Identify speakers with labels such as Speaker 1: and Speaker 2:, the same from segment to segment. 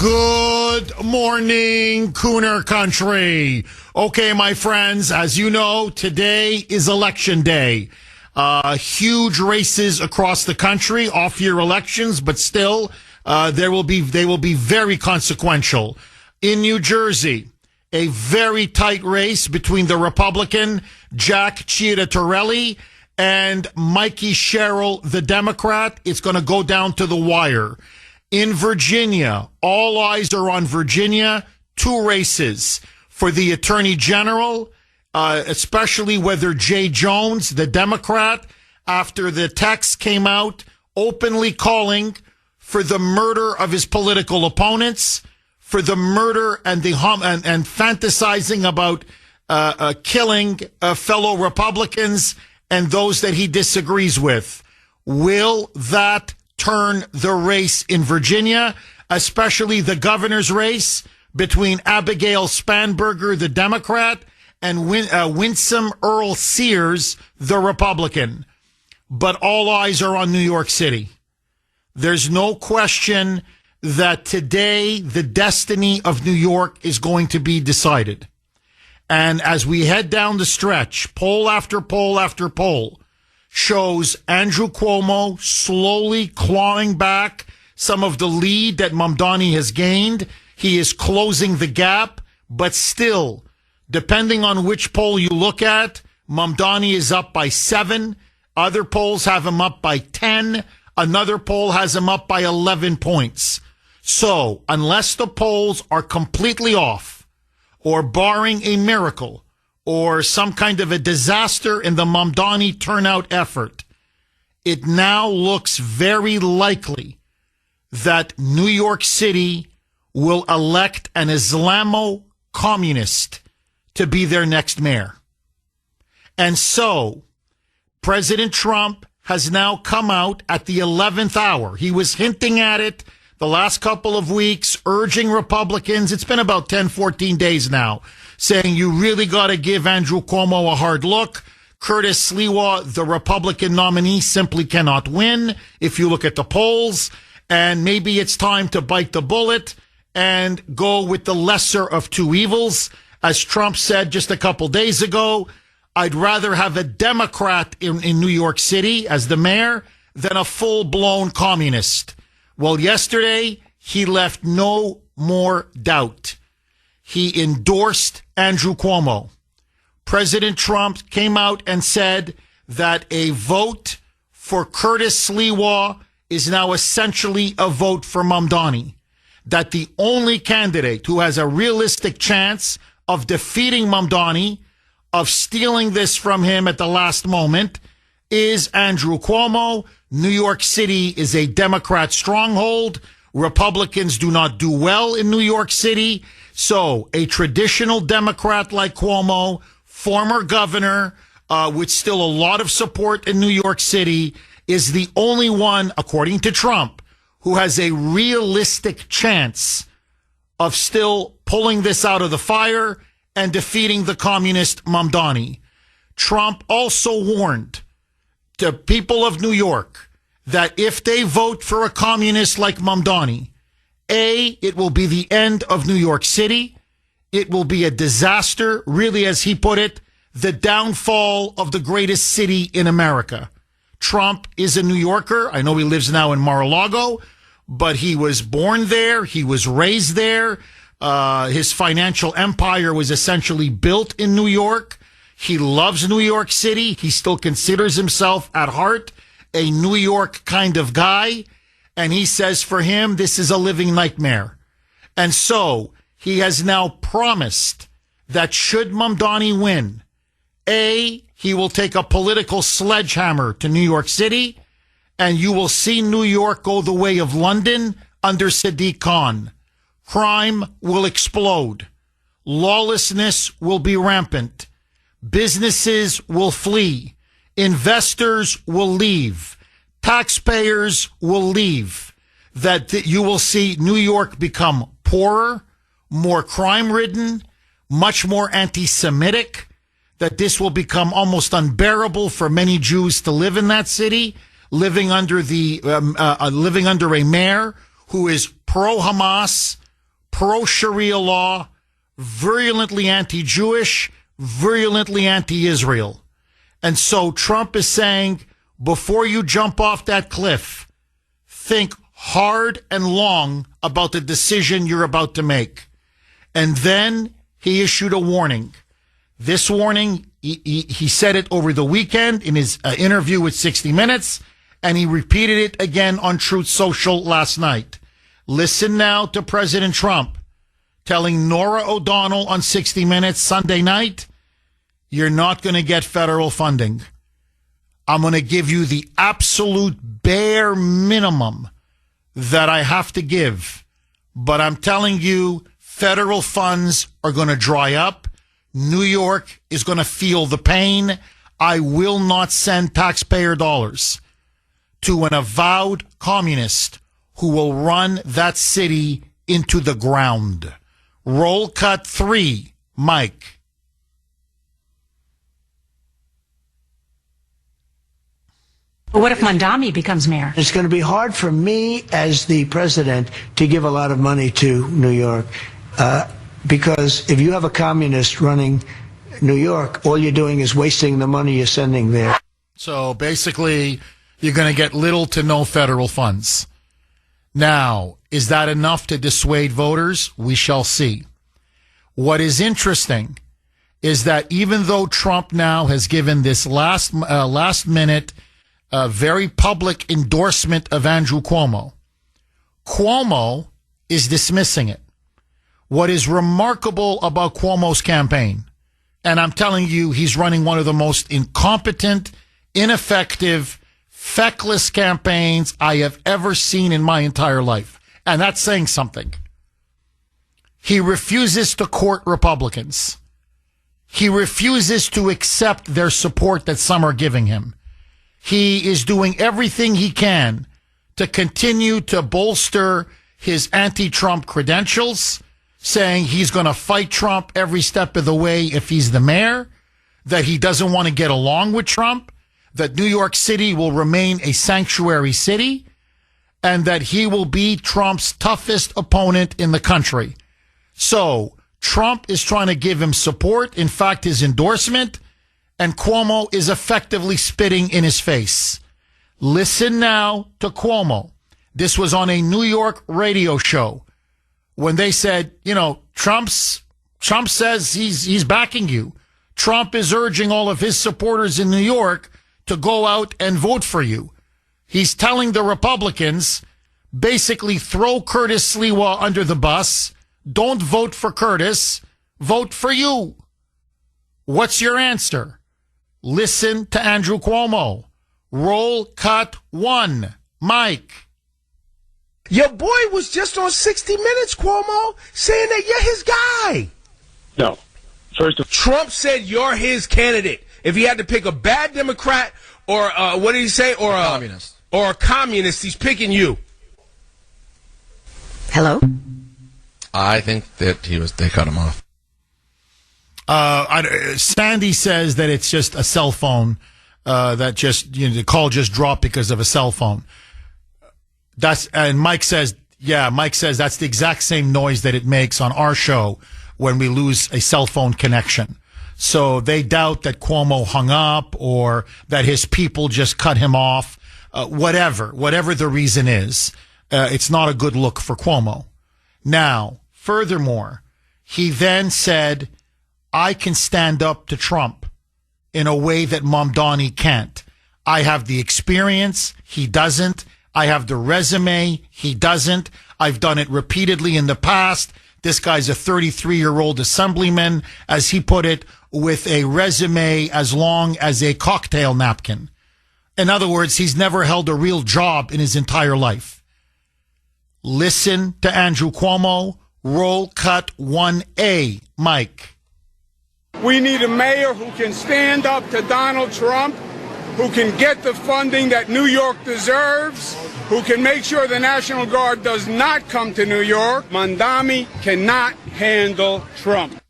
Speaker 1: Good morning, Kuhner country. Okay, my friends, as you know, today is election day. Huge races across the country, off-year elections, but still, they will be very consequential. In New Jersey, a very tight race between the Republican Jack Ciattarelli and Mikey Sherrill, the Democrat. It's going to go down to the wire. In Virginia, all eyes are on Virginia. Two races for the Attorney General, especially whether Jay Jones, the Democrat, after the text came out openly calling for the murder of his political opponents, for the murder and fantasizing about killing fellow Republicans and those that he disagrees with. Will that turn the race in Virginia, especially the governor's race between Abigail Spanberger, the Democrat, and Winsome Earl Sears, the Republican? But all eyes are on New York City. There's no question that today the destiny of New York is going to be decided. And as we head down the stretch, poll after poll after poll shows Andrew Cuomo slowly clawing back some of the lead that Mamdani has gained. He is closing the gap, but still, depending on which poll you look at, Mamdani is up by 7. Other polls have him up by 10. Another poll has him up by 11 points. So, unless the polls are completely off, or barring a miracle, or some kind of a disaster in the Mamdani turnout effort, it now looks very likely that New York City will elect an Islamo-communist to be their next mayor. And so, President Trump has now come out at the 11th hour. He was hinting at it the last couple of weeks, urging Republicans. It's been about 10, 14 days now, saying you really got to give Andrew Cuomo a hard look. Curtis Sliwa, the Republican nominee, simply cannot win if you look at the polls. And maybe it's time to bite the bullet and go with the lesser of two evils. As Trump said just a couple days ago, I'd rather have a Democrat in New York City as the mayor than a full-blown communist. Well, yesterday, he left no more doubt. He endorsed Andrew Cuomo. President Trump came out and said that a vote for Curtis Sliwa is now essentially a vote for Mamdani. That the only candidate who has a realistic chance of defeating Mamdani, of stealing this from him at the last moment, is Andrew Cuomo. New York City is a Democrat stronghold. Republicans do not do well in New York City. So a traditional Democrat like Cuomo, former governor, with still a lot of support in New York City, is the only one, according to Trump, who has a realistic chance of still pulling this out of the fire and defeating the communist Mamdani. Trump also warned the people of New York that if they vote for a communist like Mamdani, it will be the end of New York City. It will be a disaster, really, as he put it, the downfall of the greatest city in America. Trump is a New Yorker. I know he lives now in Mar-a-Lago, but he was born there. He was raised there. His financial empire was essentially built in New York. He loves New York City. He still considers himself at heart a New York kind of guy. And he says for him, this is a living nightmare. And so he has now promised that should Mamdani win, he will take a political sledgehammer to New York City, and you will see New York go the way of London under Sadiq Khan. Crime will explode. Lawlessness will be rampant. Businesses will flee. Investors will leave. Taxpayers will leave. That you will see New York become poorer, more crime-ridden, much more anti-Semitic, that this will become almost unbearable for many Jews to live in that city, living under a mayor who is pro-Hamas, pro-Sharia law, virulently anti-Jewish, virulently anti-Israel. And so Trump is saying, before you jump off that cliff, think hard and long about the decision you're about to make. And then he issued a warning. This warning, he said it over the weekend in his interview with 60 Minutes, and he repeated it again on Truth Social last night. Listen now to President Trump telling Norah O'Donnell on 60 Minutes Sunday night, you're not going to get federal funding. I'm going to give you the absolute bare minimum that I have to give. But I'm telling you, federal funds are going to dry up. New York is going to feel the pain. I will not send taxpayer dollars to an avowed communist who will run that city into the ground. Roll cut 3, Mike.
Speaker 2: But what if Mondami becomes mayor?
Speaker 3: It's going to be hard for me as the president to give a lot of money to New York because if you have a communist running New York, all you're doing is wasting the money you're sending there.
Speaker 1: So basically, you're going to get little to no federal funds. Now, is that enough to dissuade voters? We shall see. What is interesting is that even though Trump now has given this last minute very public endorsement of Andrew Cuomo, Cuomo is dismissing it. What is remarkable about Cuomo's campaign, and I'm telling you, he's running one of the most incompetent, ineffective, feckless campaigns I have ever seen in my entire life. And that's saying something. He refuses to court Republicans. He refuses to accept their support that some are giving him. He is doing everything he can to continue to bolster his anti-Trump credentials, saying he's going to fight Trump every step of the way if he's the mayor, that he doesn't want to get along with Trump, that New York City will remain a sanctuary city, and that he will be Trump's toughest opponent in the country. So Trump is trying to give him support, in fact, his endorsement, and Cuomo is effectively spitting in his face. Listen now to Cuomo. This was on a New York radio show when they said, you know, Trump says he's backing you. Trump is urging all of his supporters in New York to go out and vote for you. He's telling the Republicans, basically throw Curtis Sliwa under the bus. Don't vote for Curtis. Vote for you. What's your answer? Listen to Andrew Cuomo. Roll cut 1. Mike.
Speaker 4: Your boy was just on 60 Minutes, Cuomo, saying that you're his guy.
Speaker 5: No. First of
Speaker 4: Trump said you're his candidate. If he had to pick a bad Democrat or what did he say? Or a communist. Or a communist, he's picking you.
Speaker 2: Hello?
Speaker 6: I think that they cut him off.
Speaker 1: Sandy says that it's just a cell phone that just, the call just dropped because of a cell phone. And Mike says that's the exact same noise that it makes on our show when we lose a cell phone connection. So they doubt that Cuomo hung up or that his people just cut him off. Whatever the reason is, it's not a good look for Cuomo. Now, furthermore, he then said, I can stand up to Trump in a way that Mamdani can't. I have the experience. He doesn't. I have the resume. He doesn't. I've done it repeatedly in the past. This guy's a 33-year-old assemblyman, as he put it, with a resume as long as a cocktail napkin. In other words, he's never held a real job in his entire life. Listen to Andrew Cuomo. Roll cut 1A, Mike.
Speaker 7: We need a mayor who can stand up to Donald Trump, who can get the funding that New York deserves, who can make sure the National Guard does not come to New York. Mondami cannot handle Trump.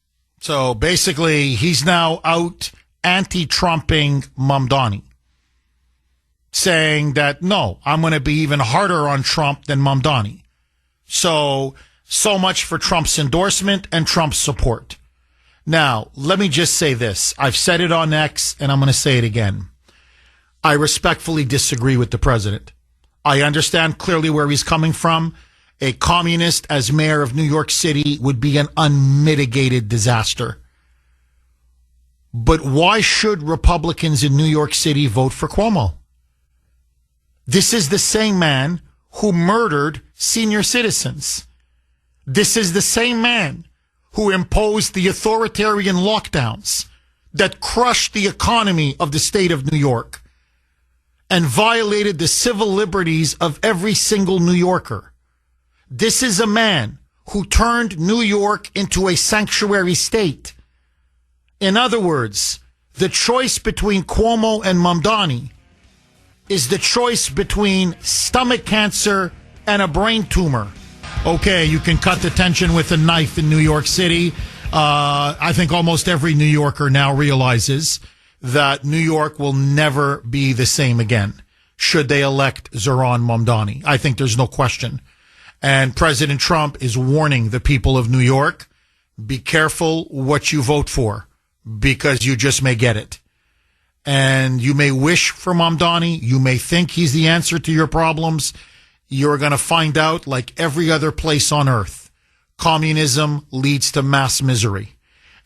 Speaker 1: So basically, he's now out anti-Trumping Mamdani, saying that, no, I'm going to be even harder on Trump than Mamdani. So So much for Trump's endorsement and Trump's support. Now, let me just say this. I've said it on X, and I'm going to say it again. I respectfully disagree with the president. I understand clearly where he's coming from. A communist as mayor of New York City would be an unmitigated disaster. But why should Republicans in New York City vote for Cuomo? This is the same man who murdered senior citizens. This is the same man who imposed the authoritarian lockdowns that crushed the economy of the state of New York and violated the civil liberties of every single New Yorker. This is a man who turned New York into a sanctuary state. In other words, the choice between Cuomo and Mamdani is the choice between stomach cancer and a brain tumor. Okay, you can cut the tension with a knife in New York City. I think almost every New Yorker now realizes that New York will never be the same again should they elect Zohran Mamdani. I think there's no question. And President Trump is warning the people of New York, be careful what you vote for, because you just may get it. And you may wish for Mamdani. You may think he's the answer to your problems. You're going to find out, like every other place on earth, communism leads to mass misery.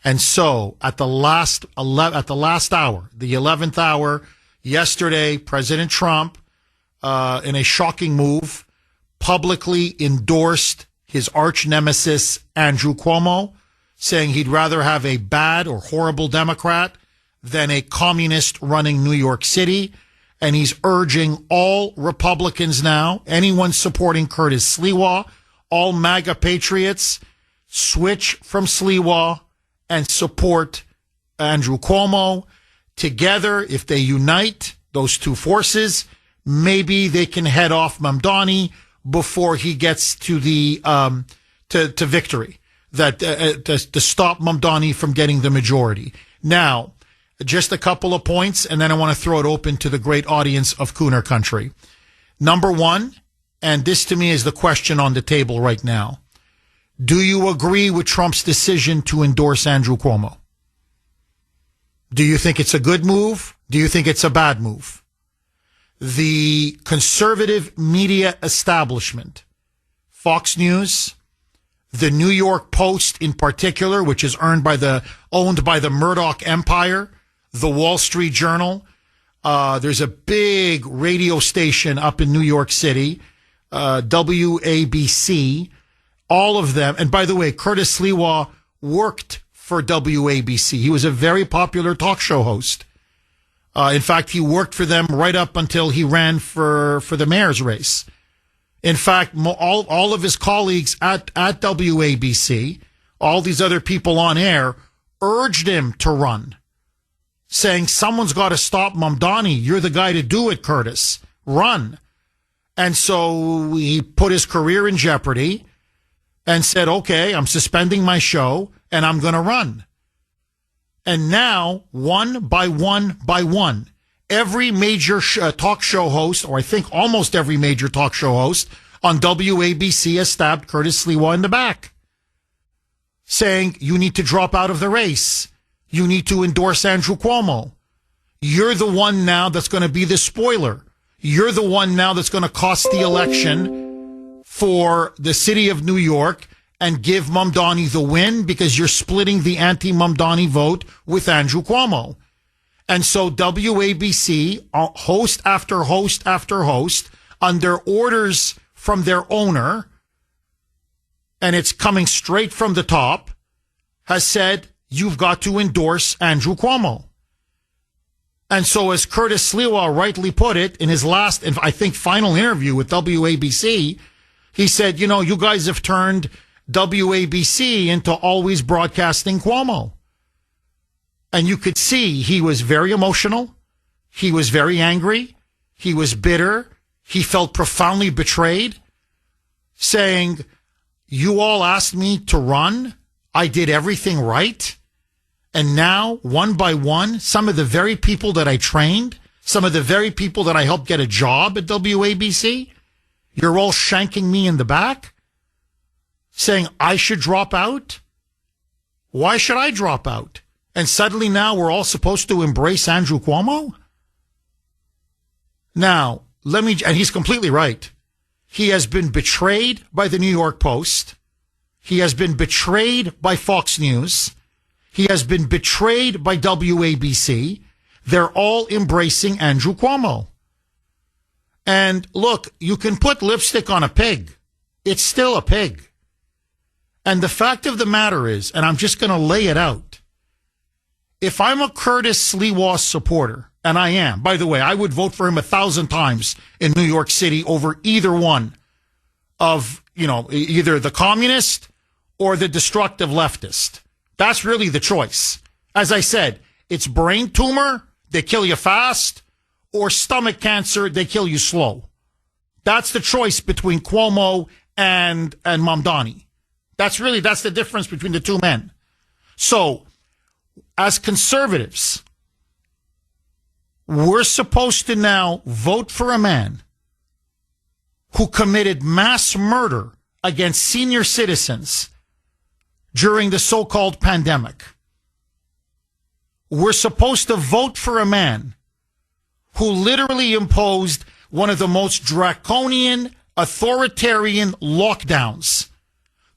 Speaker 1: And so at the last hour, the 11th hour, yesterday, President Trump, in a shocking move, publicly endorsed his arch nemesis, Andrew Cuomo, saying he'd rather have a bad or horrible Democrat than a communist running New York City. And he's urging all Republicans now, anyone supporting Curtis Sliwa, all MAGA patriots, switch from Sliwa and support Andrew Cuomo. Together, if they unite those two forces, maybe they can head off Mamdani before he gets to the to victory, that to stop Mamdani from getting the majority. Now, just a couple of points, and then I want to throw it open to the great audience of Kuhner Country. Number one, and this to me is the question on the table right now, do you agree with Trump's decision to endorse Andrew Cuomo? Do you think it's a good move? Do you think it's a bad move? The conservative media establishment, Fox News, the New York Post in particular, which is owned by the Murdoch empire, the Wall Street Journal. There's a big radio station up in New York City, WABC, all of them. And by the way, Curtis Sliwa worked for WABC. He was a very popular talk show host. In fact, he worked for them right up until he ran for the mayor's race. In fact, all of his colleagues at WABC, all these other people on air, urged him to run, saying, someone's got to stop Mamdani. You're the guy to do it, Curtis. Run. And so he put his career in jeopardy and said, okay, I'm suspending my show and I'm going to run. And now, one by one, every major talk show host, or I think almost every major talk show host on WABC has stabbed Curtis Sliwa in the back, saying, you need to drop out of the race. You need to endorse Andrew Cuomo. You're the one now that's going to be the spoiler. You're the one now that's going to cost the election for the city of New York and give Mamdani the win because you're splitting the anti-Mamdani vote with Andrew Cuomo. And so WABC, host after host after host, under orders from their owner, and it's coming straight from the top, has said, you've got to endorse Andrew Cuomo. And so as Curtis Sliwa rightly put it in his last, and I think final interview with WABC, he said, you know, you guys have turned WABC into always broadcasting Cuomo. And you could see he was very emotional. He was very angry. He was bitter. He felt profoundly betrayed, saying, you all asked me to run. I did everything right. And now, one by one, some of the very people that I trained, some of the very people that I helped get a job at WABC, you're all shanking me in the back. saying I should drop out? Why should I drop out? And suddenly now we're all supposed to embrace Andrew Cuomo? Now, and he's completely right. He has been betrayed by the New York Post. He has been betrayed by Fox News. He has been betrayed by WABC. They're all embracing Andrew Cuomo. And look, you can put lipstick on a pig. It's still a pig. And the fact of the matter is, and I'm just going to lay it out, if I'm a Curtis Sliwa supporter, and I am, by the way, I would vote for him 1,000 times in New York City over either one of, either the communist or the destructive leftist. That's really the choice. As I said, it's brain tumor, they kill you fast, or stomach cancer, they kill you slow. That's the choice between Cuomo and Mamdani. That's the difference between the two men. So, as conservatives, we're supposed to now vote for a man who committed mass murder against senior citizens during the so-called pandemic. We're supposed to vote for a man who literally imposed one of the most draconian, authoritarian lockdowns,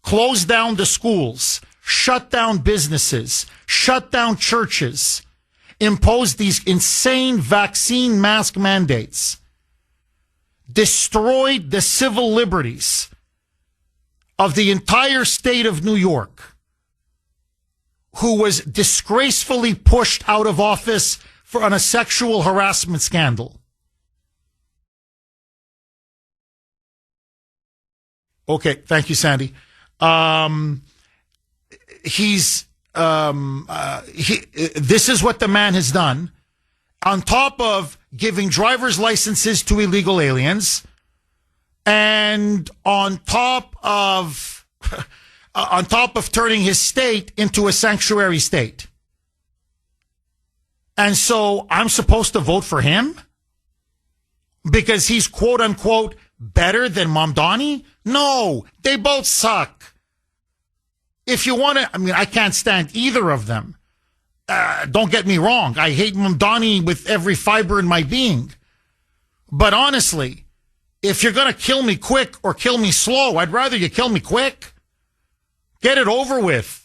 Speaker 1: closed down the schools, shut down businesses, shut down churches, imposed these insane vaccine mask mandates, destroyed the civil liberties of the entire state of New York, who was disgracefully pushed out of office on a sexual harassment scandal. Okay, thank you, Sandy. This is what the man has done. On top of giving driver's licenses to illegal aliens, and on top of turning his state into a sanctuary state. And so I'm supposed to vote for him because he's quote unquote better than Mamdani? No, they both suck. If you want to, I can't stand either of them. Don't get me wrong. I hate Mamdani with every fiber in my being. But honestly, if you're going to kill me quick or kill me slow, I'd rather you kill me quick. Get it over with.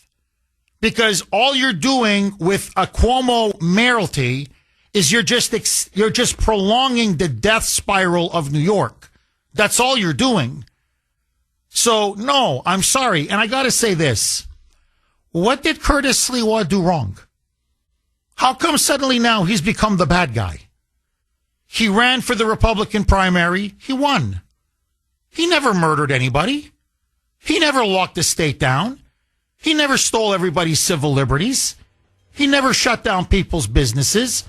Speaker 1: Because all you're doing with a Cuomo mayoralty is you're just prolonging the death spiral of New York. That's all you're doing. So, no, I'm sorry. And I got to say this. What did Curtis Sliwa do wrong? How come suddenly now he's become the bad guy? He ran for the Republican primary. He won. He never murdered anybody. He never locked the state down. He never stole everybody's civil liberties. He never shut down people's businesses.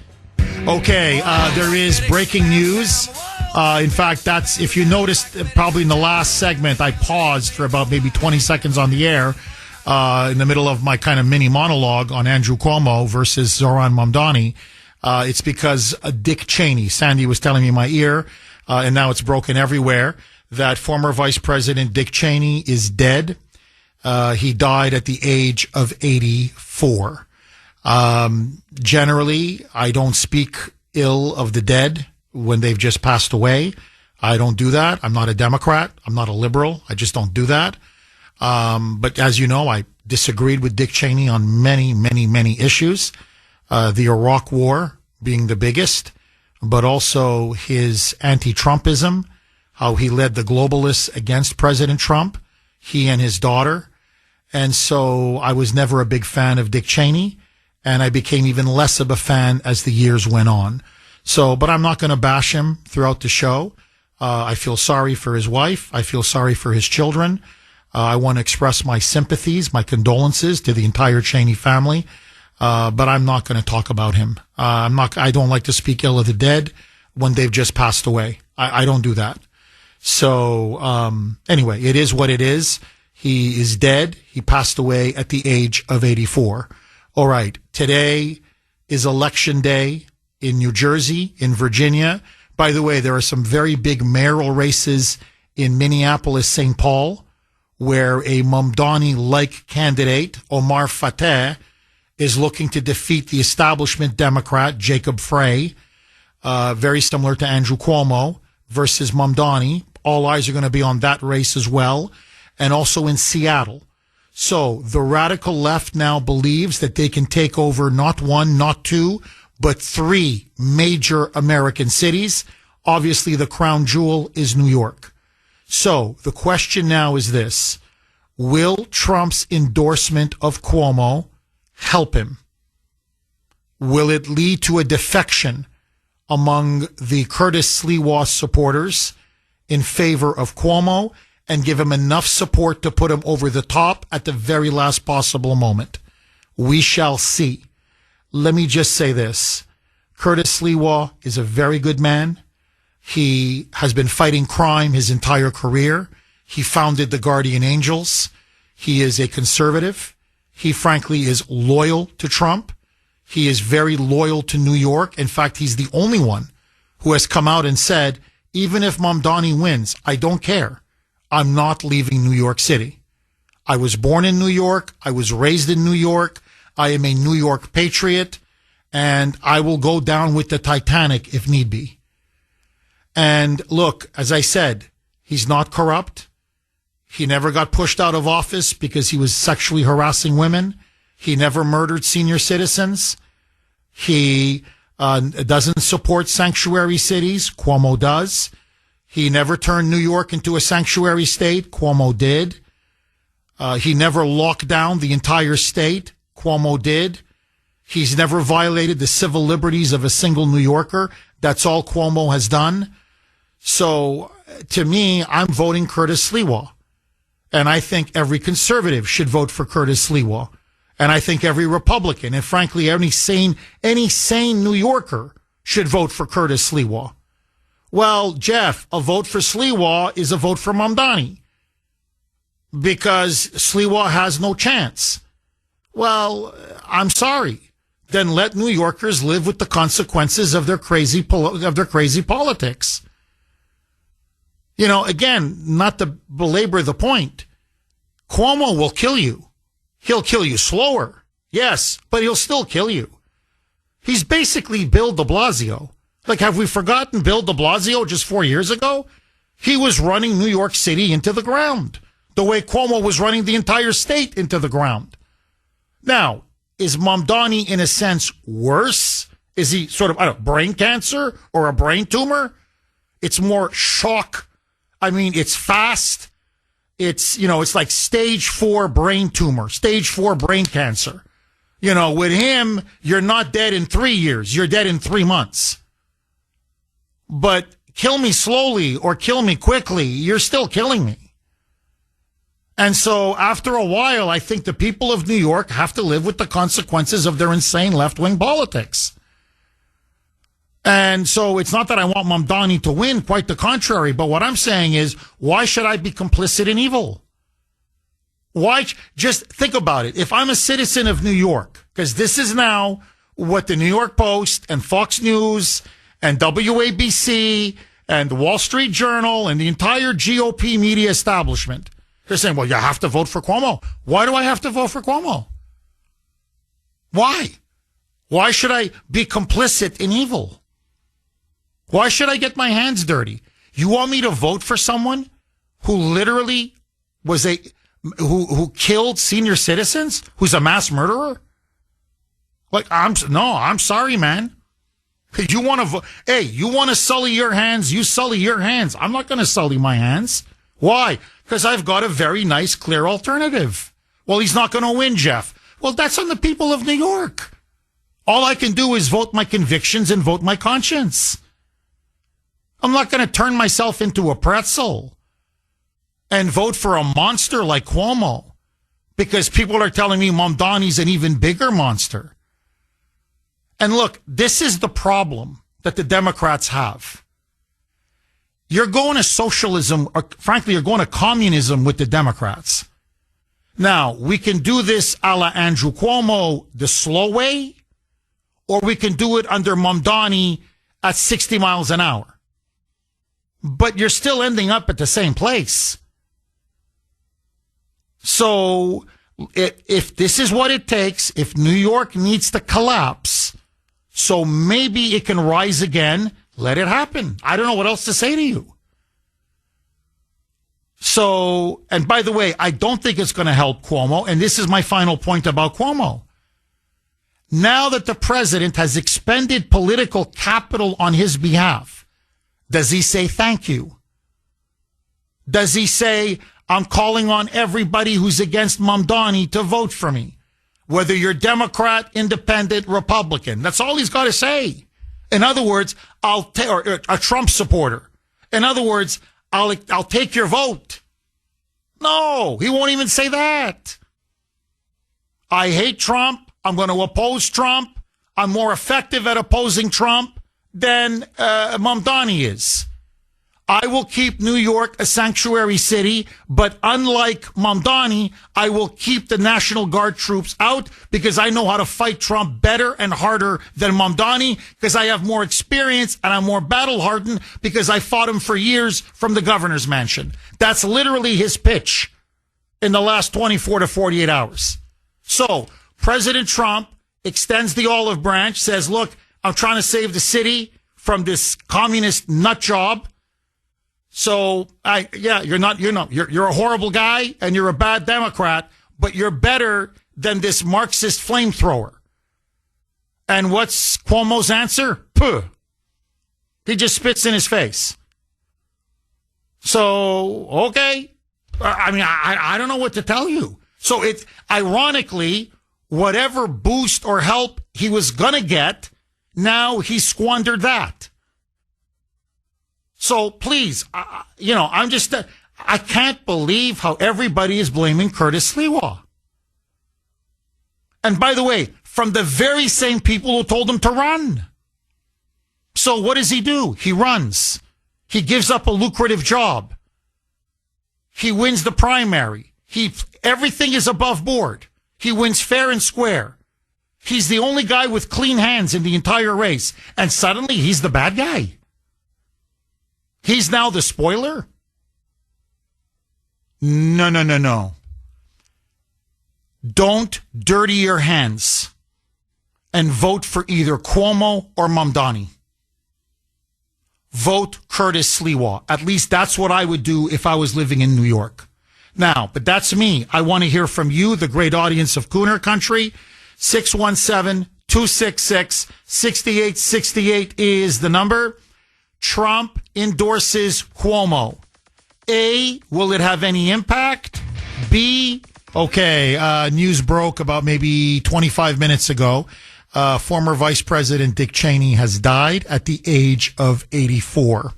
Speaker 1: Okay, there is breaking news. In fact, that's, if you noticed, probably in the last segment, I paused for about maybe 20 seconds on the air in the middle of my kind of mini monologue on Andrew Cuomo versus Zoran Mamdani. It's because Dick Cheney, Sandy was telling me in my ear, and now it's broken everywhere, that former Vice President Dick Cheney is dead. He died at the age of 84. Generally, I don't speak ill of the dead when they've just passed away. I don't do that. I'm not a Democrat. I'm not a liberal. I just don't do that. But as you know, I disagreed with Dick Cheney on many, many, many issues. The Iraq War being the biggest, but also his anti-Trumpism, how he led the globalists against President Trump, he and his daughter. And so I was never a big fan of Dick Cheney, and I became even less of a fan as the years went on. So, but I'm not going to bash him throughout the show. I feel sorry for his wife. I feel sorry for his children. I want to express my sympathies, my condolences to the entire Cheney family. But I'm not going to talk about him. I don't like to speak ill of the dead when they've just passed away. I don't do that. So, anyway, it is what it is. He is dead. He passed away at the age of 84. All right. Today is election day in New Jersey, in Virginia. By the way, there are some very big mayoral races in Minneapolis, St. Paul, where a Mamdani-like candidate, Omar Fateh, is looking to defeat the establishment Democrat, Jacob Frey, very similar to Andrew Cuomo, versus Mamdani. All eyes are going to be on that race as well, and also in Seattle. So the radical left now believes that they can take over not one, not two, but three major American cities. Obviously, the crown jewel is New York. So the question now is this: will Trump's endorsement of Cuomo help him? Will it lead to a defection among the Curtis Sliwa supporters in favor of Cuomo and give him enough support to put him over the top at the very last possible moment? We shall see. Let me just say this. Curtis Sliwa is a very good man. He has been fighting crime his entire career. He founded the Guardian Angels. He is a conservative. He, frankly, is loyal to Trump. He is very loyal to New York. In fact, he's the only one who has come out and said, even if Mamdani wins, I don't care. I'm not leaving New York City. I was born in New York. I was raised in New York. I am a New York patriot, and I will go down with the Titanic if need be. And look, as I said, he's not corrupt. He never got pushed out of office because he was sexually harassing women. He never murdered senior citizens. He doesn't support sanctuary cities. Cuomo does. He never turned New York into a sanctuary state. Cuomo did. He never locked down the entire state. Cuomo did. He's never violated the civil liberties of a single New Yorker. That's all Cuomo has done. So, to me, I'm voting Curtis Sliwa. And I think every conservative should vote for Curtis Sliwa. And I think every Republican, and frankly, any sane New Yorker should vote for Curtis Sliwa. Well, Jeff, a vote for Sliwa is a vote for Mamdani because Sliwa has no chance. Well, I'm sorry. Then let New Yorkers live with the consequences of their crazy politics. You know, again, not to belabor the point, Cuomo will kill you. He'll kill you slower, yes, but he'll still kill you. He's basically Bill de Blasio. Like, have we forgotten Bill de Blasio just 4 years ago? He was running New York City into the ground, the way Cuomo was running the entire state into the ground. Now, is Mamdani, in a sense, worse? Is he sort of, brain cancer or a brain tumor? It's more shock. I mean, it's fast. It's, it's like stage 4 brain tumor, stage 4 brain cancer. With him, you're not dead in 3 years. You're dead in 3 months. But kill me slowly or kill me quickly, you're still killing me. And so after a while, I think the people of New York have to live with the consequences of their insane left-wing politics. And so it's not that I want Mamdani to win, quite the contrary. But what I'm saying is, why should I be complicit in evil? Why? Just think about it. If I'm a citizen of New York, because this is now what the New York Post and Fox News and WABC and the Wall Street Journal and the entire GOP media establishment, they're saying, well, you have to vote for Cuomo. Why do I have to vote for Cuomo? Why? Why should I be complicit in evil? Why should I get my hands dirty? You want me to vote for someone who literally was who killed senior citizens, who's a mass murderer? I'm sorry, man. You want to hey, you want to sully your hands, you sully your hands. I'm not going to sully my hands. Why? Because I've got a very nice, clear alternative. Well, he's not going to win, Jeff. Well, that's on the people of New York. All I can do is vote my convictions and vote my conscience. I'm not going to turn myself into a pretzel and vote for a monster like Cuomo because people are telling me Mamdani's an even bigger monster. And look, this is the problem that the Democrats have. You're going to socialism, or frankly, you're going to communism with the Democrats. Now, we can do this a la Andrew Cuomo the slow way, or we can do it under Mamdani at 60 miles an hour. But you're still ending up at the same place. So if this is what it takes, if New York needs to collapse, so maybe it can rise again, let it happen. I don't know what else to say to you. So, and by the way, I don't think it's going to help Cuomo. And this is my final point about Cuomo. Now that the president has expended political capital on his behalf, does he say thank you? Does he say, I'm calling on everybody who's against Mamdani to vote for me, whether you're Democrat, Independent, Republican? That's all he's got to say. In other words, or a Trump supporter. In other words, I'll take your vote. No, he won't even say that. I hate Trump. I'm going to oppose Trump. I'm more effective at opposing Trump than Mamdani is. I will keep New York a sanctuary city, but unlike Mamdani, I will keep the National Guard troops out because I know how to fight Trump better and harder than Mamdani because I have more experience and I'm more battle hardened because I fought him for years from the governor's mansion. That's literally his pitch in the last 24 to 48 hours. So President Trump extends the olive branch, says, look, I'm trying to save the city from this communist nut job. So, you're a horrible guy and you're a bad Democrat, but you're better than this Marxist flamethrower. And what's Cuomo's answer? Puh. He just spits in his face. So, okay. I don't know what to tell you. So it's ironically, whatever boost or help he was going to get, now he squandered that. So please, I can't believe how everybody is blaming Curtis Sliwa. And by the way, from the very same people who told him to run. So what does he do? He runs. He gives up a lucrative job. He wins the primary. Everything is above board. He wins fair and square. He's the only guy with clean hands in the entire race. And suddenly he's the bad guy. He's now the spoiler? No. Don't dirty your hands and vote for either Cuomo or Mamdani. Vote Curtis Sliwa. At least that's what I would do if I was living in New York. Now, but that's me. I want to hear from you, the great audience of Kuhner Country. 617-266-6868 is the number. Trump endorses Cuomo. A, will it have any impact? B, okay, news broke about maybe 25 minutes ago. Former Vice President Dick Cheney has died at the age of 84.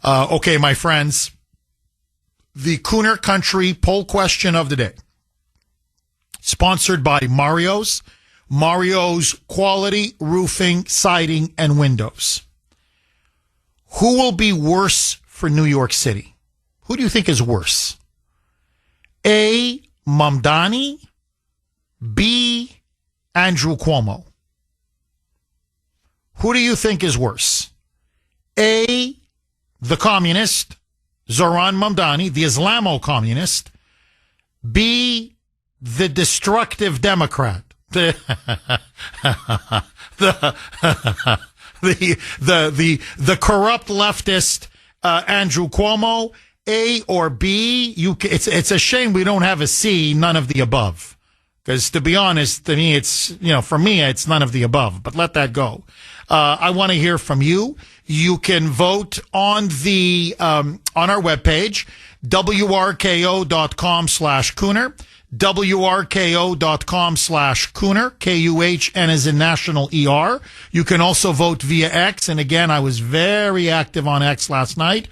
Speaker 1: Okay, my friends, the Kuhner Country poll question of the day, sponsored by Mario's Quality Roofing, Siding, and Windows. Who will be worse for New York City? Who do you think is worse? A, Mamdani. B, Andrew Cuomo. Who do you think is worse? A, the communist, Zohran Mamdani, the Islamo-communist. B, the destructive Democrat. The corrupt leftist Andrew Cuomo. A or B? It's a shame we don't have a C. None of the above. Because to be honest, to me, for me, it's none of the above. But let that go. I want to hear from you. You can vote on on our webpage, wrko.com/Kuhner. wrko.com/Kuhner, Kuhn as in National ER. You can also vote via X. And again, I was very active on X last night,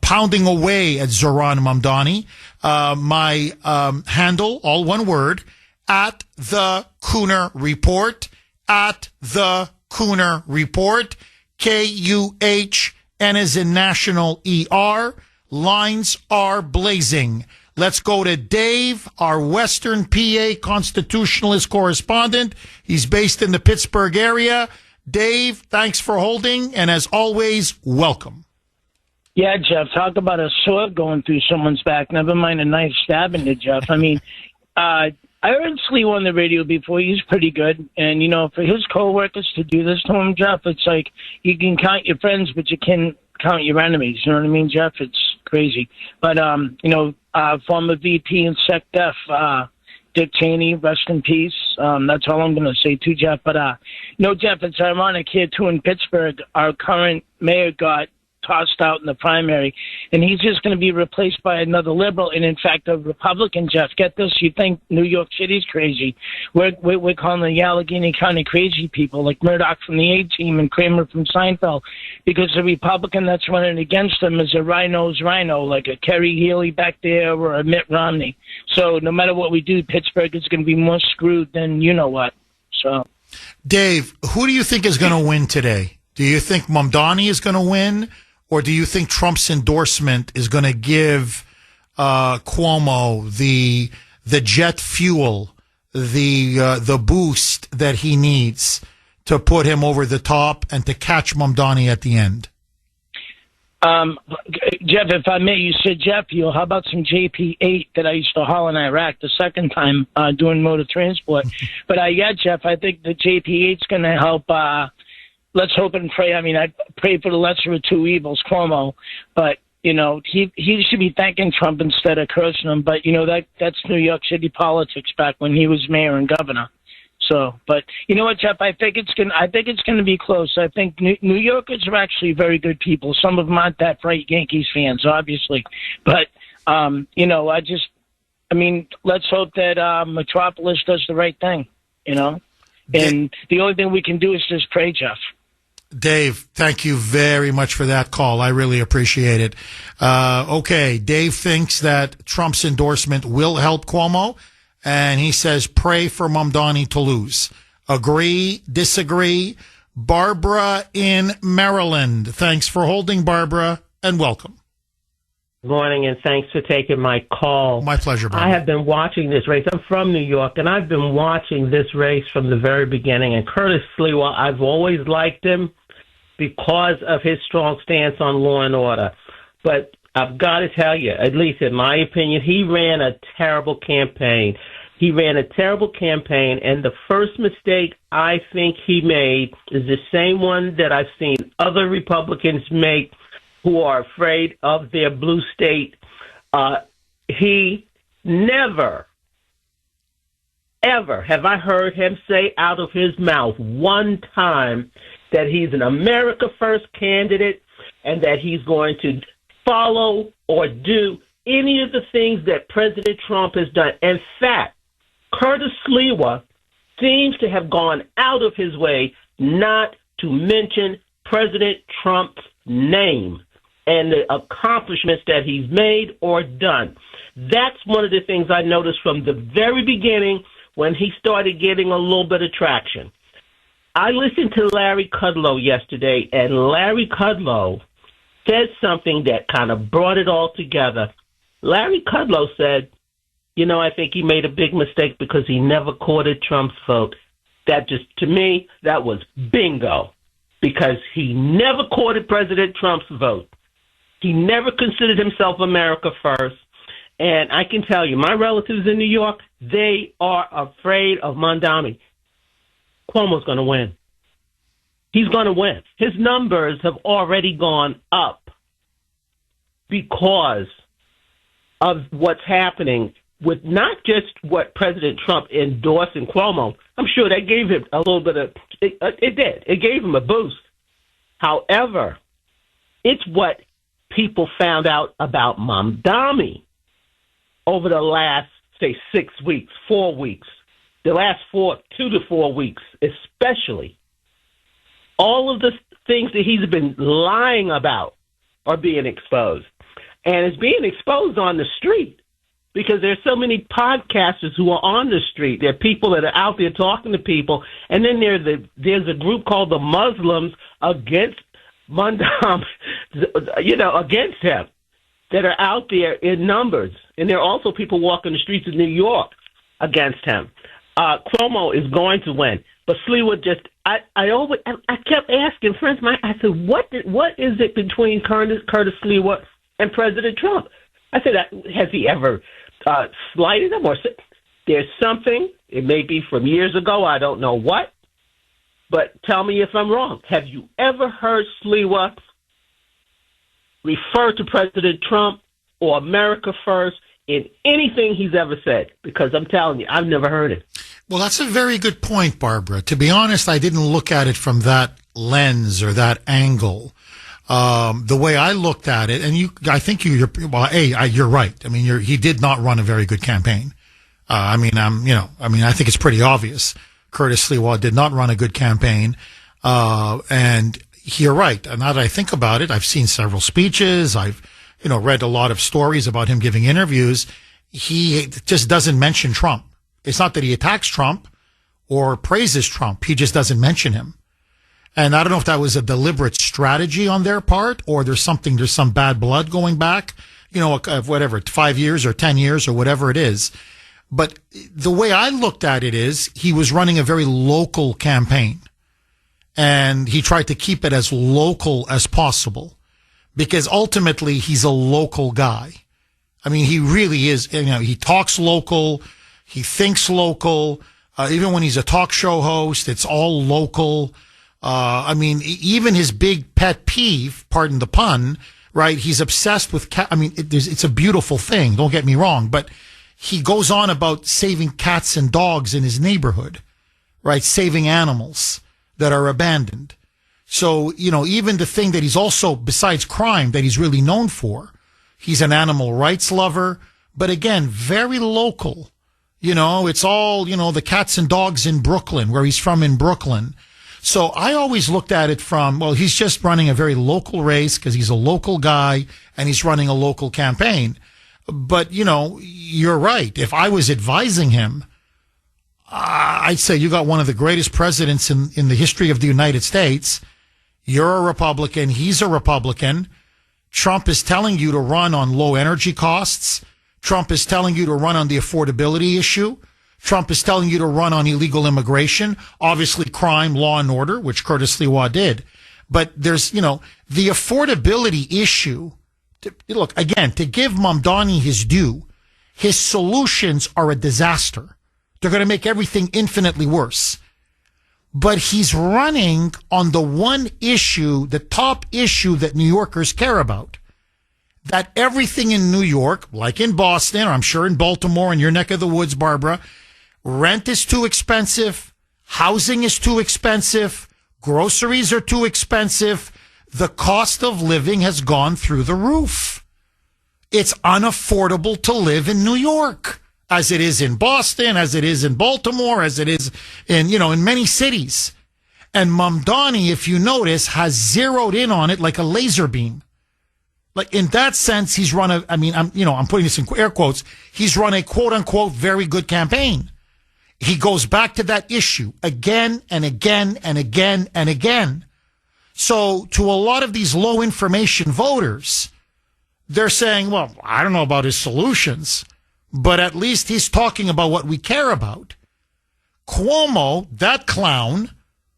Speaker 1: pounding away at Zohran Mamdani. My handle, all one word, at the Kuhner Report, at the Kuhner Report, Kuhn as in National ER. Lines are blazing. Let's go to Dave, our Western PA constitutionalist correspondent. He's based in the Pittsburgh area. Dave, thanks for holding, and as always, welcome.
Speaker 8: Yeah, Jeff, talk about a sword going through someone's back. Never mind a knife stabbing you, Jeff. I mean, I heard Slee on the radio before. He's pretty good. And, you know, for his coworkers to do this to him, Jeff, it's like you can count your friends, but you can't count your enemies. You know what I mean, Jeff? It's crazy. But, you know, former VP and SecDef, Dick Cheney, rest in peace. That's all I'm going to say too, Jeff. But, you know, Jeff, it's ironic here, too, in Pittsburgh, our current mayor got tossed out in the primary, and he's just going to be replaced by another liberal, and in fact, a Republican, Jeff. Get this, you think New York City's crazy. We're calling the Allegheny County crazy people, like Murdoch from the A-Team and Kramer from Seinfeld, because the Republican that's running against them is a rhino's rhino, like a Kerry Healy back there or a Mitt Romney. So no matter what we do, Pittsburgh is going to be more screwed than you know what. So,
Speaker 1: Dave, who do you think is going to win today? Do you think Mamdani is going to win? Or do you think Trump's endorsement is going to give Cuomo the jet fuel, the boost that he needs to put him over the top and to catch Mamdani at the end?
Speaker 8: Jeff, if I may, you said jet fuel. How about some JP-8 that I used to haul in Iraq the second time doing motor transport? But yeah, Jeff, I think the JP-8's going to help. Let's hope and pray. I mean, I pray for the lesser of two evils, Cuomo. But, you know, he should be thanking Trump instead of cursing him. But, you know, that's New York City politics back when he was mayor and governor. So, but you know what, Jeff? I think it's gonna be close. I think New Yorkers are actually very good people. Some of them aren't that bright Yankees fans, obviously. But, you know, let's hope that Metropolis does the right thing, you know? And the only thing we can do is just pray, Jeff.
Speaker 1: Dave, thank you very much for that call. I really appreciate it. Okay, Dave thinks that Trump's endorsement will help Cuomo, and he says pray for Mamdani to lose. Agree, disagree? Barbara in Maryland. Thanks for holding, Barbara, and welcome.
Speaker 9: Good morning, and thanks for taking my call.
Speaker 1: My pleasure, Barbara.
Speaker 9: I have been watching this race. I'm from New York, and I've been watching this race from the very beginning. And Curtis Sliwa, I've always liked him because of his strong stance on law and order. But I've got to tell you, at least in my opinion, he ran a terrible campaign. He ran a terrible campaign, and the first mistake I think he made is the same one that I've seen other Republicans make who are afraid of their blue state. He never, ever have I heard him say out of his mouth one time that he's an America First candidate and that he's going to follow or do any of the things that President Trump has done. In fact, Curtis Sliwa seems to have gone out of his way not to mention President Trump's name and the accomplishments that he's made or done. That's one of the things I noticed from the very beginning when he started getting a little bit of traction. I listened to Larry Kudlow yesterday, and Larry Kudlow said something that kind of brought it all together. Larry Kudlow said, you know, I think he made a big mistake because he never courted Trump's vote. That just, to me, that was bingo, because he never courted President Trump's vote. He never considered himself America First. And I can tell you, my relatives in New York, they are afraid of Mamdani. Cuomo's going to win. He's going to win. His numbers have already gone up because of what's happening with not just what President Trump endorsed in Cuomo. I'm sure that gave him a little bit of, it did. It gave him a boost. However, it's what people found out about Mamdani over the last, say, 6 weeks, 4 weeks, the last 2 to 4 weeks, especially. All of the things that he's been lying about are being exposed. And it's being exposed on the street because there's so many podcasters who are on the street. There are people that are out there talking to people. And then there's a group called the Muslims against Mamdani, against him, that are out there in numbers. And there are also people walking the streets of New York against him. Cuomo is going to win. But Sliwa I kept asking friends of mine, I said, what is it between Curtis Sliwa and President Trump? I said, has he ever slighted him? Or there's something, it may be from years ago, I don't know what, but tell me if I'm wrong. Have you ever heard Sliwa refer to President Trump or America First in anything he's ever said? Because I'm telling you, I've never heard it.
Speaker 1: Well, that's a very good point, Barbara. To be honest, I didn't look at it from that lens or that angle. The way I looked at it, and I think you're right. I mean, he did not run a very good campaign. I think it's pretty obvious. Curtis Sliwa did not run a good campaign. And you're right. And now that I think about it, I've seen several speeches. I've, read a lot of stories about him giving interviews. He just doesn't mention Trump. It's not that he attacks Trump or praises Trump. He just doesn't mention him. And I don't know if that was a deliberate strategy on there's some bad blood going back, whatever, 5 years or 10 years or whatever it is. But the way I looked at it is he was running a very local campaign, and he tried to keep it as local as possible because ultimately he's a local guy. I mean, he really is. He talks local. He thinks local. Even when he's a talk show host, it's all local. Even his big pet peeve, pardon the pun, right? He's obsessed with it's a beautiful thing. Don't get me wrong, but he goes on about saving cats and dogs in his neighborhood, right? Saving animals that are abandoned. So, even the thing that he's also, besides crime, that he's really known for, he's an animal rights lover, but again, very local. It's all, the cats and dogs in Brooklyn, where he's from in Brooklyn. So I always looked at it from, well, he's just running a very local race because he's a local guy and he's running a local campaign. But, you're right. If I was advising him, I'd say you got one of the greatest presidents in the history of the United States. You're a Republican. He's a Republican. Trump is telling you to run on low energy costs. Trump is telling you to run on the affordability issue. Trump is telling you to run on illegal immigration, obviously crime, law and order, which Curtis Sliwa did. But there's, the affordability issue. Look, again, to give Mamdani his due, his solutions are a disaster. They're going to make everything infinitely worse. But he's running on the one issue, the top issue that New Yorkers care about. That everything in New York, like in Boston, or I'm sure in Baltimore and your neck of the woods, Barbara, rent is too expensive, housing is too expensive, groceries are too expensive, the cost of living has gone through the roof. It's unaffordable to live in New York, as it is in Boston, as it is in Baltimore, as it is in, in many cities. And Mamdani, if you notice, has zeroed in on it like a laser beam. Like in that sense, he's run I'm putting this in air quotes. He's run a quote unquote very good campaign. He goes back to that issue again and again and again and again. So to a lot of these low information voters, they're saying, well, I don't know about his solutions, but at least he's talking about what we care about. Cuomo, that clown,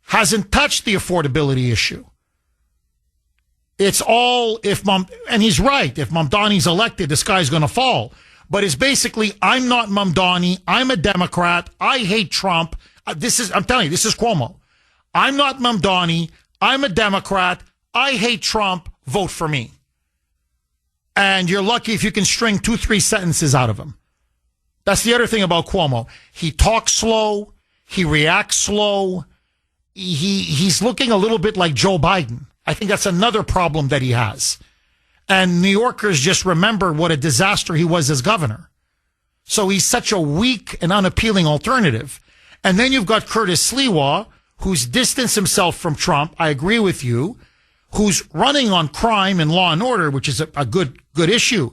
Speaker 1: hasn't touched the affordability issue. It's all and he's right. If Mamdani's elected, the sky's going to fall. But it's basically, I'm not Mamdani. I'm a Democrat. I hate Trump. I'm telling you, this is Cuomo. I'm not Mamdani. I'm a Democrat. I hate Trump. Vote for me. And you're lucky if you can string 2-3 sentences out of him. That's the other thing about Cuomo. He talks slow. He reacts slow. He's looking a little bit like Joe Biden. I think that's another problem that he has. And New Yorkers just remember what a disaster he was as governor. So he's such a weak and unappealing alternative. And then you've got Curtis Sliwa, who's distanced himself from Trump. I agree with you. Who's running on crime and law and order, which is a good issue.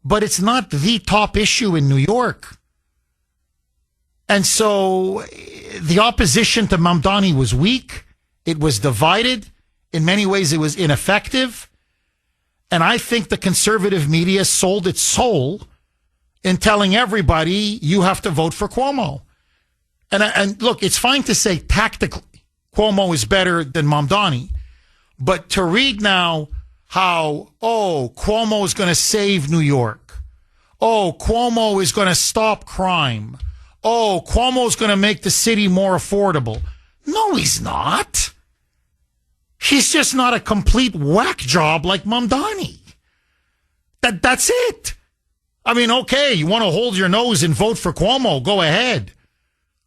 Speaker 1: But it's not the top issue in New York. And so the opposition to Mamdani was weak. It was divided. In many ways, it was ineffective. And I think the conservative media sold its soul in telling everybody you have to vote for Cuomo. And look, it's fine to say tactically Cuomo is better than Mamdani, but to read now how, Cuomo is going to save New York. Cuomo is going to stop crime. Cuomo is going to make the city more affordable. No, he's not. He's just not a complete whack job like Mamdani. That's it. I mean, okay, you want to hold your nose and vote for Cuomo, go ahead.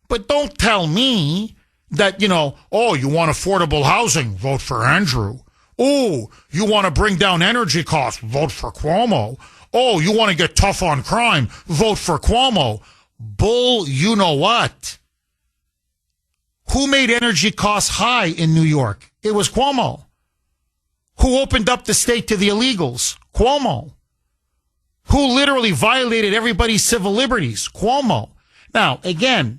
Speaker 1: But don't tell me that, you want affordable housing, vote for Andrew. Oh, you want to bring down energy costs, vote for Cuomo. Oh, you want to get tough on crime, vote for Cuomo. Bull, you know what? Who made energy costs high in New York? It was Cuomo. Who opened up the state to the illegals? Cuomo. Who literally violated everybody's civil liberties? Cuomo. Now, again,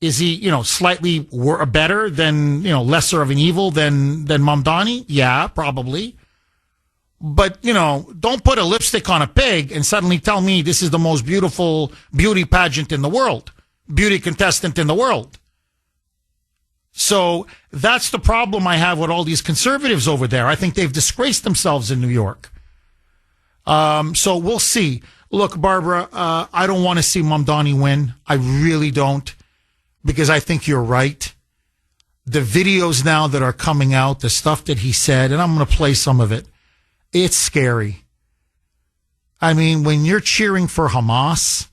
Speaker 1: is he, slightly better than, lesser of an evil than Mamdani? Yeah, probably. But, don't put a lipstick on a pig and suddenly tell me this is the most beautiful beauty pageant in the world, beauty contestant in the world. So that's the problem I have with all these conservatives over there. I think they've disgraced themselves in New York. So we'll see. Look, Barbara, I don't want to see Mamdani win. I really don't, because I think you're right. The videos now that are coming out, the stuff that he said, and I'm going to play some of it, it's scary. I mean, when you're cheering for Hamas,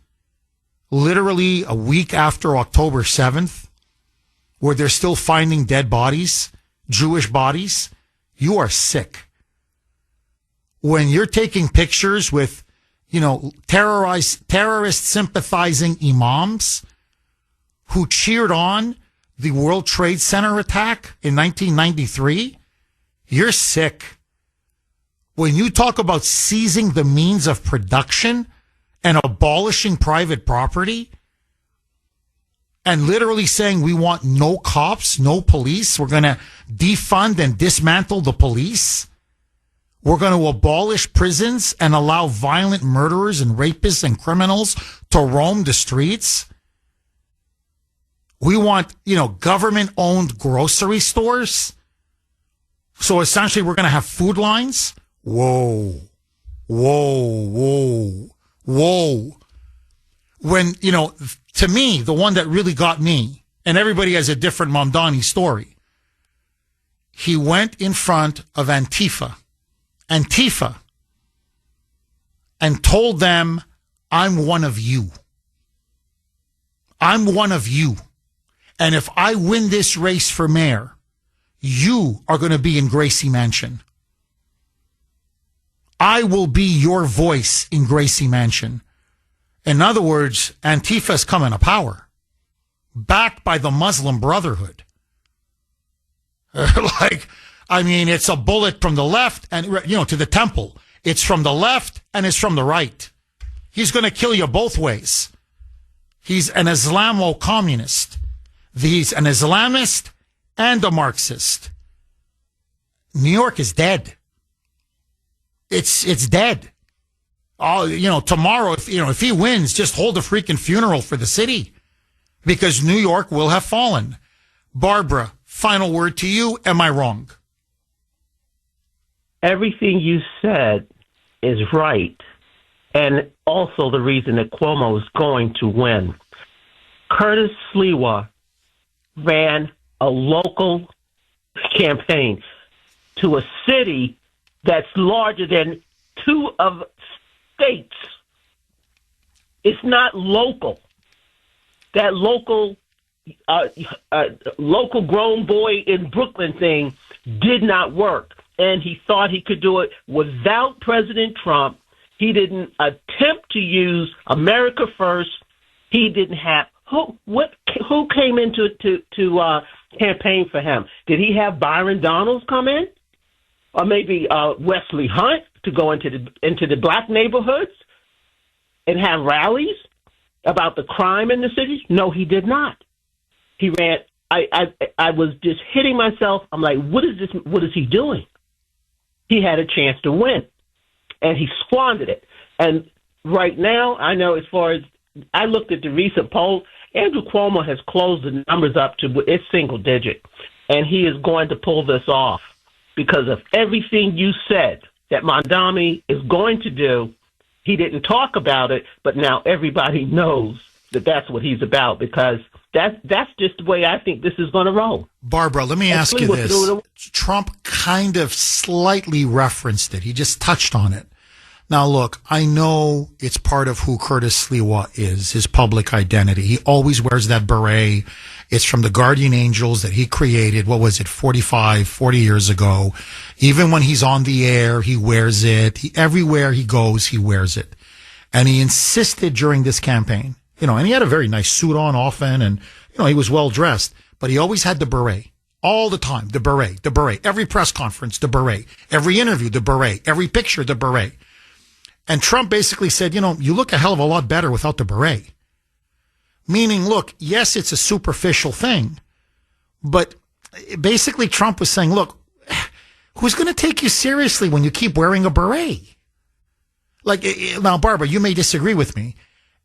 Speaker 1: literally a week after October 7th, where they're still finding dead bodies, Jewish bodies, you are sick. When you're taking pictures with, terrorist sympathizing imams who cheered on the World Trade Center attack in 1993, you're sick. When you talk about seizing the means of production and abolishing private property and literally saying we want no cops, no police, we're going to defund and dismantle the police, we're going to abolish prisons and allow violent murderers and rapists and criminals to roam the streets. We want, government-owned grocery stores. So essentially we're going to have food lines. Whoa. When, to me, the one that really got me, and everybody has a different Mamdani story, he went in front of Antifa, and told them, I'm one of you. I'm one of you. And if I win this race for mayor, you are going to be in Gracie Mansion. I will be your voice in Gracie Mansion. In other words, Antifa's coming to power, backed by the Muslim Brotherhood. It's a bullet from the left and, to the temple. It's from the left and it's from the right. He's going to kill you both ways. He's an Islamo-communist. He's an Islamist and a Marxist. New York is dead. It's dead. Tomorrow, if he wins, just hold a freaking funeral for the city because New York will have fallen. Barbara, final word to you. Am I wrong?
Speaker 9: Everything you said is right. And also the reason that Cuomo is going to win. Curtis Sliwa ran a local campaign to a city that's larger than two of states. It's not local. That local grown boy in Brooklyn thing did not work. And he thought he could do it without President Trump. He didn't attempt to use America First. He didn't have who came into to campaign for him? Did he have Byron Donalds come in, or maybe Wesley Hunt to go into the black neighborhoods and have rallies about the crime in the cities? No, he did not. He ran. I was just hitting myself. I'm like, what is this? What is he doing? He had a chance to win, and he squandered it. And right now, I know as far as I looked at the recent poll, Andrew Cuomo has closed the numbers up to its single digit, and he is going to pull this off because of everything you said that Mondami is going to do. He didn't talk about it, but now everybody knows that that's what he's about because that's just the way I think this is going to roll.
Speaker 1: Barbara, let me ask you this. Trump kind of slightly referenced it. He just touched on it. Now, look, I know it's part of who Curtis Sliwa is, his public identity. He always wears that beret. It's from the Guardian Angels that he created, 40 years ago. Even when he's on the air, he wears it. Everywhere he goes, he wears it. And he insisted during this campaign, and he had a very nice suit on often, and, he was well dressed, but he always had the beret. All the time, the beret. Every press conference, the beret. Every interview, the beret. Every picture, the beret. And Trump basically said, you look a hell of a lot better without the beret. Meaning, look, yes, it's a superficial thing, but basically Trump was saying, look, who's going to take you seriously when you keep wearing a beret? Now, Barbara, you may disagree with me.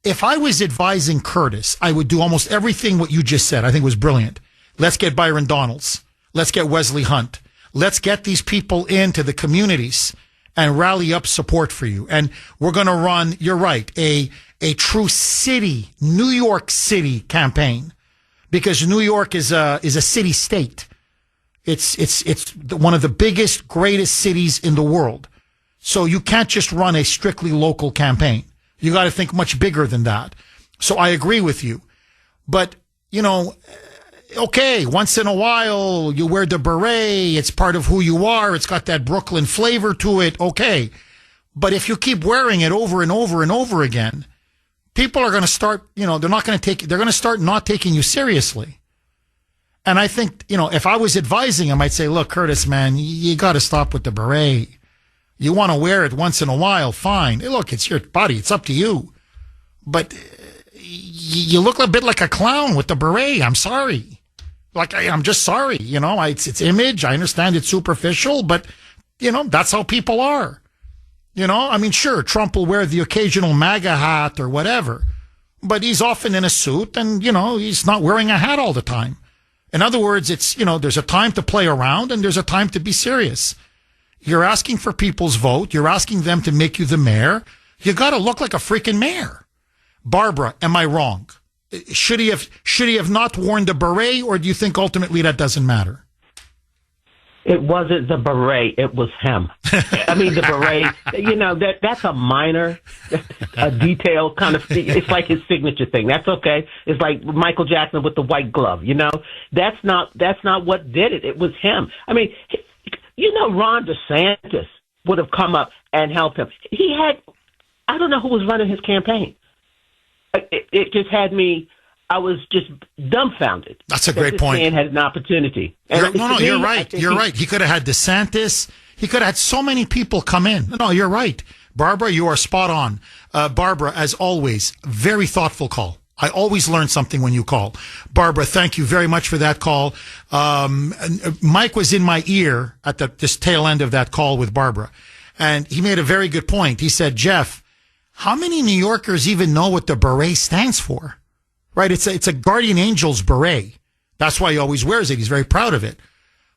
Speaker 1: If I was advising Curtis, I would do almost everything what you just said. I think was brilliant. Let's get Byron Donalds. Let's get Wesley Hunt. Let's get these people into the communities and rally up support for you. And we're going to run, you're right, a true city, New York City campaign, because New York is a city state. It's one of the biggest, greatest cities in the world. So you can't just run a strictly local campaign. You got to think much bigger than that. So I agree with you. But, okay, once in a while you wear the beret. It's part of who you are. It's got that Brooklyn flavor to it. Okay. But if you keep wearing it over and over and over again, people are going to start, they're going to start not taking you seriously. And I think, if I was advising him, I'd say, look, Curtis, man, you got to stop with the beret. You want to wear it once in a while, fine. Hey, look, it's your body. It's up to you. But you look a bit like a clown with the beret. I'm sorry. I'm just sorry. It's image. I understand it's superficial, but, that's how people are. Sure, Trump will wear the occasional MAGA hat or whatever, but he's often in a suit and, he's not wearing a hat all the time. In other words, it's, there's a time to play around and there's a time to be serious. You're asking for people's vote. You're asking them to make you the mayor. You got to look like a freaking mayor. Barbara, am I wrong? Should he have not worn the beret, or do you think ultimately that doesn't matter?
Speaker 9: It wasn't the beret. It was him. The beret, that's a minor, a detail kind of thing. It's like his signature thing. That's okay. It's like Michael Jackson with the white glove, That's not what did it. It was him. Ron DeSantis would have come up and helped him. I don't know who was running his campaign. It just had me, I was just dumbfounded.
Speaker 1: That's a great point.
Speaker 9: Man had an opportunity.
Speaker 1: You're right. You're right. He could have had DeSantis. He could have had so many people come in. No, you're right. Barbara, you are spot on. Barbara, as always, very thoughtful call. I always learn something when you call. Barbara, thank you very much for that call. Mike was in my ear at this tail end of that call with Barbara, and he made a very good point. He said, Jeff, how many New Yorkers even know what the beret stands for? Right? It's a Guardian Angels beret. That's why he always wears it. He's very proud of it.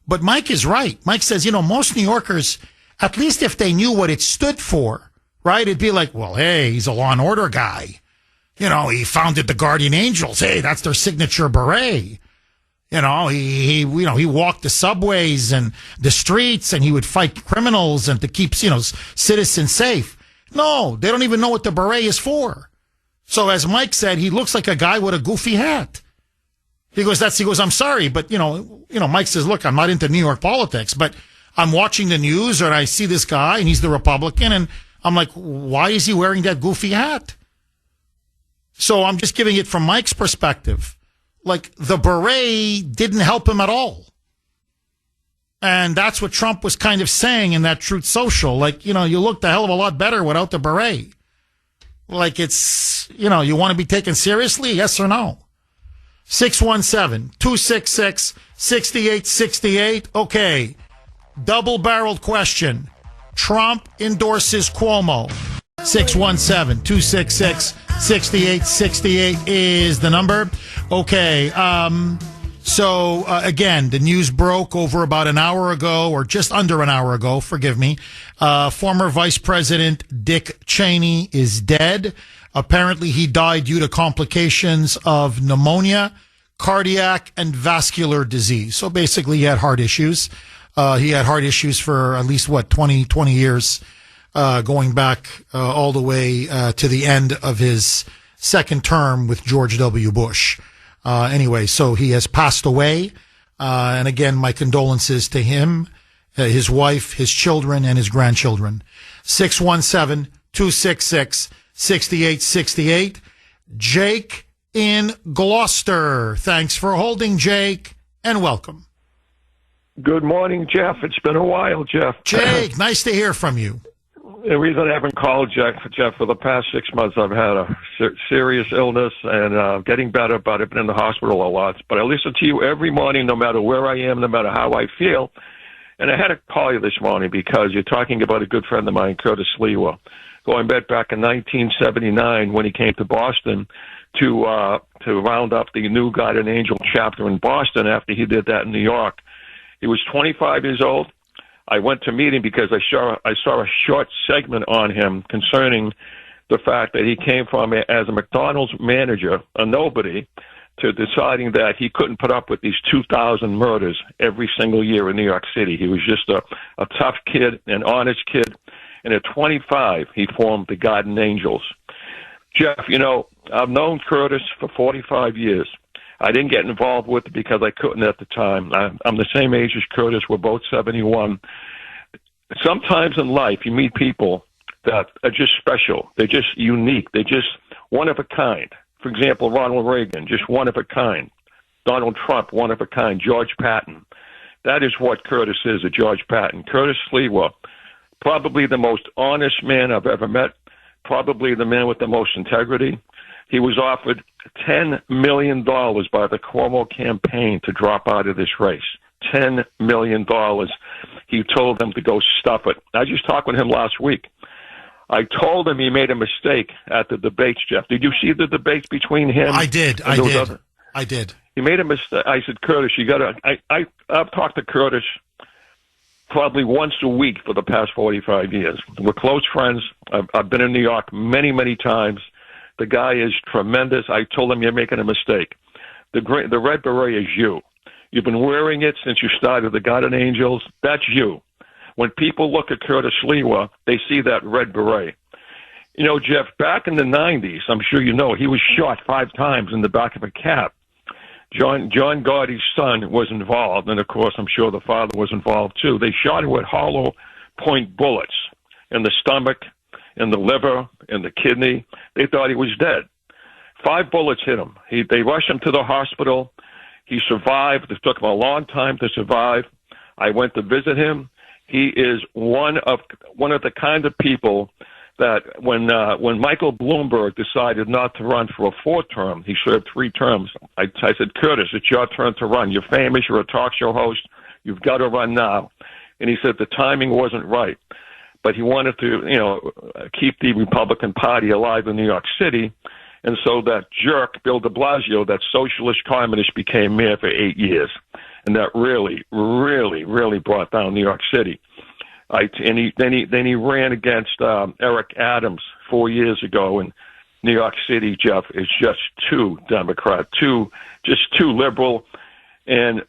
Speaker 1: But Mike is right. Mike says, most New Yorkers, at least if they knew what it stood for, right? It'd be like, well, hey, he's a law and order guy. He founded the Guardian Angels. Hey, that's their signature beret. He walked the subways and the streets, and he would fight criminals and to keep, citizens safe. No, they don't even know what the beret is for. So as Mike said, he looks like a guy with a goofy hat. He goes, I'm sorry, but Mike says, look, I'm not into New York politics, but I'm watching the news and I see this guy and he's the Republican, and I'm like, why is he wearing that goofy hat? So I'm just giving it from Mike's perspective. Like, the beret didn't help him at all. And that's what Trump was kind of saying in that Truth Social. Like, you looked a hell of a lot better without the beret. Like, it's, you want to be taken seriously? Yes or no? 617-266-6868. Okay. Double-barreled question. Trump endorses Cuomo. 617-266-6868 is the number. Okay, so again, the news broke over about an hour ago, or just under an hour ago, forgive me. Former Vice President Dick Cheney is dead. Apparently, he died due to complications of pneumonia, cardiac, and vascular disease. So basically, he had heart issues. He had heart issues for at least, 20 years, going back all the way to the end of his second term with George W. Bush. Anyway, so he has passed away. And again, my condolences to him, his wife, his children, and his grandchildren. 617-266-6868. Jake in Gloucester. Thanks for holding, Jake, and welcome.
Speaker 10: Good morning, Jeff. It's been a while, Jeff.
Speaker 1: Jake, nice to hear from you.
Speaker 10: The reason I haven't called Jeff, for the past 6 months, I've had a serious illness and getting better, but I've been in the hospital a lot. But I listen to you every morning, no matter where I am, no matter how I feel. And I had to call you this morning because you're talking about a good friend of mine, Curtis Lewa, going back in 1979 when he came to Boston to round up the New Guardian Angel chapter in Boston after he did that in New York. He was 25 years old. I went to meet him because I saw a short segment on him concerning the fact that he came from as a McDonald's manager, a nobody, to deciding that he couldn't put up with these 2,000 murders every single year in New York City. He was just a tough kid, an honest kid. And at 25, he formed the Guardian Angels. Jeff, I've known Curtis for 45 years. I didn't get involved with it because I couldn't at the time. I'm the same age as Curtis. We're both 71. Sometimes in life, you meet people that are just special. They're just unique. They're just one of a kind. For example, Ronald Reagan, just one of a kind. Donald Trump, one of a kind. George Patton. That is what Curtis is, a George Patton. Curtis Lewa, probably the most honest man I've ever met, probably the man with the most integrity. He was offered $10 million by the Cuomo campaign to drop out of this race. $10 million. He told them to go stuff it. I just talked with him last week. I told him he made a mistake at the debates, Jeff. Did you see the debates between him?
Speaker 1: I did. I did.
Speaker 10: He made a mistake. I said, Curtis, you got to... I've talked to Curtis probably once a week for the past 45 years. We're close friends. I've been in New York many, many times. The guy is tremendous. I told him you're making a mistake. The red beret is you. You've been wearing it since you started the Guardian Angels. That's you. When people look at Curtis Lewa, they see that red beret. Jeff, back in the 90s, I'm sure you know, he was shot 5 times in the back of a cab. John Gotti's son was involved, and of course, I'm sure the father was involved too. They shot him with hollow point bullets in the stomach, in the liver, in the kidney. They thought he was dead. 5 bullets hit him. They rushed him to the hospital. He survived. It took him a long time to survive. I went to visit him. He is one of the kind of people that when Michael Bloomberg decided not to run for a 4th term, he served 3 terms. I said, Curtis, it's your turn to run. You're famous. You're a talk show host. You've got to run now. And he said the timing wasn't right. But he wanted to, keep the Republican Party alive in New York City. And so that jerk, Bill de Blasio, that socialist communist, became mayor for 8 years. And that really, really, really brought down New York City. Then he ran against Eric Adams 4 years ago. And New York City, Jeff, is just too Democrat, too liberal. And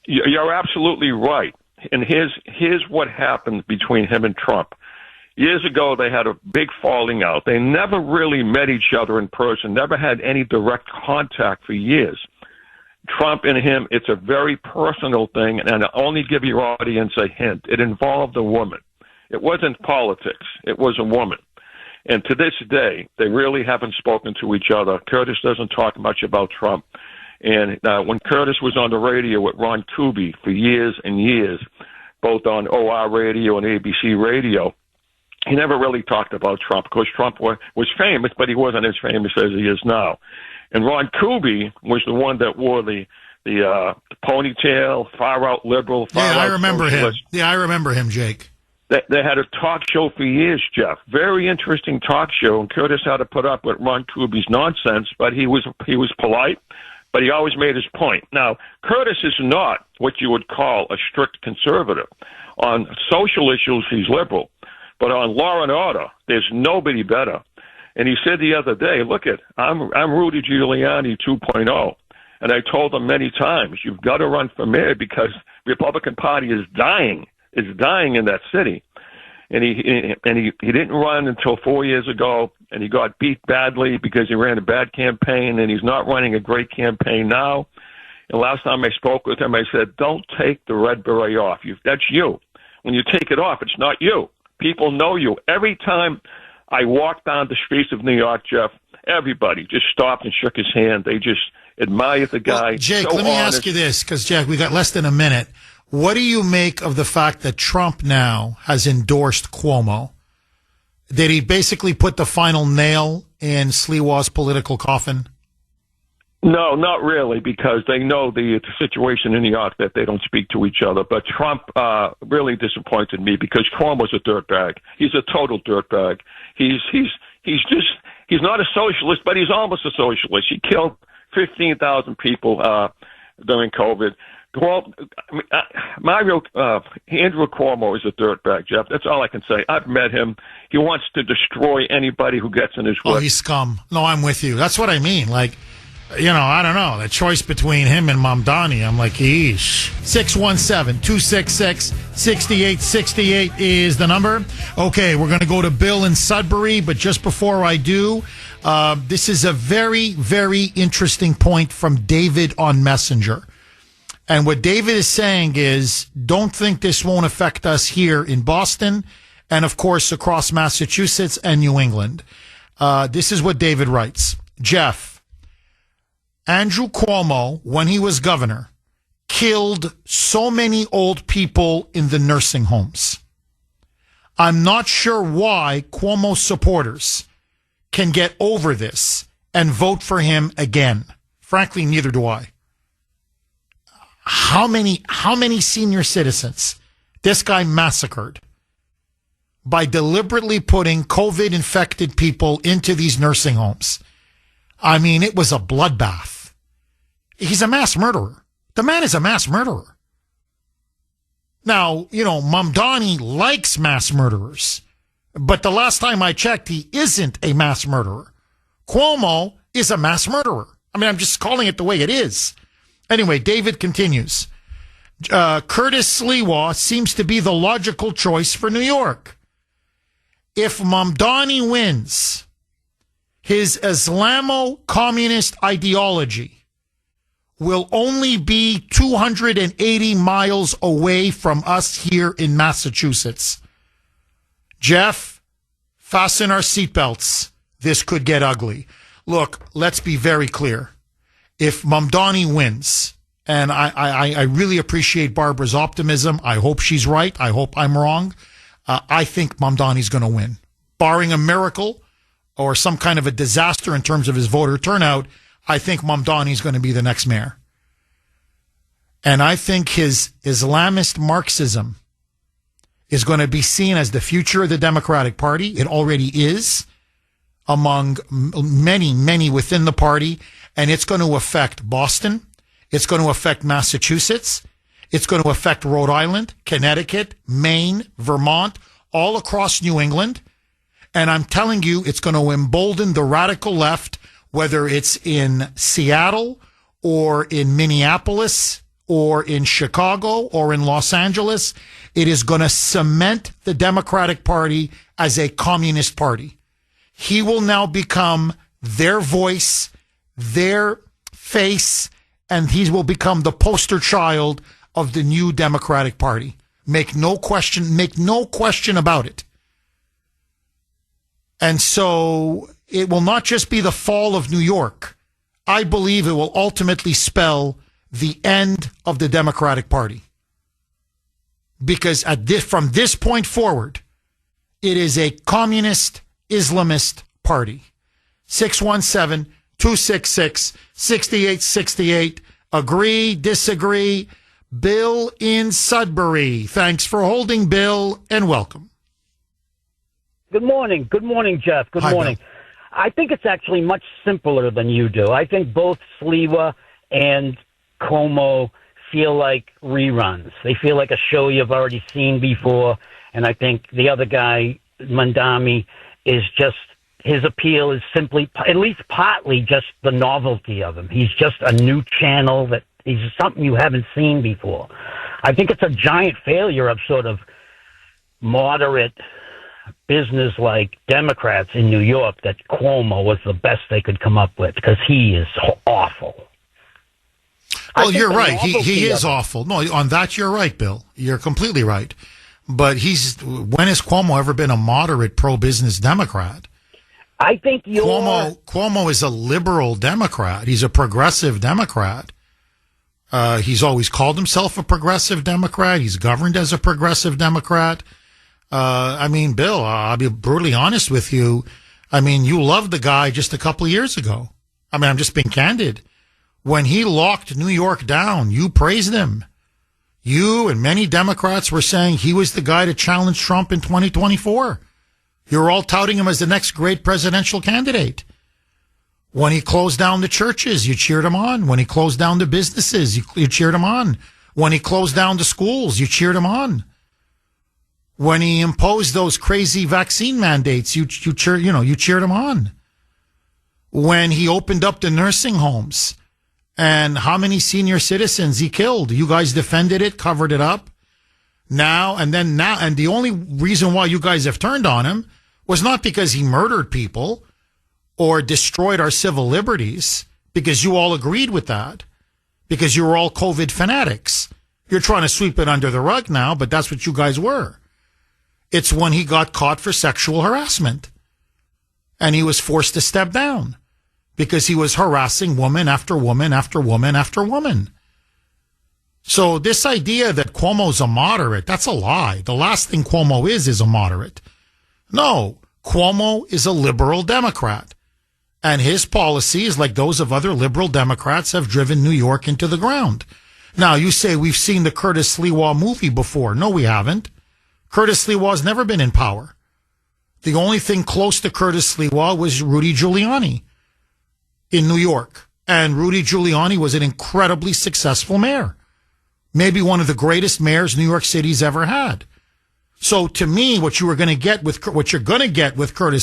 Speaker 10: you're absolutely right. And here's what happened between him and Trump. Years ago, they had a big falling out. They never really met each other in person, never had any direct contact for years. Trump and him, it's a very personal thing, and I'll only give your audience a hint. It involved a woman. It wasn't politics. It was a woman. And to this day, they really haven't spoken to each other. Curtis doesn't talk much about Trump. And when Curtis was on the radio with Ron Kuby for years and years, both on OR radio and ABC radio, he never really talked about Trump because Trump was famous, but he wasn't as famous as he is now. And Ron Kuby was the one that wore the ponytail, far-out liberal, far-out
Speaker 1: I remember
Speaker 10: socialist.
Speaker 1: him. Yeah, I remember him, Jake.
Speaker 10: They had a talk show for years, Jeff. Very interesting talk show, and Curtis had to put up with Ron Kuby's nonsense, but he was polite, but he always made his point. Now, Curtis is not what you would call a strict conservative. On social issues, he's liberal, but on law and order, there's nobody better. And he said the other day, "Look I'm Rudy Giuliani 2.0." And I told him many times, you've got to run for mayor because the Republican Party is dying in that city. And he didn't run until 4 years ago, and he got beat badly because he ran a bad campaign, and he's not running a great campaign now. And last time I spoke with him, I said, don't take the red beret off. That's you. When you take it off, it's not you. People know you. Every time I walked down the streets of New York, Jeff, everybody just stopped and shook his hand. They just admired the guy.
Speaker 1: Well, Jake,
Speaker 10: so
Speaker 1: let me
Speaker 10: honest.
Speaker 1: ask you this, because, Jack, we got less than a minute. What do you make of the fact that Trump now has endorsed Cuomo? Did he basically put the final nail in Sliwa's political coffin?
Speaker 10: No, not really, because they know the situation in New York that they don't speak to each other. But Trump really disappointed me because Cuomo's a dirtbag. He's a total dirtbag. He's not a socialist, but he's almost a socialist. He killed 15,000 people during COVID. Andrew Cuomo is a dirtbag, Jeff. That's all I can say. I've met him. He wants to destroy anybody who gets in his way.
Speaker 1: Oh, he's scum. No, I'm with you. That's what I mean. Like, I don't know. The choice between him and Mamdani, I'm like, eesh. 617-266-6868 is the number. Okay, we're going to go to Bill in Sudbury, but just before I do, this is a very, very interesting point from David on Messenger. And what David is saying is, don't think this won't affect us here in Boston and, of course, across Massachusetts and New England. This is what David writes. Jeff, Andrew Cuomo, when he was governor, killed so many old people in the nursing homes. I'm not sure why Cuomo supporters can get over this and vote for him again. Frankly, neither do I. How many senior citizens this guy massacred by deliberately putting COVID-infected people into these nursing homes? I mean, it was a bloodbath. He's a mass murderer. The man is a mass murderer. Now, Mamdani likes mass murderers, but the last time I checked, he isn't a mass murderer. Cuomo is a mass murderer. I mean, I'm just calling it the way it is. Anyway, David continues. Curtis Sliwa seems to be the logical choice for New York. If Mamdani wins, his Islamo-communist ideology will only be 280 miles away from us here in Massachusetts. Jeff, fasten our seatbelts. This could get ugly. Look, let's be very clear. If Mamdani wins, and I really appreciate Barbara's optimism. I hope she's right. I hope I'm wrong. I think Mamdani's going to win. Barring a miracle or some kind of a disaster in terms of his voter turnout, I think Mamdani's going to be the next mayor. And I think his Islamist Marxism is going to be seen as the future of the Democratic Party. It already is among many, many within the party. And it's going to affect Boston. It's going to affect Massachusetts. It's going to affect Rhode Island, Connecticut, Maine, Vermont, all across New England. And I'm telling you, it's going to embolden the radical left, whether it's in Seattle or in Minneapolis or in Chicago or in Los Angeles. It is going to cement the Democratic Party as a communist party. He will now become their voice, their face, and he will become the poster child of the new Democratic Party. Make no question about it. And so it will not just be the fall of New York. I believe it will ultimately spell the end of the Democratic Party. Because from this point forward, it is a communist Islamist party. 617-266-6868. Agree, disagree. Bill in Sudbury. Thanks for holding, Bill, and welcome.
Speaker 11: Good morning. Good morning, Jeff. Good
Speaker 1: Hi,
Speaker 11: morning.
Speaker 1: Bill.
Speaker 11: I think it's actually much simpler than you do. I think both Sliwa and Cuomo feel like reruns. They feel like a show you've already seen before. And I think the other guy, Mandami, is just, his appeal is simply, at least partly, just the novelty of him. He's just a new channel that he's something you haven't seen before. I think it's a giant failure of sort of moderate business-like Democrats in New York that Cuomo was the best they could come up with, because he is awful.
Speaker 1: Well, you're right. He is awful. No, on that you're right, Bill. You're completely right. But when has Cuomo ever been a moderate pro-business Democrat?
Speaker 11: I think
Speaker 1: Cuomo is a liberal Democrat. He's a progressive Democrat. He's always called himself a progressive Democrat. He's governed as a progressive Democrat. I mean, Bill, I'll be brutally honest with you. I mean, you loved the guy just a couple of years ago. I mean, I'm just being candid. When he locked New York down, you praised him. You and many Democrats were saying he was the guy to challenge Trump in 2024. You're all touting him as the next great presidential candidate. When he closed down the churches, you cheered him on. When he closed down the businesses, you cheered him on. When he closed down the schools, you cheered him on. When he imposed those crazy vaccine mandates, you cheered him on. When he opened up the nursing homes and how many senior citizens he killed, you guys defended it, covered it up. And the only reason why you guys have turned on him was not because he murdered people or destroyed our civil liberties, because you all agreed with that, because you were all COVID fanatics. You're trying to sweep it under the rug now, but that's what you guys were. It's when he got caught for sexual harassment and he was forced to step down because he was harassing woman after woman after woman after woman. So this idea that Cuomo's a moderate, that's a lie. The last thing Cuomo is a moderate. No, Cuomo is a liberal Democrat. And his policies, like those of other liberal Democrats, have driven New York into the ground. Now, you say we've seen the Curtis Sliwa movie before. No, we haven't. Curtis Sliwa's never been in power. The only thing close to Curtis Sliwa was Rudy Giuliani in New York. And Rudy Giuliani was an incredibly successful mayor. Maybe one of the greatest mayors New York City's ever had. So to me, what you're going to get with Curtis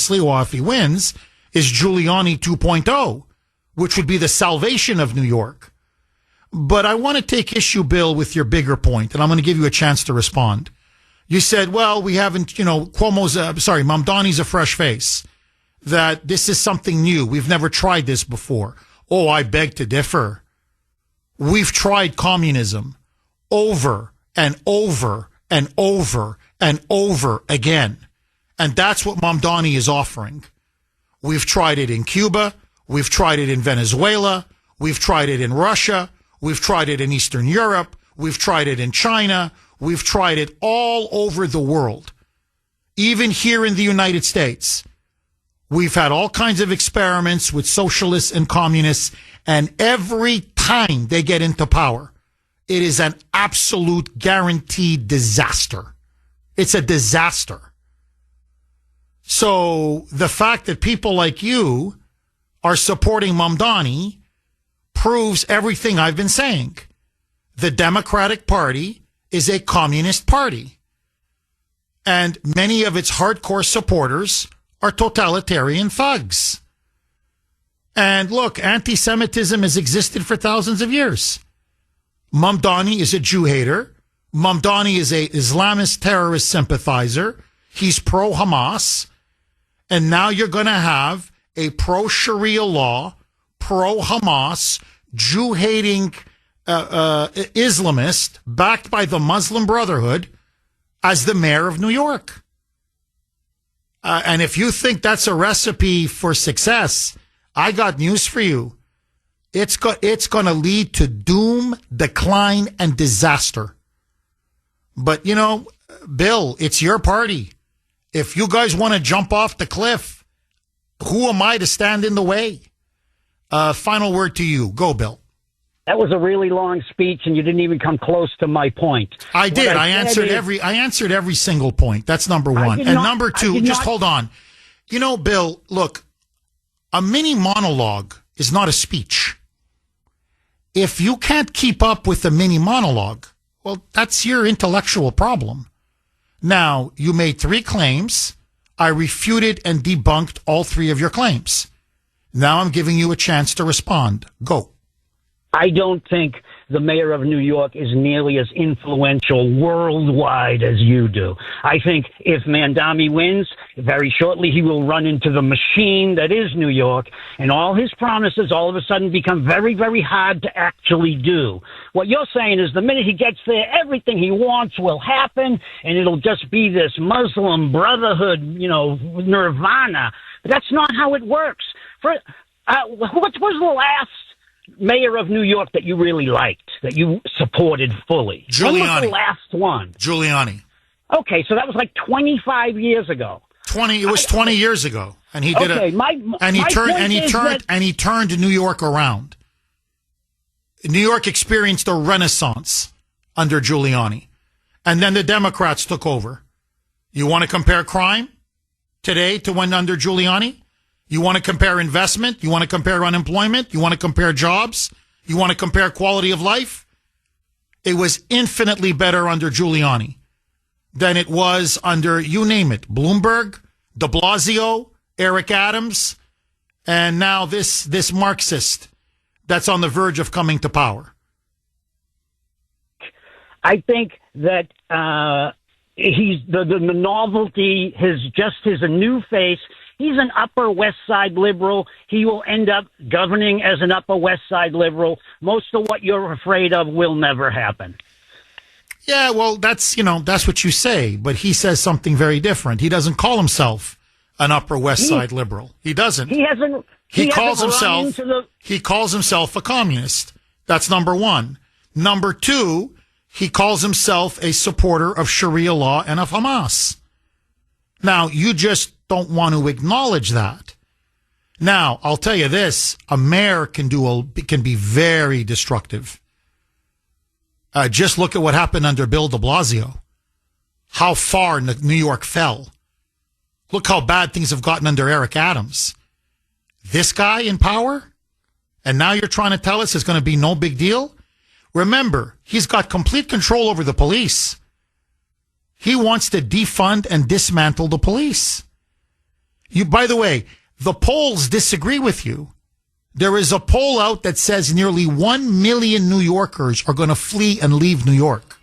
Speaker 1: Sliwa if he wins is Giuliani 2.0, which would be the salvation of New York. But I want to take issue, Bill, with your bigger point, and I'm going to give you a chance to respond. You said, well, we haven't, Mamdani's a fresh face, that this is something new. We've never tried this before. Oh, I beg to differ. We've tried communism over and over and over and over again. And that's what Mamdani is offering. We've tried it in Cuba. We've tried it in Venezuela. We've tried it in Russia. We've tried it in Eastern Europe. We've tried it in China. We've tried it all over the world. Even here in the United States, we've had all kinds of experiments with socialists and communists, and every time they get into power, it is an absolute guaranteed disaster. It's a disaster. So the fact that people like you are supporting Mamdani proves everything I've been saying. The Democratic Party is a communist party, and many of its hardcore supporters are totalitarian thugs. And look, anti-Semitism has existed for thousands of years. Mamdani is a Jew hater. Mamdani is a Islamist terrorist sympathizer. He's pro-Hamas. And now you're going to have a pro-Sharia law, pro-Hamas, Jew-hating Islamist backed by the Muslim Brotherhood as the mayor of New York. And if you think that's a recipe for success, I got news for you. It's going to lead to doom, decline, and disaster. But, Bill, it's your party. If you guys want to jump off the cliff, who am I to stand in the way? Final word to you. Go, Bill.
Speaker 11: That was a really long speech, and you didn't even come close to my point.
Speaker 1: I did. I answered every single point. That's number one. And number two, just hold on. You know, Bill, look, a mini monologue is not a speech. If you can't keep up with the mini monologue, well, that's your intellectual problem. Now, you made 3 claims. I refuted and debunked all 3 of your claims. Now I'm giving you a chance to respond. Go.
Speaker 11: I don't think the mayor of New York is nearly as influential worldwide as you do. I think if Mandami wins, very shortly he will run into the machine that is New York, and all his promises all of a sudden become very, very hard to actually do. What you're saying is the minute he gets there, everything he wants will happen, and it'll just be this Muslim Brotherhood, nirvana. But that's not how it works. What was the last mayor of New York that you really liked, that you supported fully?
Speaker 1: Giuliani.
Speaker 11: When was the last one?
Speaker 1: Giuliani.
Speaker 11: Okay, so that was like 25 years ago.
Speaker 1: 20 years ago, and he did he turned New York around. New York experienced a renaissance under Giuliani, and then the Democrats took over. You want to compare crime today to when under Giuliani? You want to compare investment? You want to compare unemployment? You want to compare jobs? You want to compare quality of life? It was infinitely better under Giuliani than it was under, you name it, Bloomberg, de Blasio, Eric Adams, and now this Marxist that's on the verge of coming to power.
Speaker 11: I think that he's the novelty, his a new face. He's an Upper West Side liberal. He will end up governing as an Upper West Side liberal. Most of what you're afraid of will never happen.
Speaker 1: Yeah, well, that's what you say, but he says something very different. He doesn't call himself an Upper West Side liberal. He doesn't. He calls himself a communist. That's number one. Number two, he calls himself a supporter of Sharia law and of Hamas. Now, you just don't want to acknowledge that. Now, I'll tell you this, a mayor can be very destructive. Just look at what happened under Bill de Blasio. How far New York fell. Look how bad things have gotten under Eric Adams. This guy in power? And now you're trying to tell us it's going to be no big deal? Remember, he's got complete control over the police. He wants to defund and dismantle the police. By the way, the polls disagree with you. There is a poll out that says nearly 1 million New Yorkers are going to flee and leave New York.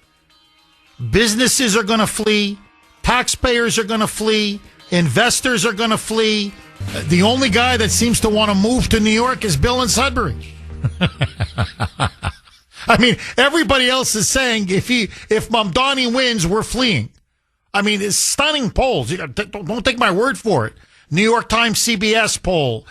Speaker 1: Businesses are going to flee. Taxpayers are going to flee. Investors are going to flee. The only guy that seems to want to move to New York is Bill in Sudbury. I mean, everybody else is saying if Mamdani wins, we're fleeing. I mean, it's stunning polls. Don't take my word for it. New York Times CBS poll.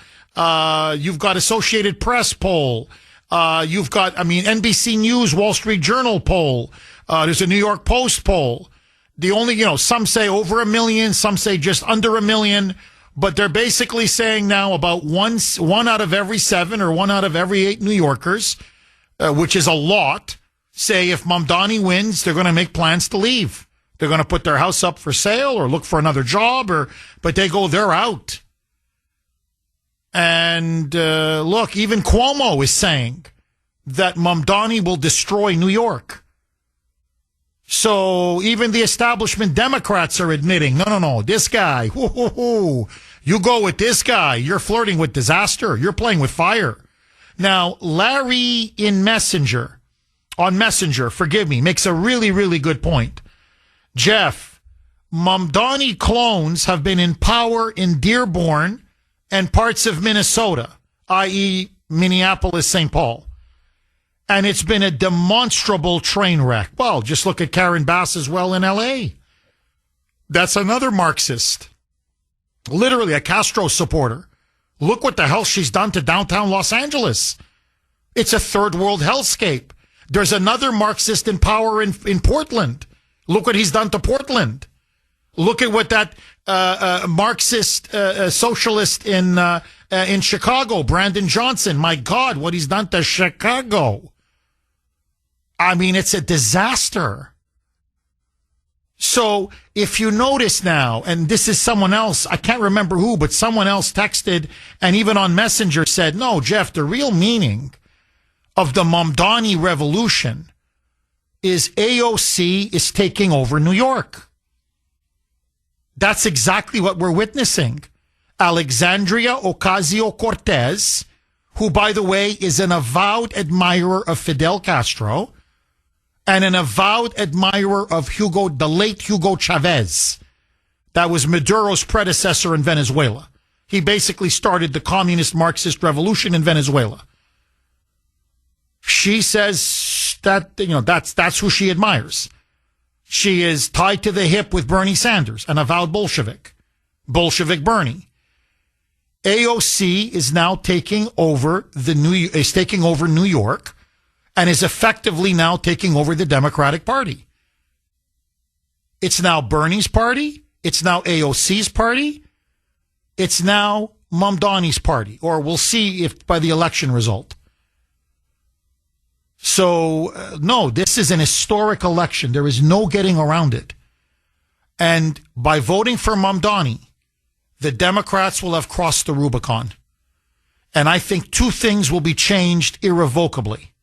Speaker 1: You've got Associated Press poll. You've got, NBC News, Wall Street Journal poll. There's a New York Post poll. The only, some say over 1 million, some say just under 1 million, but they're basically saying now about one out of every 7 or 1 out of every 8 New Yorkers, which is a lot, say if Mamdani wins, they're going to make plans to leave. They're going to put their house up for sale or look for another job, but they're out. And look, even Cuomo is saying that Mamdani will destroy New York. So even the establishment Democrats are admitting, no, this guy, you go with this guy, you're flirting with disaster, you're playing with fire. Now, Larry on Messenger, makes a really, really good point. Jeff, Mamdani clones have been in power in Dearborn and parts of Minnesota, i.e. Minneapolis, St. Paul. And it's been a demonstrable train wreck. Well, just look at Karen Bass as well in L.A. That's another Marxist. Literally a Castro supporter. Look what the hell she's done to downtown Los Angeles. It's a third world hellscape. There's another Marxist in power in Portland. Look what he's done to Portland. Look at what that Marxist socialist in Chicago, Brandon Johnson. My God, what he's done to Chicago. I mean, it's a disaster. So if you notice now, and this is someone else, I can't remember who, but someone else texted and even on Messenger said, no, Jeff, the real meaning of the Mamdani revolution is AOC is taking over New York. That's exactly what we're witnessing. Alexandria Ocasio-Cortez, who, by the way, is an avowed admirer of Fidel Castro and an avowed admirer of the late Hugo Chavez. That was Maduro's predecessor in Venezuela. He basically started the communist Marxist revolution in Venezuela. She says that, that's who she admires. She is tied to the hip with Bernie Sanders, an avowed Bolshevik Bernie. AOC is now taking over New York and is effectively now taking over the Democratic Party. It's now Bernie's party. It's now AOC's party. It's now Mamdani's party, or we'll see if by the election result. So, no, this is an historic election. There is no getting around it. And by voting for Mamdani, the Democrats will have crossed the Rubicon. And I think two things will be changed irrevocably.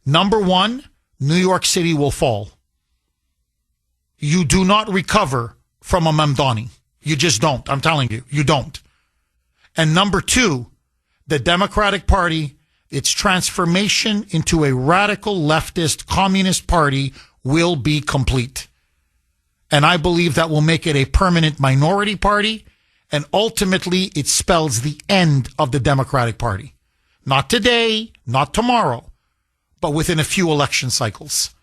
Speaker 1: Number one, New York City will fall. You do not recover from a Mamdani. You just don't. I'm telling you, you don't. And number two, the Democratic Party, its transformation into a radical leftist communist party will be complete. And I believe that will make it a permanent minority party. And ultimately, it spells the end of the Democratic Party. Not today, not tomorrow, but within a few election cycles.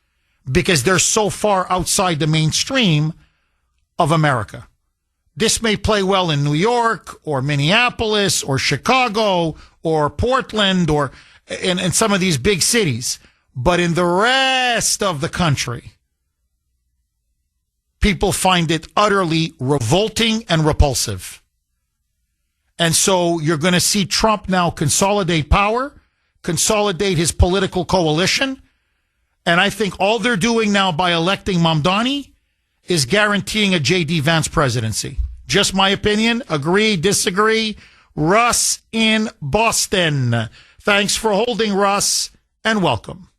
Speaker 1: Because they're so far outside the mainstream of America. This may play well in New York or Minneapolis or Chicago or Portland or in some of these big cities. But in the rest of the country, people find it utterly revolting and repulsive. And so you're going to see Trump now consolidate power, consolidate his political coalition. And I think all they're doing now by electing Mamdani is guaranteeing a J.D. Vance presidency. Just my opinion. Agree, disagree. Russ in Boston. Thanks for holding, Russ, and welcome.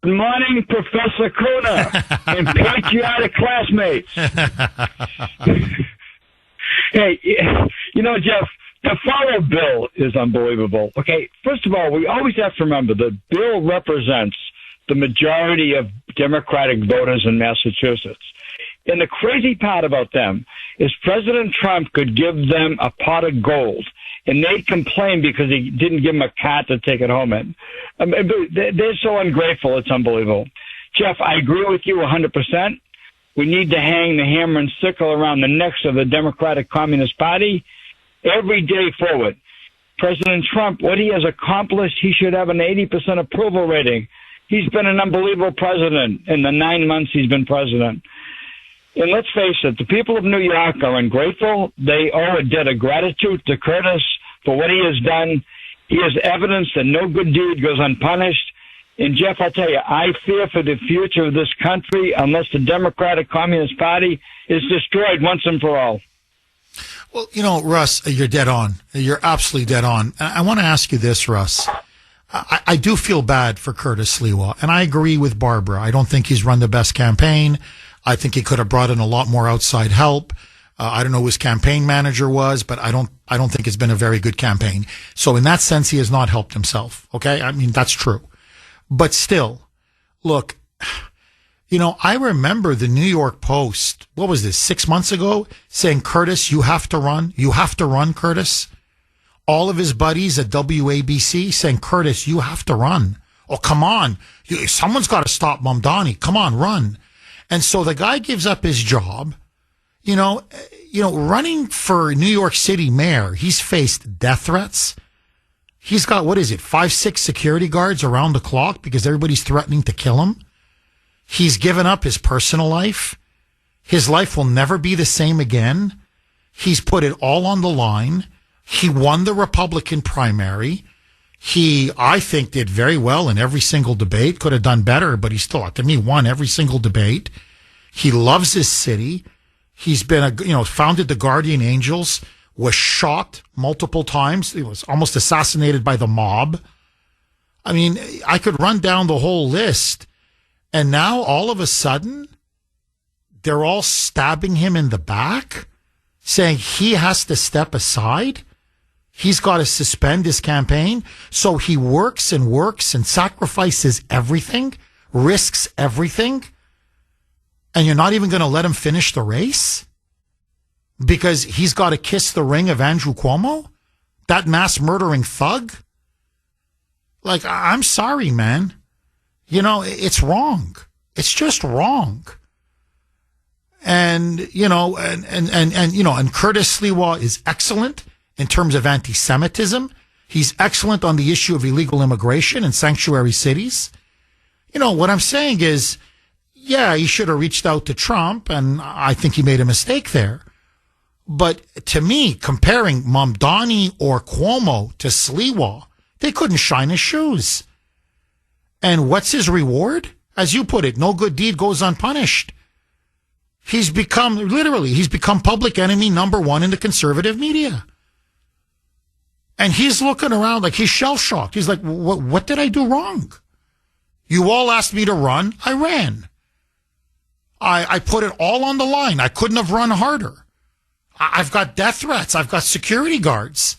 Speaker 12: Good morning, Professor Kuhner and patriotic classmates. Hey, Jeff, the follow bill is unbelievable. Okay, first of all, we always have to remember the bill represents the majority of Democratic voters in Massachusetts. And the crazy part about them is President Trump could give them a pot of gold, and they'd complain because he didn't give them a cat to take it home in. I mean, they're so ungrateful, it's unbelievable. Jeff, I agree with you 100%. We need to hang the hammer and sickle around the necks of the Democratic Communist Party every day forward. President Trump, what he has accomplished, he should have an 80% approval rating. He's been an unbelievable president in the 9 months he's been president. And let's face it, the people of New York are ungrateful. They owe a debt of gratitude to Curtis for what he has done. He has evidence that no good deed goes unpunished. And, Jeff, I'll tell you, I fear for the future of this country unless the Democratic Communist Party is destroyed once and for all.
Speaker 1: Well, Russ, you're dead on. You're absolutely dead on. I want to ask you this, Russ. I do feel bad for Curtis Sliwa, and I agree with Barbara. I don't think he's run the best campaign. I think he could have brought in a lot more outside help. I don't know who his campaign manager was, but I don't think it's been a very good campaign. So in that sense, he has not helped himself. Okay. I mean, that's true. But still, look, I remember the New York Post, what was this, 6 months ago, saying, Curtis, you have to run. You have to run, Curtis. All of his buddies at WABC saying, Curtis, you have to run. Oh, come on. Someone's got to stop Mamdani. Come on, run. And so the guy gives up his job. Running for New York City mayor, he's faced death threats. He's got, 5-6 security guards around the clock because everybody's threatening to kill him. He's given up his personal life. His life will never be the same again. He's put it all on the line. He won the Republican primary. He, I think, did very well in every single debate. Could have done better, but he still, to me, won every single debate. He loves his city. He's been, founded the Guardian Angels, was shot multiple times. He was almost assassinated by the mob. I mean, I could run down the whole list. And now, all of a sudden, they're all stabbing him in the back, saying he has to step aside. He's got to suspend his campaign. So he works and sacrifices everything, risks everything. And you're not even going to let him finish the race because he's got to kiss the ring of Andrew Cuomo, that mass murdering thug. Like, I'm sorry, man. It's wrong. It's just wrong. And, and Curtis Sliwa is excellent in terms of anti-Semitism. He's excellent on the issue of illegal immigration in sanctuary cities. What I'm saying is, yeah, he should have reached out to Trump, and I think he made a mistake there. But to me, comparing Mamdani or Cuomo to Sliwa, they couldn't shine his shoes. And what's his reward? As you put it, no good deed goes unpunished. He's become public enemy number one in the conservative media. And he's looking around like he's shell-shocked. He's like, what did I do wrong? You all asked me to run. I ran. I put it all on the line. I couldn't have run harder. I've got death threats. I've got security guards.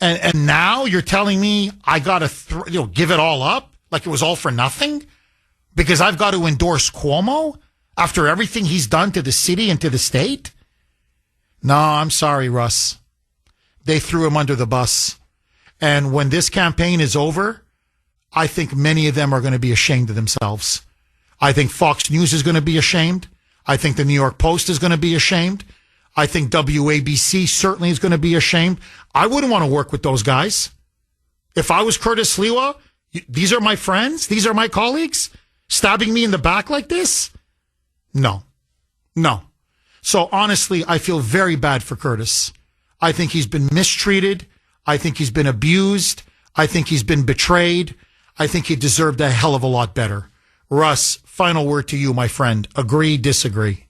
Speaker 1: And now you're telling me I got to give it all up like it was all for nothing because I've got to endorse Cuomo after everything he's done to the city and to the state? No, I'm sorry, Russ. They threw him under the bus. And when this campaign is over, I think many of them are going to be ashamed of themselves. I think Fox News is going to be ashamed. I think the New York Post is going to be ashamed. I think WABC certainly is going to be ashamed. I wouldn't want to work with those guys. If I was Curtis Sliwa, these are my friends, these are my colleagues, stabbing me in the back like this? No. So honestly, I feel very bad for Curtis. I think he's been mistreated. I think he's been abused. I think he's been betrayed. I think he deserved a hell of a lot better. Russ, final word to you, my friend. Agree, disagree?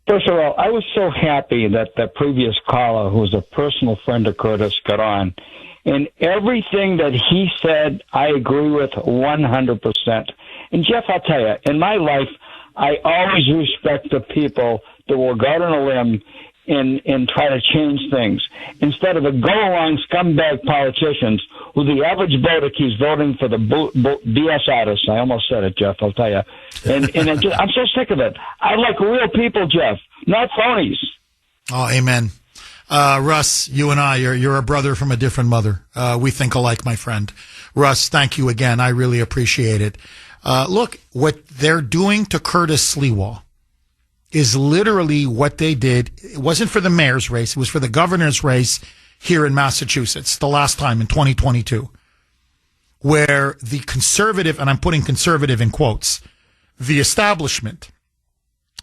Speaker 12: First of all, I was so happy that the previous caller, who was a personal friend of Curtis, got on. And everything that he said, I agree with 100%. And Jeff, I'll tell you, in my life, I always respect the people that will go out on a limb and try to change things instead of the go-along scumbag politicians who the average voter keeps voting for the BS artists. I almost said it, Jeff, I'll tell you. And I'm so sick of it. I like real people, Jeff, not phonies.
Speaker 1: Oh, amen. Russ, you and I, you're a brother from a different mother. We think alike, my friend. Russ, thank you again. I really appreciate it. Look, what they're doing to Curtis Sliwa is literally what they did. It wasn't for the mayor's race. It was for the governor's race here in Massachusetts, the last time in 2022, where the conservative, and I'm putting conservative in quotes, the establishment,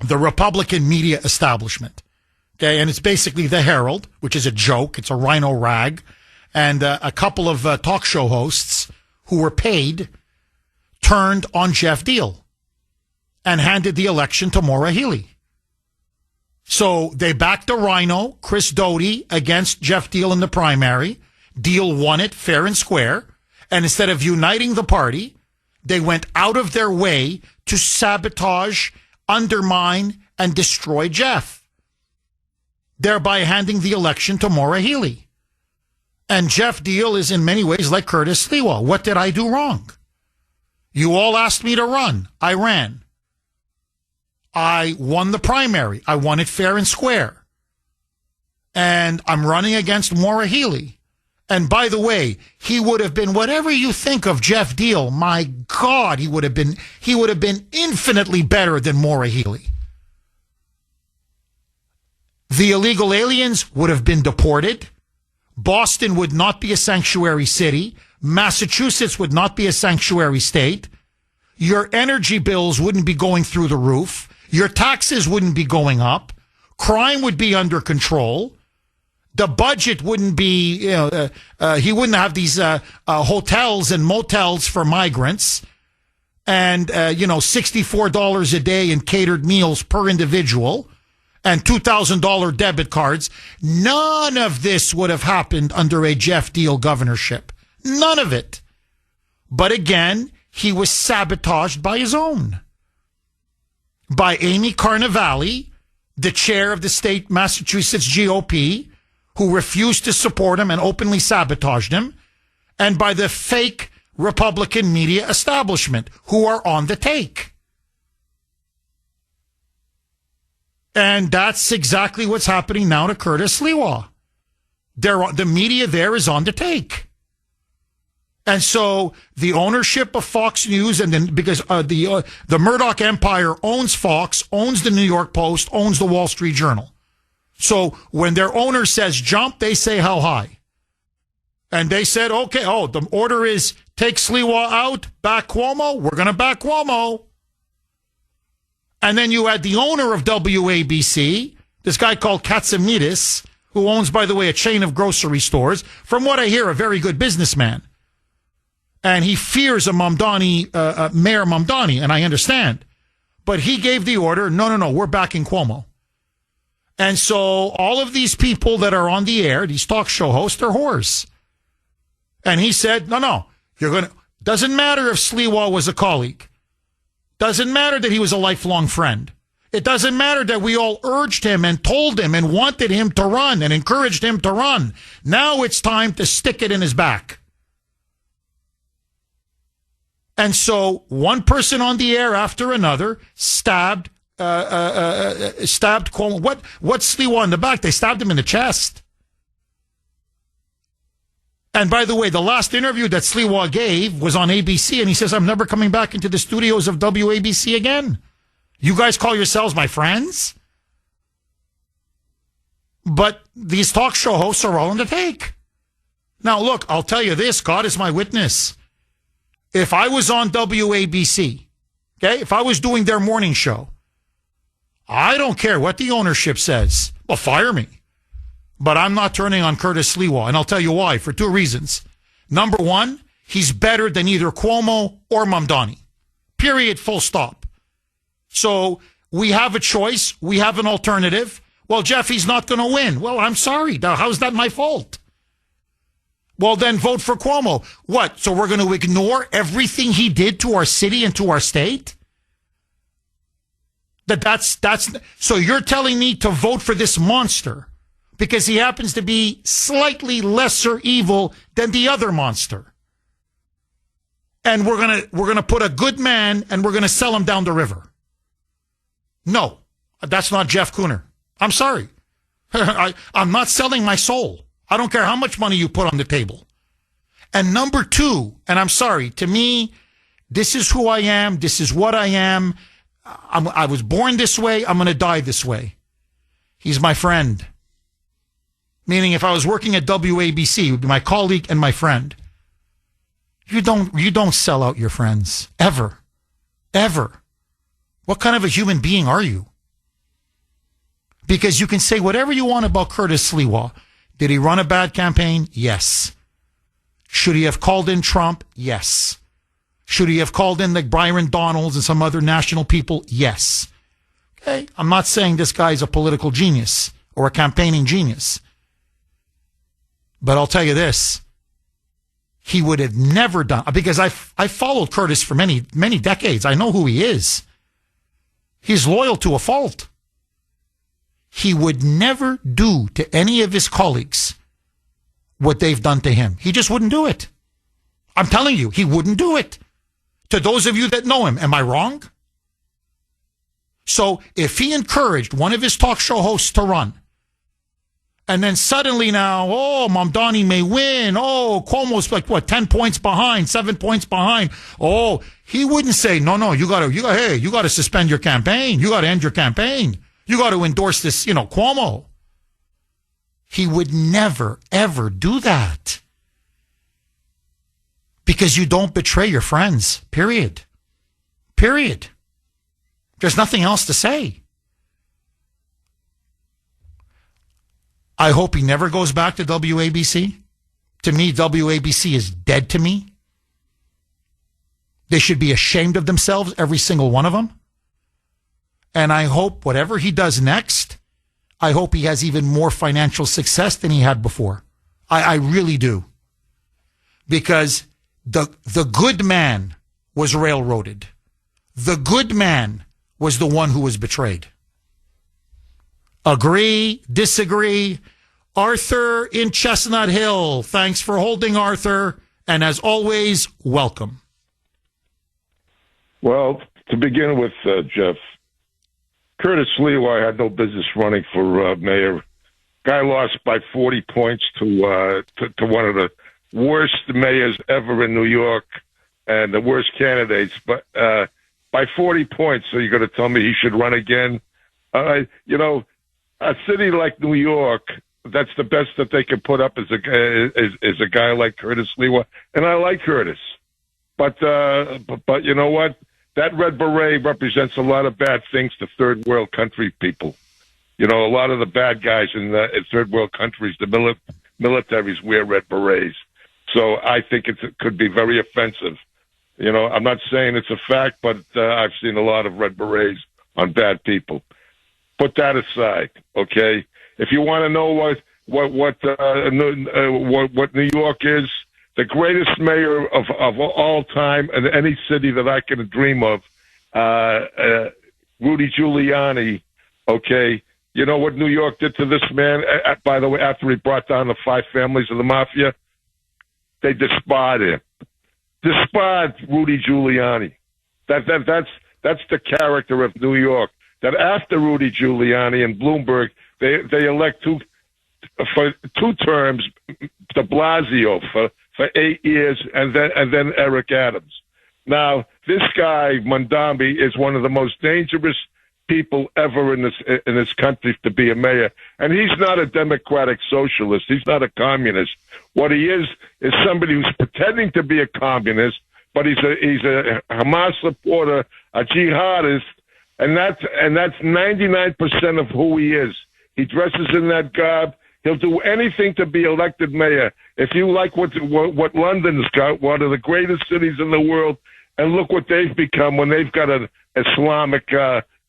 Speaker 1: the Republican media establishment, okay, and it's basically the Herald, which is a joke. It's a rhino rag, and a couple of talk show hosts who were paid turned on Jeff Deal and handed the election to Maura Healey. So they backed a rhino, Chris Doty, against Jeff Deal in the primary. Deal won it fair and square. And instead of uniting the party, they went out of their way to sabotage, undermine, and destroy Jeff, thereby handing the election to Maura Healey. And Jeff Deal is in many ways like Curtis Sliwa. What did I do wrong? You all asked me to run. I ran. I won the primary. I won it fair and square. And I'm running against Maura Healey. And by the way, he would have been, whatever you think of Jeff Deal, my God, he would have been infinitely better than Maura Healey. The illegal aliens would have been deported. Boston would not be a sanctuary city. Massachusetts would not be a sanctuary state. Your energy bills wouldn't be going through the roof. Your taxes wouldn't be going up. Crime would be under control. The budget wouldn't be, he wouldn't have these hotels and motels for migrants and, $64 a day in catered meals per individual and $2,000 debit cards. None of this would have happened under a Jeff Deal governorship. None of it. But again, he was sabotaged by his own. By Amy Carnevale, the chair of the state Massachusetts GOP, who refused to support him and openly sabotaged him, and by the fake Republican media establishment, who are on the take. And that's exactly what's happening now to Curtis Sliwa. The media there is on the take. And so the ownership of Fox News, and then because the Murdoch empire owns Fox, owns the New York Post, owns the Wall Street Journal. So when their owner says jump, they say how high. And they said, okay, the order is take Sliwa out, back Cuomo. We're going to back Cuomo. And then you had the owner of WABC, this guy called Katsimidis, who owns, by the way, a chain of grocery stores. From what I hear, a very good businessman. And he fears a Mamdani, Mayor Mamdani, and I understand. But he gave the order, no, we're backing Cuomo. And so all of these people that are on the air, these talk show hosts, they're whores. And he said, no, doesn't matter if Sliwa was a colleague. Doesn't matter that he was a lifelong friend. It doesn't matter that we all urged him and told him and wanted him to run and encouraged him to run. Now it's time to stick it in his back. And so one person on the air after another stabbed Cuomo. What's Sliwa in the back? They stabbed him in the chest. And by the way, the last interview that Sliwa gave was on ABC, and he says, I'm never coming back into the studios of WABC again. You guys call yourselves my friends? But these talk show hosts are all on the take. Now, look, I'll tell you this. God is my witness. If I was on WABC, okay, if I was doing their morning show, I don't care what the ownership says. Well, fire me. But I'm not turning on Curtis Sliwa, and I'll tell you why, for two reasons. Number one, he's better than either Cuomo or Mamdani. Period, full stop. So we have a choice. We have an alternative. Well, Jeff, he's not going to win. Well, I'm sorry. Now, how's that my fault? Well, then vote for Cuomo. What? So we're going to ignore everything he did to our city and to our state? That's so you're telling me to vote for this monster because he happens to be slightly lesser evil than the other monster. And we're going to put a good man and we're going to sell him down the river. No, that's not Jeff Kuhner. I'm sorry. I'm not selling my soul. I don't care how much money you put on the table. And number two, and I'm sorry, to me, this is who I am. This is what I am. I was born this way. I'm going to die this way. He's my friend. Meaning if I was working at WABC, he would be my colleague and my friend. You don't sell out your friends. Ever. Ever. What kind of a human being are you? Because you can say whatever you want about Curtis Sliwa. Did he run a bad campaign? Yes. Should he have called in Trump? Yes. Should he have called in like Byron Donalds and some other national people? Yes. Okay. I'm not saying this guy's a political genius or a campaigning genius. But I'll tell you this. He would have never done, because I followed Curtis for many, many decades. I know who he is. He's loyal to a fault. He would never do to any of his colleagues what they've done to him. He just wouldn't do it. I'm telling you, he wouldn't do it. To those of you that know him, am I wrong? So if he encouraged one of his talk show hosts to run, and then suddenly now, Mamdani may win. Cuomo's like, 10 points behind, 7 points behind. He wouldn't say, no, you gotta suspend your campaign. You gotta end your campaign. You got to endorse this, Cuomo. He would never, ever do that. Because you don't betray your friends, period. Period. There's nothing else to say. I hope he never goes back to WABC. To me, WABC is dead to me. They should be ashamed of themselves, every single one of them. And I hope whatever he does next, I hope he has even more financial success than he had before. I really do. Because the good man was railroaded. The good man was the one who was betrayed. Agree, disagree. Arthur in Chestnut Hill. Thanks for holding, Arthur. And as always, welcome.
Speaker 10: Well, to begin with, Jeff, Curtis Lewa had no business running for mayor. Guy lost by 40 points to one of the worst mayors ever in New York and the worst candidates, but by 40 points. So you're going to tell me he should run again? A city like New York, that's the best that they can put up is a guy like Curtis Lewa, and I like Curtis, but you know what? That red beret represents a lot of bad things to third world country people. A lot of the bad guys in third world countries, the militaries wear red berets. So I think it could be very offensive. I'm not saying it's a fact, but I've seen a lot of red berets on bad people. Put that aside, okay? If you want to know what New York is, the greatest mayor of all time in any city that I can dream of, Rudy Giuliani, okay? You know what New York did to this man, by the way, after he brought down the 5 families of the mafia? They disbarred him. Disbarred Rudy Giuliani. That's the character of New York. That after Rudy Giuliani and Bloomberg, they elect for 2 terms de Blasio for 8 years, and then Eric Adams. Now, this guy, Mondambi, is one of the most dangerous people ever in this country to be a mayor. And he's not a democratic socialist. He's not a communist. What he is somebody who's pretending to be a communist, but he's a Hamas supporter, a jihadist, and that's 99% of who he is. He dresses in that garb. He'll do anything to be elected mayor. If you like what London's got, one of the greatest cities in the world, and look what they've become when they've got an Islamic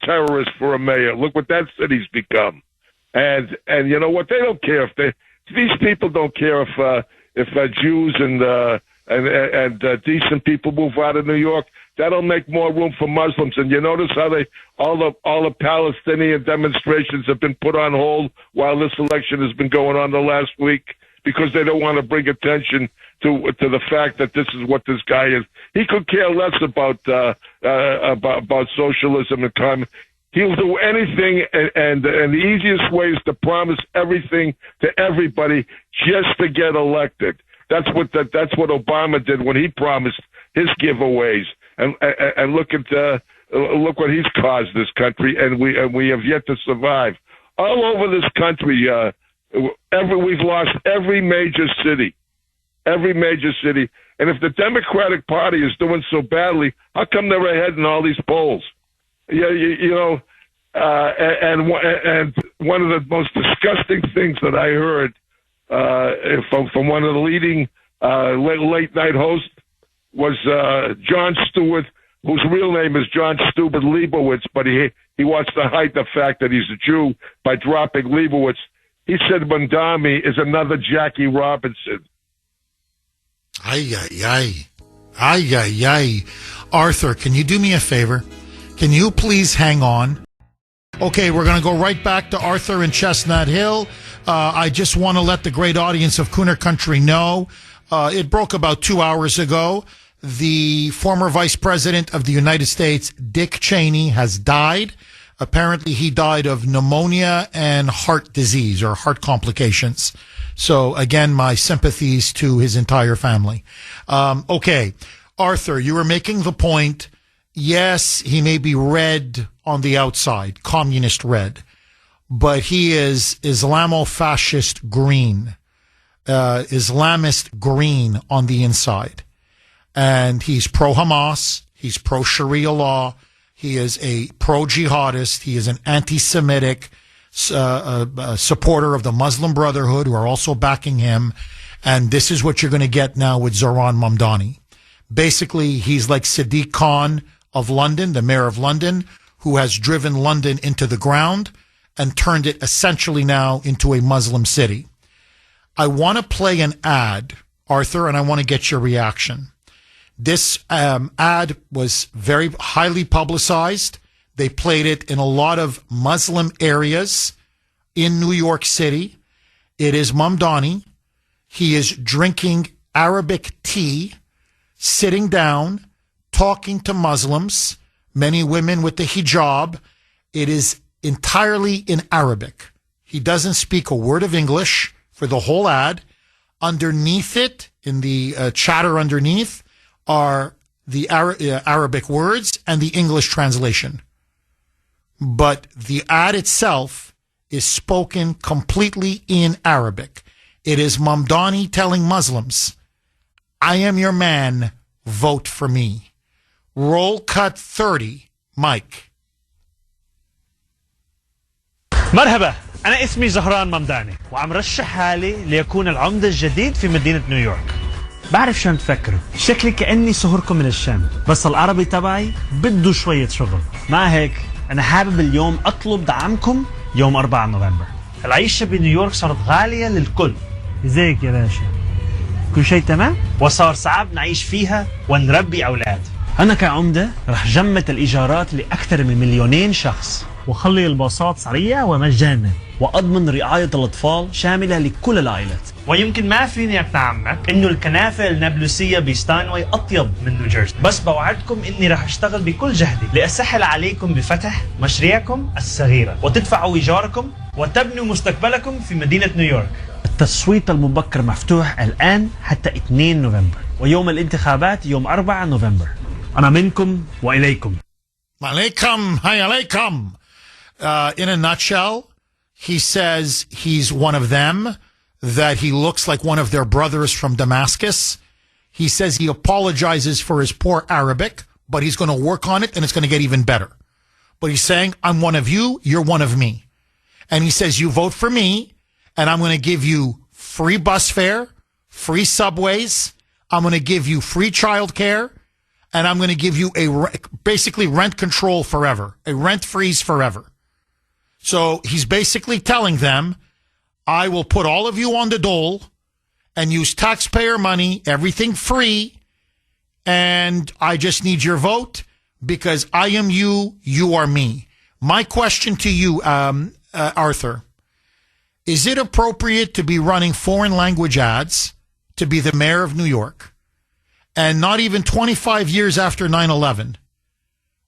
Speaker 10: terrorist for a mayor. Look what that city's become. And you know what? They don't care these people don't care if Jews and decent people move out of New York. That'll make more room for Muslims. And you notice how all the Palestinian demonstrations have been put on hold while this election has been going on the last week, because they don't want to bring attention to the fact that this is what this guy is. He could care less about socialism and communism. He'll do anything, and the easiest way is to promise everything to everybody just to get elected. That's what Obama did when he promised his giveaways. And look what he's caused this country, and we have yet to survive. All over this country, we've lost every major city. And if the Democratic Party is doing so badly, how come they're ahead in all these polls? And one of the most disgusting things that I heard from one of the leading late night hosts was Jon Stewart, whose real name is Jon Stewart Leibowitz, but he wants to hide the fact that he's a Jew by dropping Leibowitz. He said Mondami is another Jackie Robinson.
Speaker 1: Ay, ay, ay. Ay, ay, ay. Arthur, can you do me a favor? Can you please hang on? Okay, we're going to go right back to Arthur in Chestnut Hill. I just want to let the great audience of Kuhner Country know. It broke about 2 hours ago. The former Vice President of the United States, Dick Cheney, has died. Apparently, he died of pneumonia and heart disease or heart complications. So, again, my sympathies to his entire family. Okay, Arthur, you were making the point, yes, he may be red on the outside, communist red, but he is Islamo-fascist green, Islamist green on the inside. And he's pro-Hamas, he's pro-Sharia law, he is a pro-jihadist, he is an anti-Semitic, supporter of the Muslim Brotherhood, who are also backing him. And this is what you're going to get now with Zohran Mamdani. Basically, he's like Sadiq Khan of London, the mayor of London, who has driven London into the ground and turned it essentially now into a Muslim city. I want to play an ad, Arthur, and I want to get your reaction. This ad was very highly publicized. They played it in a lot of Muslim areas in New York City. It is Mamdani. He is drinking Arabic tea, sitting down, talking to Muslims, many women with the hijab. It is entirely in Arabic. He doesn't speak a word of English for the whole ad. Underneath it, in the chatter underneath, are the Arabic words and the English translation. But the ad itself is spoken completely in Arabic. It is Mamdani telling Muslims, I am your man, vote for me. Roll cut 30, Mike.
Speaker 13: مرحبا، أنا اسمي زهران ممداني وعم رشح حالي ليكون العمدة الجديد في مدينة نيويورك. بعرف شو عم تفكروا، شكلي كأني صهركم من الشام، بس العربي تبعي بده شوية شغل. مع هيك أنا حابب اليوم أطلب دعمكم يوم 4 نوفمبر. العيشة بنيويورك صارت غالية للكل. ازيك يا باشا؟ كل شيء تمام؟ وصار صعب نعيش فيها ونربي أولاد. أنا كعمدة رح جمد الإيجارات لأكثر من 2,000,000 شخص وخلي الباصات سريعة ومجانا وأضمن رعاية الأطفال شاملة لكل العائلات. ويمكن ما فيني أقنعك إنه الكنافة النابلسية بستانواي أطيب من نيوجيرسي، بس بوعدكم إني رح أشتغل بكل جهدي لأسهل عليكم بفتح مشاريعكم الصغيرة وتدفعوا إيجاركم وتبنوا مستقبلكم في مدينة نيويورك. التصويت المبكر مفتوح الآن حتى 2 نوفمبر ويوم الانتخابات يوم 4 نوفمبر. أنا منكم وإليكم.
Speaker 1: عليكم, hi عليكم. In a nutshell, he says he's one of them, that he looks like one of their brothers from Damascus. He says he apologizes for his poor Arabic, but he's going to work on it and it's going to get even better. But he's saying, I'm one of you, you're one of me. And he says, you vote for me, and I'm going to give you free bus fare, free subways, I'm going to give you free childcare, and I'm going to give you basically rent control forever, a rent freeze forever. So he's basically telling them, I will put all of you on the dole and use taxpayer money, everything free, and I just need your vote because I am you, you are me. My question to you, Arthur, is it appropriate to be running foreign language ads to be the mayor of New York? And not even 25 years after 9/11,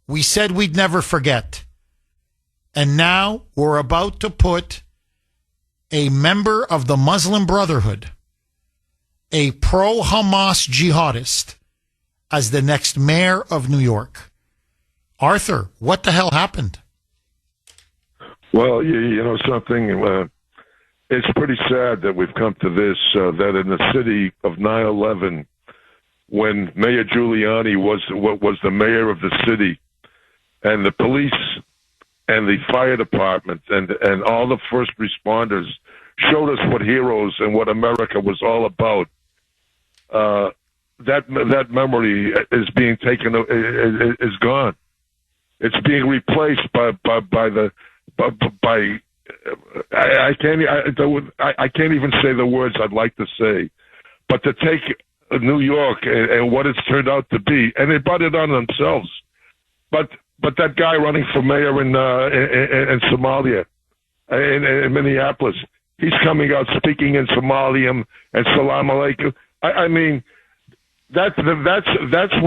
Speaker 1: we said we'd never forget. And now we're about to put a member of the Muslim Brotherhood, a pro-Hamas jihadist, as the next mayor of New York. Arthur, what the hell happened?
Speaker 10: Well, you know something, it's pretty sad that we've come to this, that in the city of 9/11, when Mayor Giuliani was the mayor of the city, and the police and the fire department and all the first responders showed us what heroes and what America was all about. That memory is being taken, is gone. It's being replaced by I can't even say the words I'd like to say, but to take New York and what it's turned out to be, and they brought it on themselves. But that guy running for mayor in Somalia, in Minneapolis, he's coming out speaking in Somalian and Salam Alaikum. I mean, that's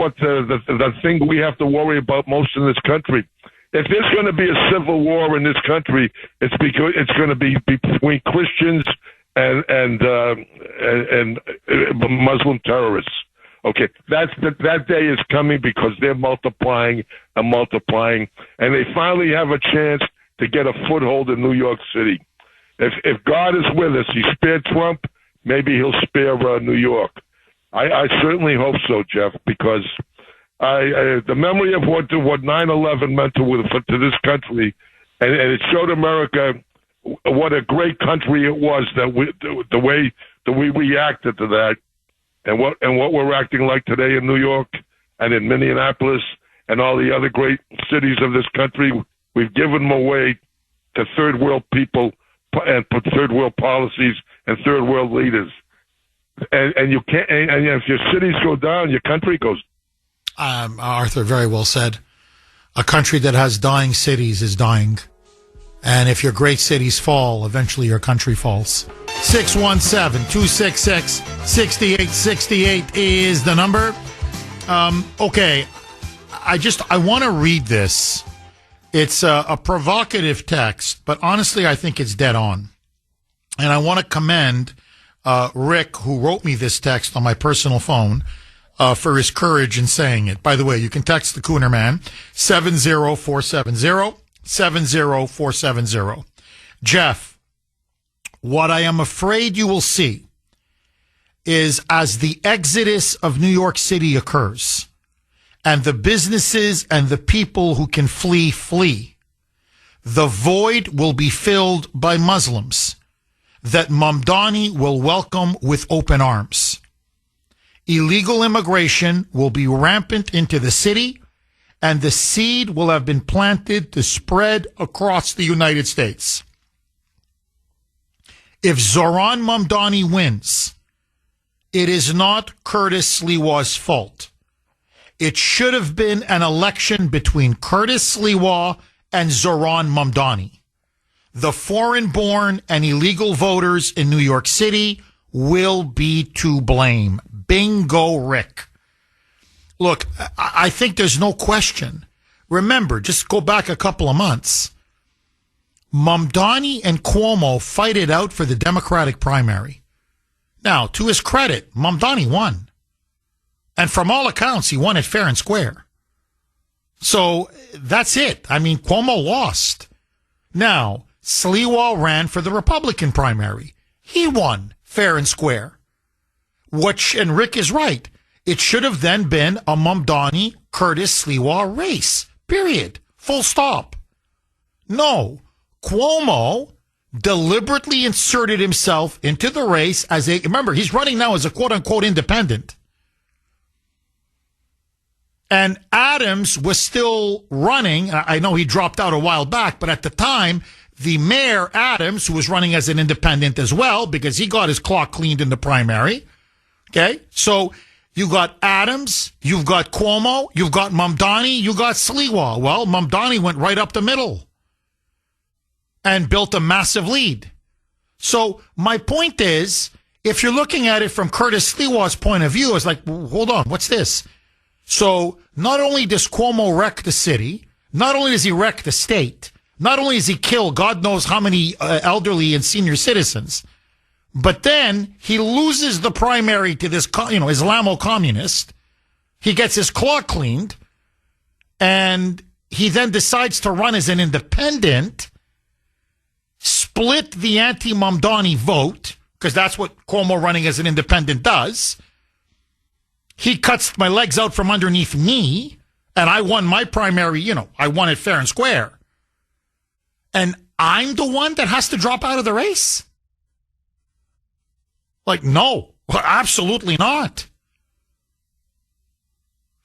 Speaker 10: what the thing we have to worry about most in this country. If there's going to be a civil war in this country, it's because it's going to be between Christians and Muslim terrorists. Okay, that day is coming because they're multiplying and multiplying, and they finally have a chance to get a foothold in New York City. If God is with us, He spared Trump, maybe He'll spare New York. I certainly hope so, Jeff, because the memory of what 9/11 meant to this country, and it showed America
Speaker 14: what a great country it was the way we reacted to that, and what we're acting like today in New York and in Minneapolis and all the other great cities of this country. We've given them away to third world people and put third world policies and third world leaders. And you can't. And if your cities go down, your country goes.
Speaker 1: Arthur, very well said. A country that has dying cities is dying. And if your great cities fall, eventually your country falls. 617-266-6868 is the number. Okay. I want to read this. It's a provocative text, but honestly, I think it's dead on. And I want to commend Rick, who wrote me this text on my personal phone, for his courage in saying it. By the way, you can text the Kuhner Man, 70470. Jeff, what I am afraid you will see is as the exodus of New York City occurs, and the businesses and the people who can flee, the void will be filled by Muslims that Mamdani will welcome with open arms. Illegal immigration will be rampant into the city, and the seed will have been planted to spread across the United States. If Zohran Mamdani wins, it is not Curtis Sliwa's fault. It should have been an election between Curtis Sliwa and Zohran Mamdani. The foreign-born and illegal voters in New York City will be to blame. Bingo, Rick. Look, I think there's no question. Remember, just go back a couple of months. Mamdani and Cuomo fight it out for the Democratic primary. Now, to his credit, Mamdani won. And from all accounts, he won it fair and square. So that's it. I mean, Cuomo lost. Now, Sliwa ran for the Republican primary. He won fair and square. And Rick is right. It should have then been a Mamdani Curtis Sliwa race. Period. Full stop. No. Cuomo deliberately inserted himself into the race remember, he's running now as a quote unquote independent. And Adams was still running. I know he dropped out a while back, but at the time, the mayor, Adams, who was running as an independent as well, because he got his clock cleaned in the primary. Okay? So you got Adams, you've got Cuomo, you've got Mamdani, you got Sliwa. Well, Mamdani went right up the middle and built a massive lead. So my point is, if you're looking at it from Curtis Sliwa's point of view, it's like, hold on, what's this? So not only does Cuomo wreck the city, not only does he wreck the state, not only does he kill God knows how many elderly and senior citizens, but then he loses the primary to this, Islamo-communist. He gets his claw cleaned, and he then decides to run as an independent, split the anti-Mamdani vote, because that's what Cuomo running as an independent does. He cuts my legs out from underneath me, and I won my primary, I won it fair and square. And I'm the one that has to drop out of the race? Like, no, absolutely not.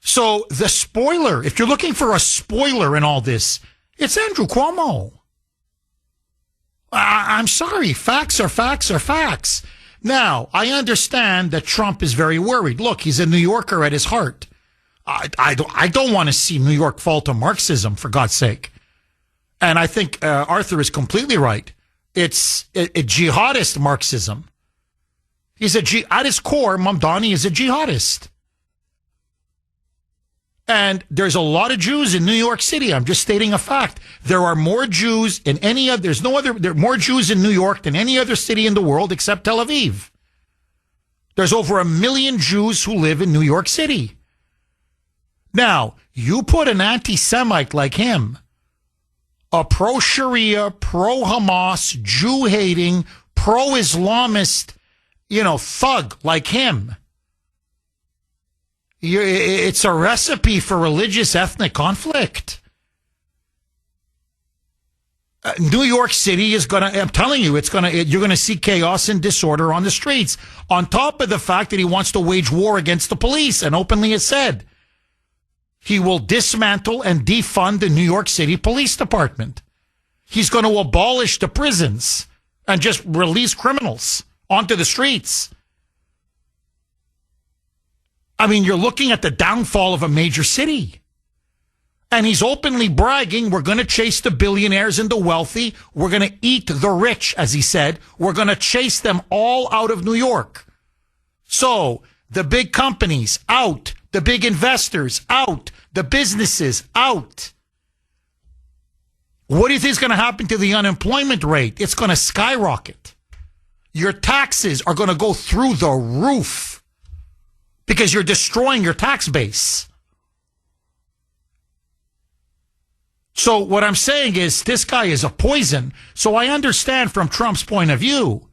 Speaker 1: So the spoiler, if you're looking for a spoiler in all this, it's Andrew Cuomo. I'm sorry. Facts are facts are facts. Now, I understand that Trump is very worried. Look, he's a New Yorker at his heart. I don't want to see New York fall to Marxism, for God's sake. And I think Arthur is completely right. It's a jihadist Marxism. At his core, Mamdani is a jihadist. And there's a lot of Jews in New York City. I'm just stating a fact. There are more Jews in there are more Jews in New York than any other city in the world except Tel Aviv. There's over 1 million Jews who live in New York City. Now, you put an anti-Semite like him, a pro-Sharia, pro-Hamas, Jew-hating, pro-Islamist, thug like him. It's a recipe for religious ethnic conflict. New York City is going to, I'm telling you, you're going to see chaos and disorder on the streets. On top of the fact that he wants to wage war against the police and openly has said he will dismantle and defund the New York City Police Department. He's going to abolish the prisons and just release criminals onto the streets. I mean, you're looking at the downfall of a major city. And he's openly bragging, we're going to chase the billionaires and the wealthy. We're going to eat the rich, as he said. We're going to chase them all out of New York. So the big companies out, the big investors out, the businesses out. What do you think is going to happen to the unemployment rate? It's going to skyrocket. Your taxes are going to go through the roof because you're destroying your tax base. So what I'm saying is this guy is a poison. So I understand from Trump's point of view.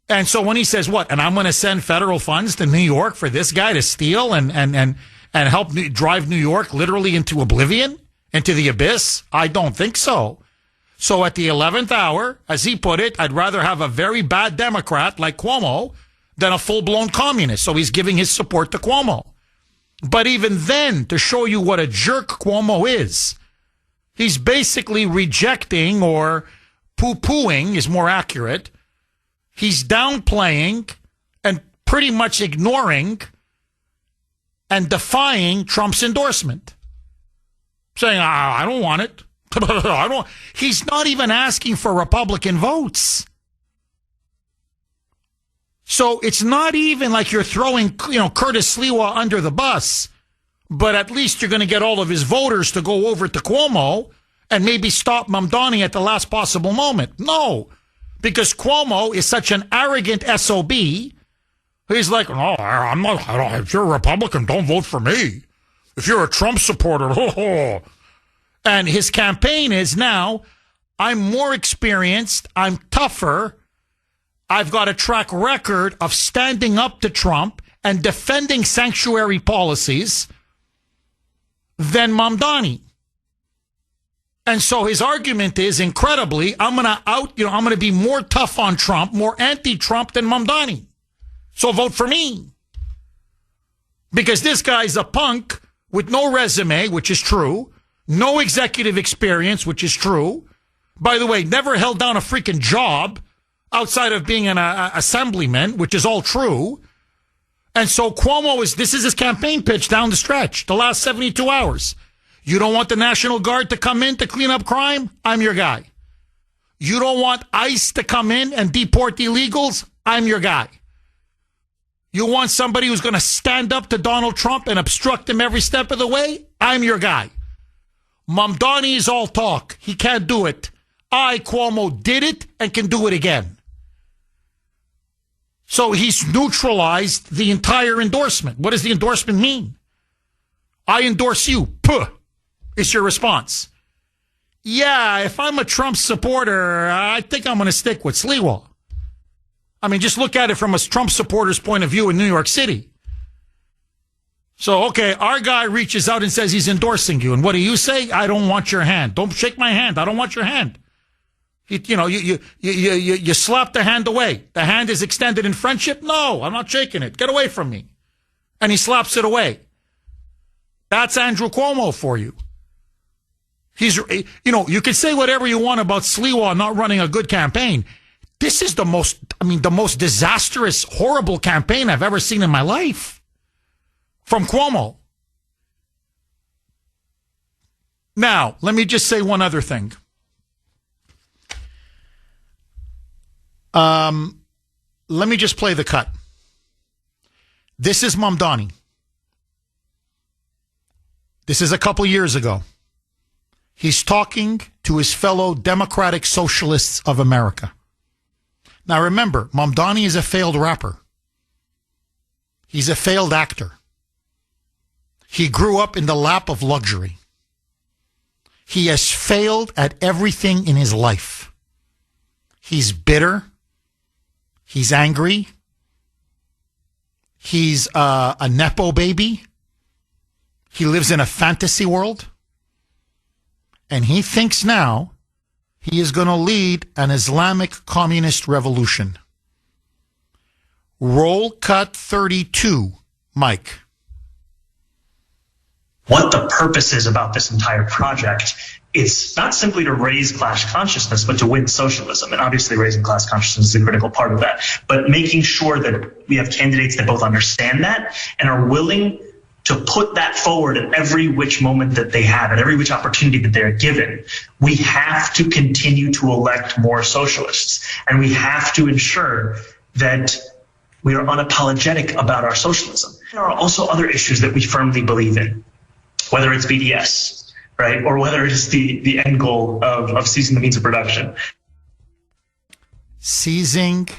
Speaker 1: And so when he says what, and I'm going to send federal funds to New York for this guy to steal and help drive New York literally into oblivion, into the abyss, I don't think so. So at the 11th hour, as he put it, I'd rather have a very bad Democrat like Cuomo than a full-blown communist. So he's giving his support to Cuomo. But even then, to show you what a jerk Cuomo is, he's basically rejecting or poo-pooing is more accurate. He's downplaying and pretty much ignoring and defying Trump's endorsement. Saying, I don't want it. I don't. He's not even asking for Republican votes. So it's not even like you're throwing, Curtis Sliwa under the bus. But at least you're going to get all of his voters to go over to Cuomo and maybe stop Mamdani at the last possible moment. No, because Cuomo is such an arrogant SOB. He's like, no, I'm not. If you're a Republican, don't vote for me. If you're a Trump supporter, and his campaign is now, I'm more experienced, I'm tougher, I've got a track record of standing up to Trump and defending sanctuary policies than Mamdani. And so his argument is incredibly, I'm going to be more tough on Trump, more anti-Trump than Mamdani. So vote for me. Because this guy's a punk with no resume, which is true, no executive experience, which is true. By the way, never held down a freaking job outside of being an assemblyman, which is all true. And so this is his campaign pitch down the stretch, the last 72 hours. You don't want the National Guard to come in to clean up crime? I'm your guy. You don't want ICE to come in and deport illegals? I'm your guy. You want somebody who's going to stand up to Donald Trump and obstruct him every step of the way? I'm your guy. Mamdani is all talk. He can't do it. I, Cuomo, did it and can do it again. So he's neutralized the entire endorsement. What does the endorsement mean? I endorse you. Puh, is your response. Yeah, if I'm a Trump supporter, I think I'm going to stick with Sliwa. I mean, just look at it from a Trump supporter's point of view in New York City. So, okay, our guy reaches out and says he's endorsing you. And what do you say? I don't want your hand. Don't shake my hand. I don't want your hand. You slap the hand away. The hand is extended in friendship? No, I'm not shaking it. Get away from me. And he slaps it away. That's Andrew Cuomo for you. You can say whatever you want about Sliwa not running a good campaign. This is the most disastrous, horrible campaign I've ever seen in my life. From Cuomo. Now, let me just say one other thing. Let me just play the cut. This is Mamdani. This is a couple years ago. He's talking to his fellow Democratic Socialists of America. Now remember, Mamdani is a failed rapper. He's a failed actor. He grew up in the lap of luxury. He has failed at everything in his life. He's bitter. He's angry. He's a Nepo baby. He lives in a fantasy world. And he thinks now he is going to lead an Islamic communist revolution. Roll cut 32, Mike.
Speaker 15: What the purpose is about this entire project, it's not simply to raise class consciousness, but to win socialism. And obviously raising class consciousness is a critical part of that. But making sure that we have candidates that both understand that and are willing to put that forward at every which moment that they have, at every which opportunity that they're given. We have to continue to elect more socialists. And we have to ensure that we are unapologetic about our socialism. There are also other issues that we firmly believe in, whether it's BDS, right, or whether it's the end goal of seizing the means of production.
Speaker 1: Seizing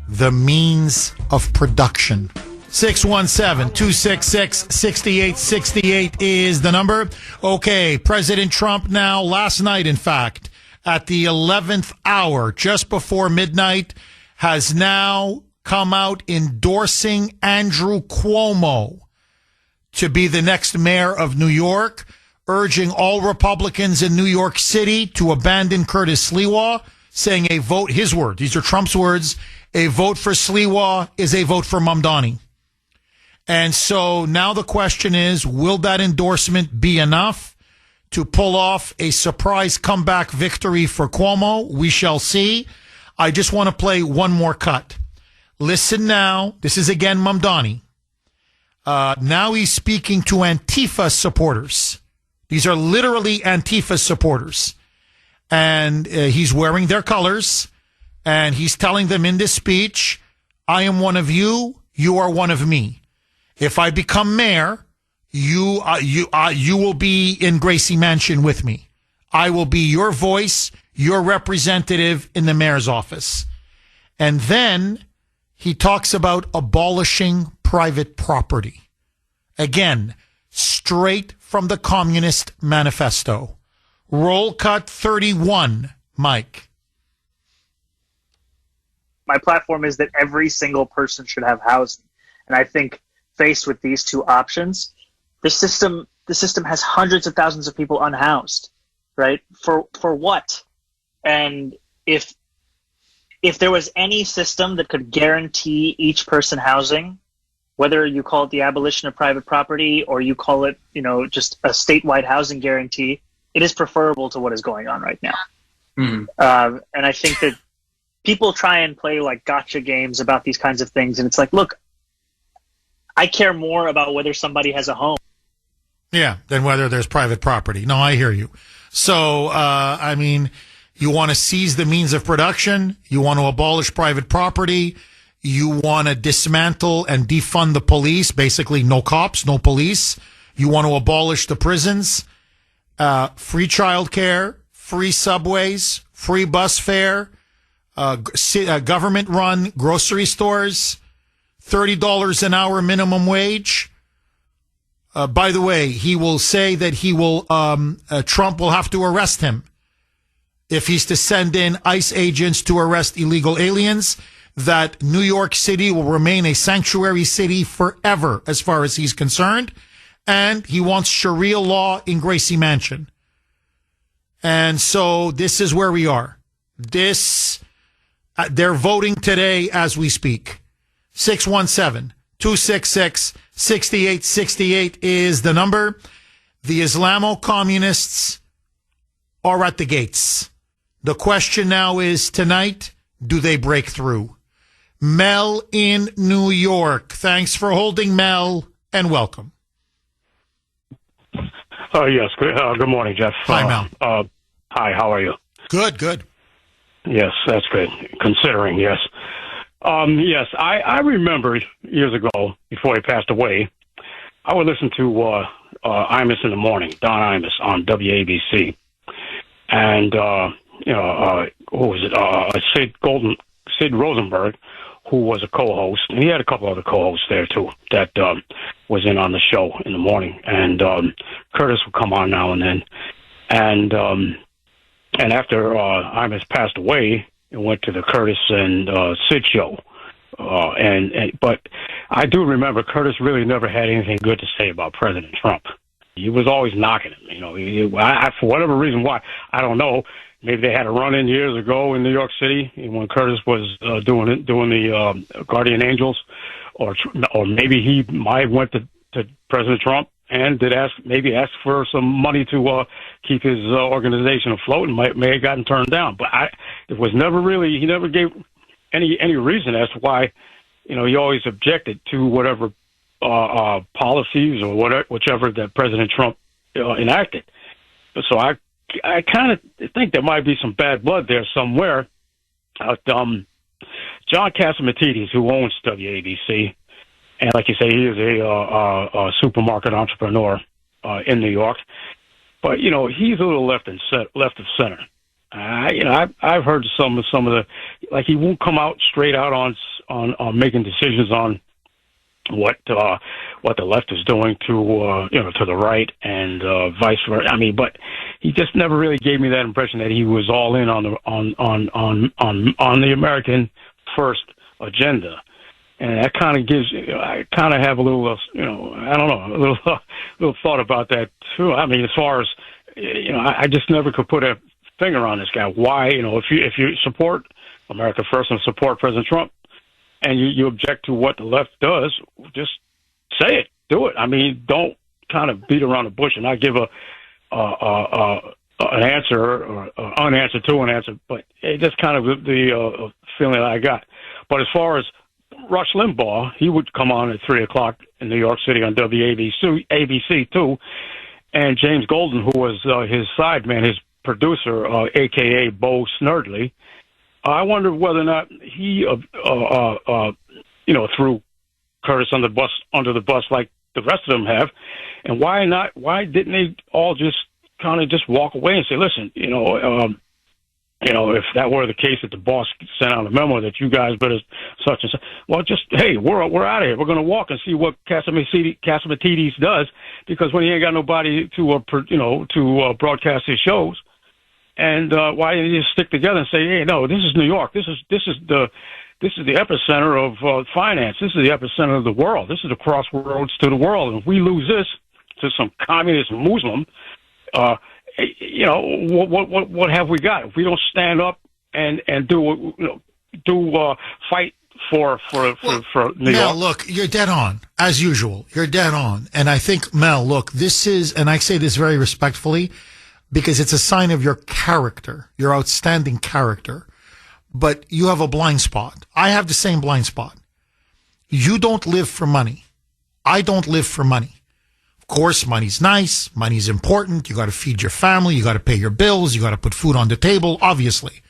Speaker 1: the means of production. 617-266-6868 is the number. Okay, President Trump now, last night, in fact, at the 11th hour, just before midnight, has now come out endorsing Andrew Cuomo to be the next mayor of New York, urging all Republicans in New York City to abandon Curtis Sliwa, saying a vote, his words, these are Trump's words, a vote for Sliwa is a vote for Mamdani. And so now the question is, will that endorsement be enough to pull off a surprise comeback victory for Cuomo? We shall see. I just want to play one more cut. Listen now. This is again Mamdani. Now he's speaking to Antifa supporters. These are literally Antifa supporters. And he's wearing their colors. And he's telling them in this speech, I am one of you. You are one of me. If I become mayor, you will be in Gracie Mansion with me. I will be your voice, your representative in the mayor's office. And then he talks about abolishing private property. Again, straight from the Communist Manifesto. Roll cut 31, Mike.
Speaker 16: My platform is that every single person should have housing. And I think faced with these two options, the system has hundreds of thousands of people unhoused, right? For what? And if there was any system that could guarantee each person housing, whether you call it the abolition of private property or you call it, just a statewide housing guarantee, it is preferable to what is going on right now. Mm-hmm. And I think that people try and play like gotcha games about these kinds of things. And it's like, look, I care more about whether somebody has a home.
Speaker 1: Yeah, than whether there's private property. No, I hear you. So, you want to seize the means of production. You want to abolish private property. You want to dismantle and defund the police. Basically, no cops, no police. You want to abolish the prisons. Free childcare, free subways, free bus fare, government-run grocery stores, $30 an hour minimum wage. By the way, he will say that Trump will have to arrest him if he's to send in ICE agents to arrest illegal aliens, that New York City will remain a sanctuary city forever as far as he's concerned. And he wants Sharia law in Gracie Mansion. And so this is where we are. They're voting today as we speak. 617-266-6868 is the number. The Islamo-communists are at the gates. The question now is tonight, do they break through? Mel in New York. Thanks for holding, Mel, and welcome.
Speaker 17: Yes. Good morning, Jeff.
Speaker 1: Hi, Mel.
Speaker 17: Hi, how are you?
Speaker 1: Good.
Speaker 17: Yes, that's good. Considering, yes. Yes, I remember years ago, before he passed away, I would listen to Imus in the Morning, Don Imus on WABC. And, who was it? Sid Rosenberg, who was a co-host, and he had a couple other co-hosts there, too, that was in on the show in the morning. And Curtis would come on now and then. And after Imus passed away, it went to the Curtis and Sid show. But I do remember Curtis really never had anything good to say about President Trump. He was always knocking him. You know, for whatever reason, why I don't know. Maybe they had a run-in years ago in New York City when Curtis was doing the Guardian Angels, or maybe he might have went to President Trump and did ask for some money to keep his organization afloat, and may have gotten turned down. But it was never really, he never gave any reason as to why. You know, he always objected to whatever policies or whichever that President Trump enacted. So I kind of think there might be some bad blood there somewhere. John Catsimatidis, who owns WABC, and like you say, he is a supermarket entrepreneur in New York. But you know, he's a little left of center. You know, I've heard some of the, like, he won't come out straight out on making decisions on what the left is doing to to the right and vice versa. I mean, but he just never really gave me that impression that he was all in on the American first agenda. And that kind of gives, I kind of have a little, I don't know, a little thought about that too. I mean, as far as, I just never could put a finger on this guy. Why, if you support America First and support President Trump, and you object to what the left does, just say it, do it. I mean, don't kind of beat around the bush and not give an answer or unanswered to an answer. But it's just kind of the feeling that I got. But as far as Rush Limbaugh, he would come on at 3:00 in New York City on WABC too, and James Golden, who was his sideman, his producer, a.k.a. Bo Snerdley. I wonder whether or not he, threw Curtis under the bus like the rest of them have, and why not? Why didn't they all just kind of just walk away and say, "Listen, if that were the case, that the boss sent out a memo that you guys better such and such, well, just hey, we're out of here. We're going to walk and see what Catsimatidis does, because when he ain't got nobody to broadcast his shows." And why didn't you just stick together and say, "Hey, no, this is New York. This is the epicenter of finance. This is the epicenter of the world. This is the crossroads to the world. And if we lose this to some communist Muslim, what have we got? If we don't stand up and fight for New
Speaker 1: Mel,
Speaker 17: York."
Speaker 1: Look, you're dead on as usual. You're dead on, and I think, Mel, look, this is, and I say this very respectfully, because it's a sign of your character, your outstanding character. But you have a blind spot. I have the same blind spot. You don't live for money. I don't live for money. Of course, money's nice. Money's important. You got to feed your family. You got to pay your bills. You got to put food on the table, obviously.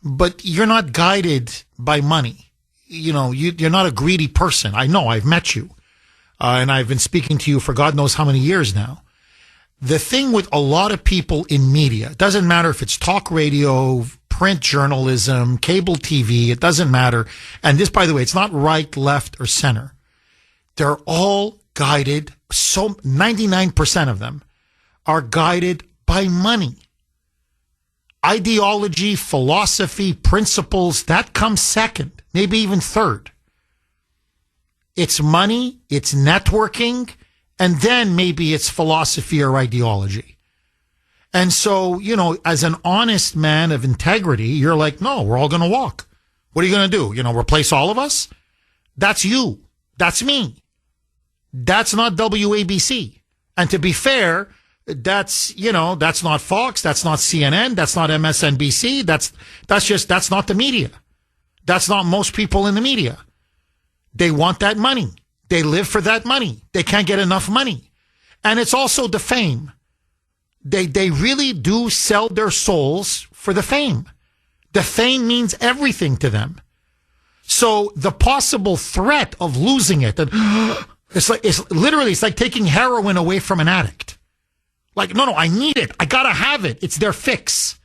Speaker 1: But you're not guided by money. You're not a greedy person. I know. I've met you. And I've been speaking to you for God knows how many years now. The thing with a lot of people in media, it doesn't matter if it's talk radio, print journalism, cable TV, it doesn't matter. And this, by the way, it's not right, left, or center. They're all guided, 99% of them are guided by money. Ideology, philosophy, principles, that comes second, maybe even third. It's money, it's networking, and then maybe it's philosophy or ideology. And so, as an honest man of integrity, you're like, no, we're all going to walk. What are you going to do? Replace all of us? That's you. That's me. That's not WABC. And to be fair, that's not Fox. That's not CNN. That's not MSNBC. That's not the media. That's not most people in the media. They want that money. They live for that money. They can't get enough money. And it's also the fame. They really do sell their souls for the fame. The fame means everything to them. So the possible threat of losing it, it's like taking heroin away from an addict. Like, no, I need it. I gotta have it. It's their fix.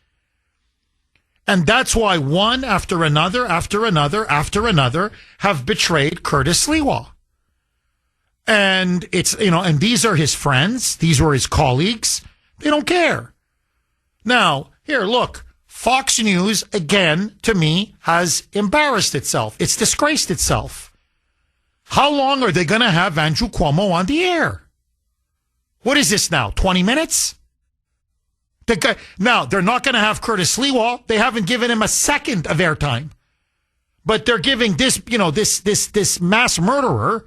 Speaker 1: And that's why one after another have betrayed Curtis Sliwa. And it's, and these are his friends. These were his colleagues. They don't care. Now, here, look, Fox News, again, to me, has embarrassed itself. It's disgraced itself. How long are they going to have Andrew Cuomo on the air? What is this now, 20 minutes? The guy, now, they're not going to have Curtis Sliwa. They haven't given him a second of airtime. But they're giving this, this mass murderer,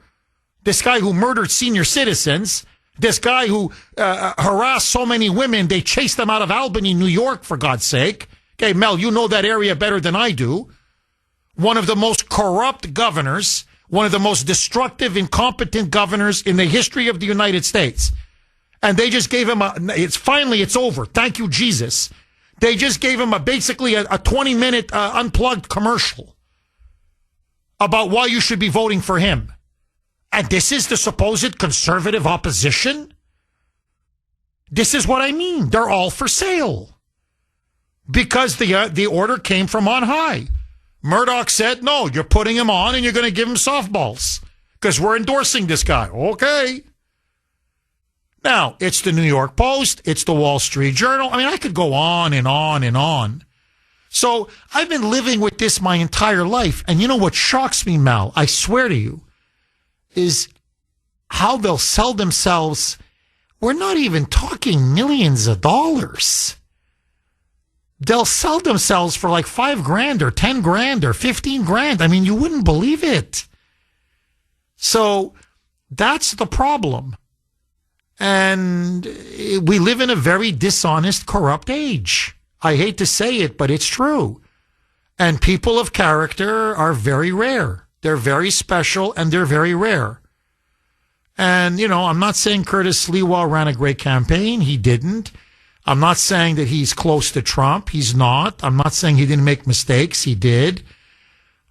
Speaker 1: this guy who murdered senior citizens, this guy who harassed so many women, they chased them out of Albany, New York, for God's sake. Okay, Mel, you know that area better than I do. One of the most corrupt governors, one of the most destructive, incompetent governors in the history of the United States. And they just gave him it's over. Thank you, Jesus. They just gave him basically a 20-minute unplugged commercial about why you should be voting for him. And this is the supposed conservative opposition? This is what I mean. They're all for sale. Because the order came from on high. Murdoch said, no, you're putting him on and you're going to give him softballs because we're endorsing this guy. Okay. Now, it's the New York Post. It's the Wall Street Journal. I mean, I could go on and on and on. So I've been living with this my entire life. And you know what shocks me, Mal, I swear to you, is how they'll sell themselves. We're not even talking millions of dollars. They'll sell themselves for like $5,000 or $10,000 or $15,000. I mean, you wouldn't believe it. So that's the problem. And we live in a very dishonest, corrupt age. I hate to say it, but it's true. And people of character are very rare. They're very special and they're very rare. And, I'm not saying Curtis Sliwa ran a great campaign. He didn't. I'm not saying that he's close to Trump. He's not. I'm not saying he didn't make mistakes. He did.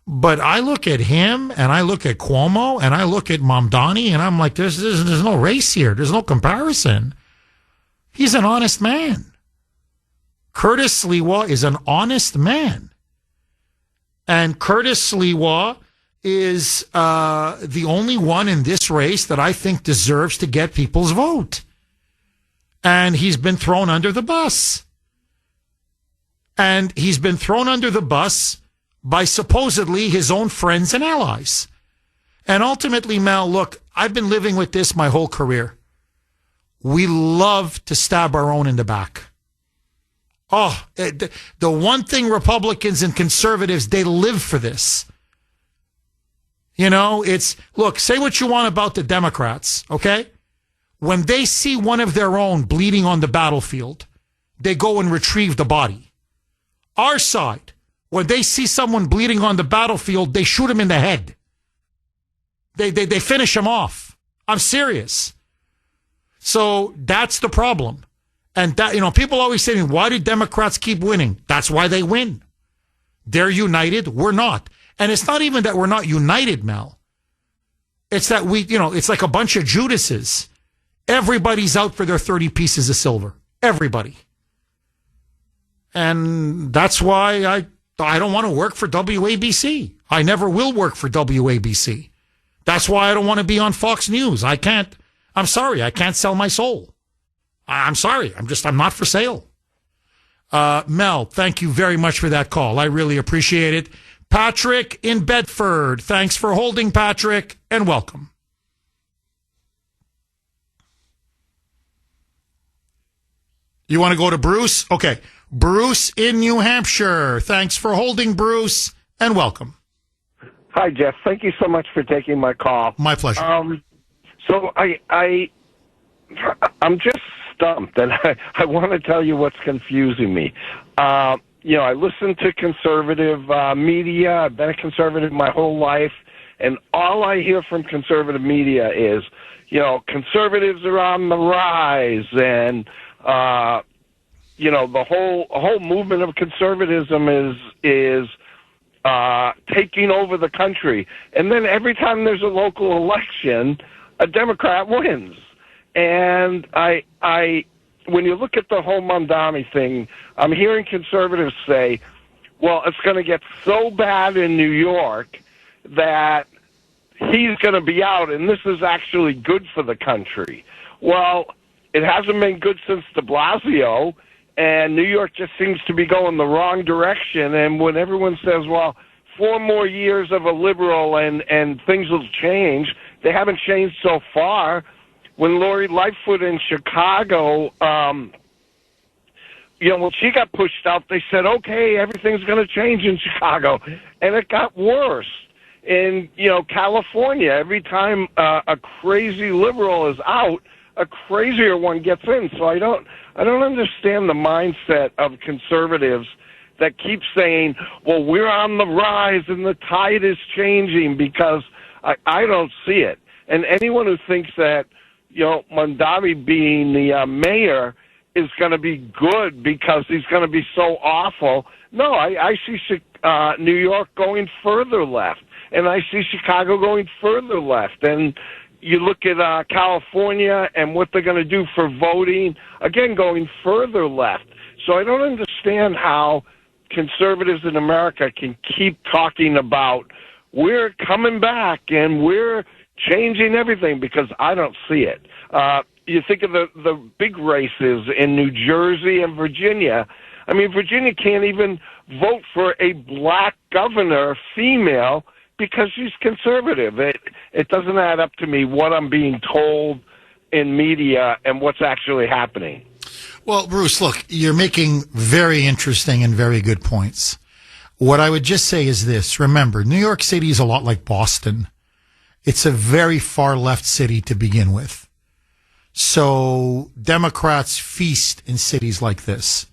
Speaker 1: But I look at him and I look at Cuomo and I look at Mamdani and I'm like, there's no race here. There's no comparison. He's an honest man. Curtis Sliwa is an honest man. And Curtis Sliwa is the only one in this race that I think deserves to get people's vote. And he's been thrown under the bus. And he's been thrown under the bus by supposedly his own friends and allies. And ultimately, Mel, look, I've been living with this my whole career. We love to stab our own in the back. Oh, the one thing Republicans and conservatives, they live for this. Look, say what you want about the Democrats, okay? When they see one of their own bleeding on the battlefield, they go and retrieve the body. Our side, when they see someone bleeding on the battlefield, they shoot him in the head. They finish him off. I'm serious. So that's the problem. And that, people always say, why do Democrats keep winning? That's why they win. They're united. We're not. And it's not even that we're not united, Mel. It's that it's like a bunch of Judases. Everybody's out for their 30 pieces of silver. Everybody. And that's why I don't want to work for WABC. I never will work for WABC. That's why I don't want to be on Fox News. I'm sorry, I can't sell my soul. I'm sorry, I'm not for sale. Mel, thank you very much for that call. I really appreciate it. Patrick in Bedford, thanks for holding, Patrick, and welcome. You want to go to Bruce? Okay. Bruce in New Hampshire. Thanks for holding, Bruce, and welcome.
Speaker 18: Hi, Jeff. Thank you so much for taking my call.
Speaker 1: My pleasure.
Speaker 18: So I'm just stumped, and I want to tell you what's confusing me. I listen to conservative media. I've been a conservative my whole life, and all I hear from conservative media is, conservatives are on the rise, and the whole movement of conservatism is taking over the country. And then every time there's a local election, a Democrat wins. And when you look at the whole Mamdani thing, I'm hearing conservatives say, well, it's going to get so bad in New York that he's going to be out, and this is actually good for the country. Well, it hasn't been good since de Blasio, and New York just seems to be going the wrong direction. And when everyone says, well, 4 more years of a liberal and things will change, they haven't changed so far. When Lori Lightfoot in Chicago when she got pushed out, they said, okay, everything's going to change in Chicago. And it got worse. In, California, every time a crazy liberal is out, a crazier one gets in. So I don't understand the mindset of conservatives that keep saying, well, we're on the rise and the tide is changing, because I don't see it. And anyone who thinks that, Mondami being the mayor is going to be good because he's going to be so awful. No, I see New York going further left, and I see Chicago going further left. And you look at California and what they're going to do for voting, again, going further left. So I don't understand how conservatives in America can keep talking about we're coming back and we're changing everything, because I don't see it. You think of the big races in New Jersey and Virginia. I mean, Virginia can't even vote for a black governor, female, because she's conservative. It doesn't add up to me what I'm being told in media and what's actually happening.
Speaker 1: Well, Bruce, look, you're making very interesting and very good points. What I would just say is this. Remember, New York City is a lot like Boston. It's a very far left city to begin with. So Democrats feast in cities like this.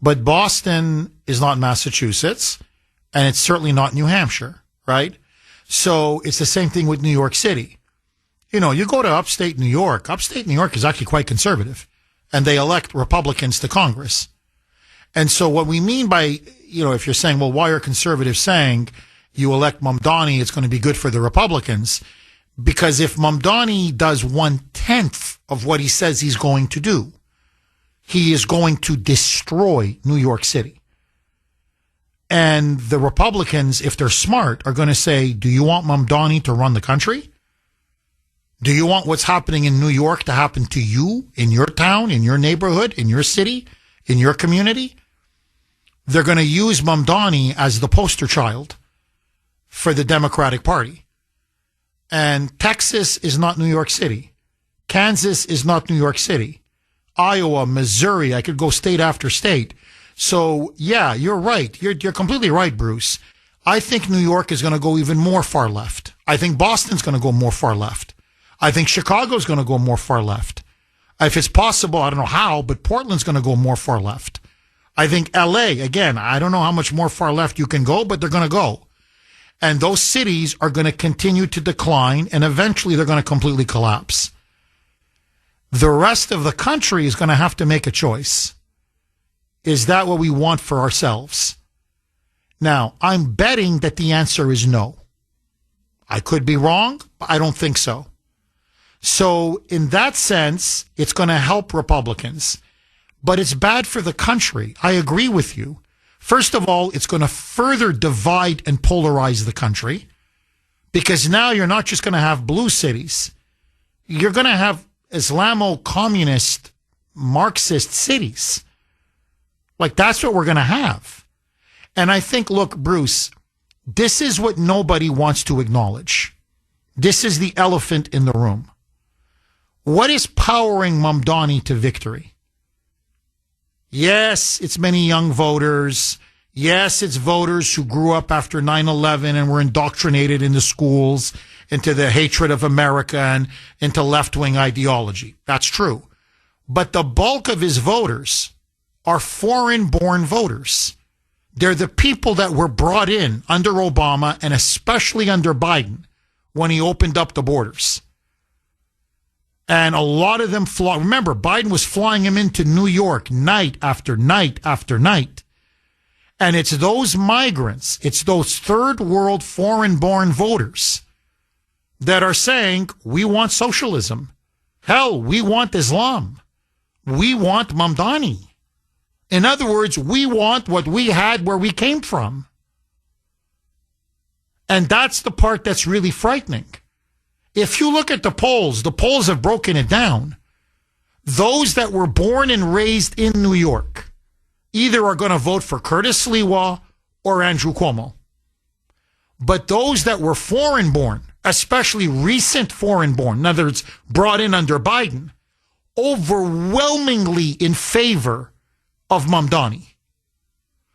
Speaker 1: But Boston is not Massachusetts, and it's certainly not New Hampshire, right? So it's the same thing with New York City. You go to upstate New York. Upstate New York is actually quite conservative, and they elect Republicans to Congress. And so what we mean by, if you're saying, well, why are conservatives saying you elect Mamdani, it's going to be good for the Republicans? Because if Mamdani does 1/10 of what he says he's going to do, he is going to destroy New York City. And the Republicans, if they're smart, are going to say, do you want Mamdani to run the country? Do you want what's happening in New York to happen to you, in your town, in your neighborhood, in your city, in your community? They're going to use Mamdani as the poster child for the Democratic Party. And Texas is not New York City. Kansas is not New York City. Iowa, Missouri, I could go state after state. So, yeah, you're right. You're completely right, Bruce. I think New York is going to go even more far left. I think Boston's going to go more far left. I think Chicago's going to go more far left. If it's possible, I don't know how, but Portland's going to go more far left. I think LA, again, I don't know how much more far left you can go, but they're going to go. And those cities are going to continue to decline, and eventually they're going to completely collapse. The rest of the country is going to have to make a choice. Is that what we want for ourselves? Now, I'm betting that the answer is no. I could be wrong, but I don't think so. So in that sense, it's going to help Republicans, but it's bad for the country. I agree with you. First of all, it's going to further divide and polarize the country, because now you're not just going to have blue cities. You're going to have Islamo-communist, Marxist cities. Like, that's what we're going to have. And I think, look, Bruce, this is what nobody wants to acknowledge. This is the elephant in the room. What is powering Mamdani to victory? Yes, it's many young voters. Yes, it's voters who grew up after 9/11 and were indoctrinated in the schools into the hatred of America and into left-wing ideology. That's true. But the bulk of his voters are foreign-born voters. They're the people that were brought in under Obama and especially under Biden when he opened up the borders. And a lot of them fly. Remember, Biden was flying him into New York night after night after night. And it's those migrants, it's those third world foreign-born voters that are saying, we want socialism. Hell, we want Islam. We want Mamdani. In other words, we want what we had where we came from. And that's the part that's really frightening. If you look at the polls have broken it down. Those that were born and raised in New York either are going to vote for Curtis Sliwa or Andrew Cuomo. But those that were foreign-born, especially recent foreign-born, in other words, brought in under Biden, overwhelmingly in favor of Mamdani.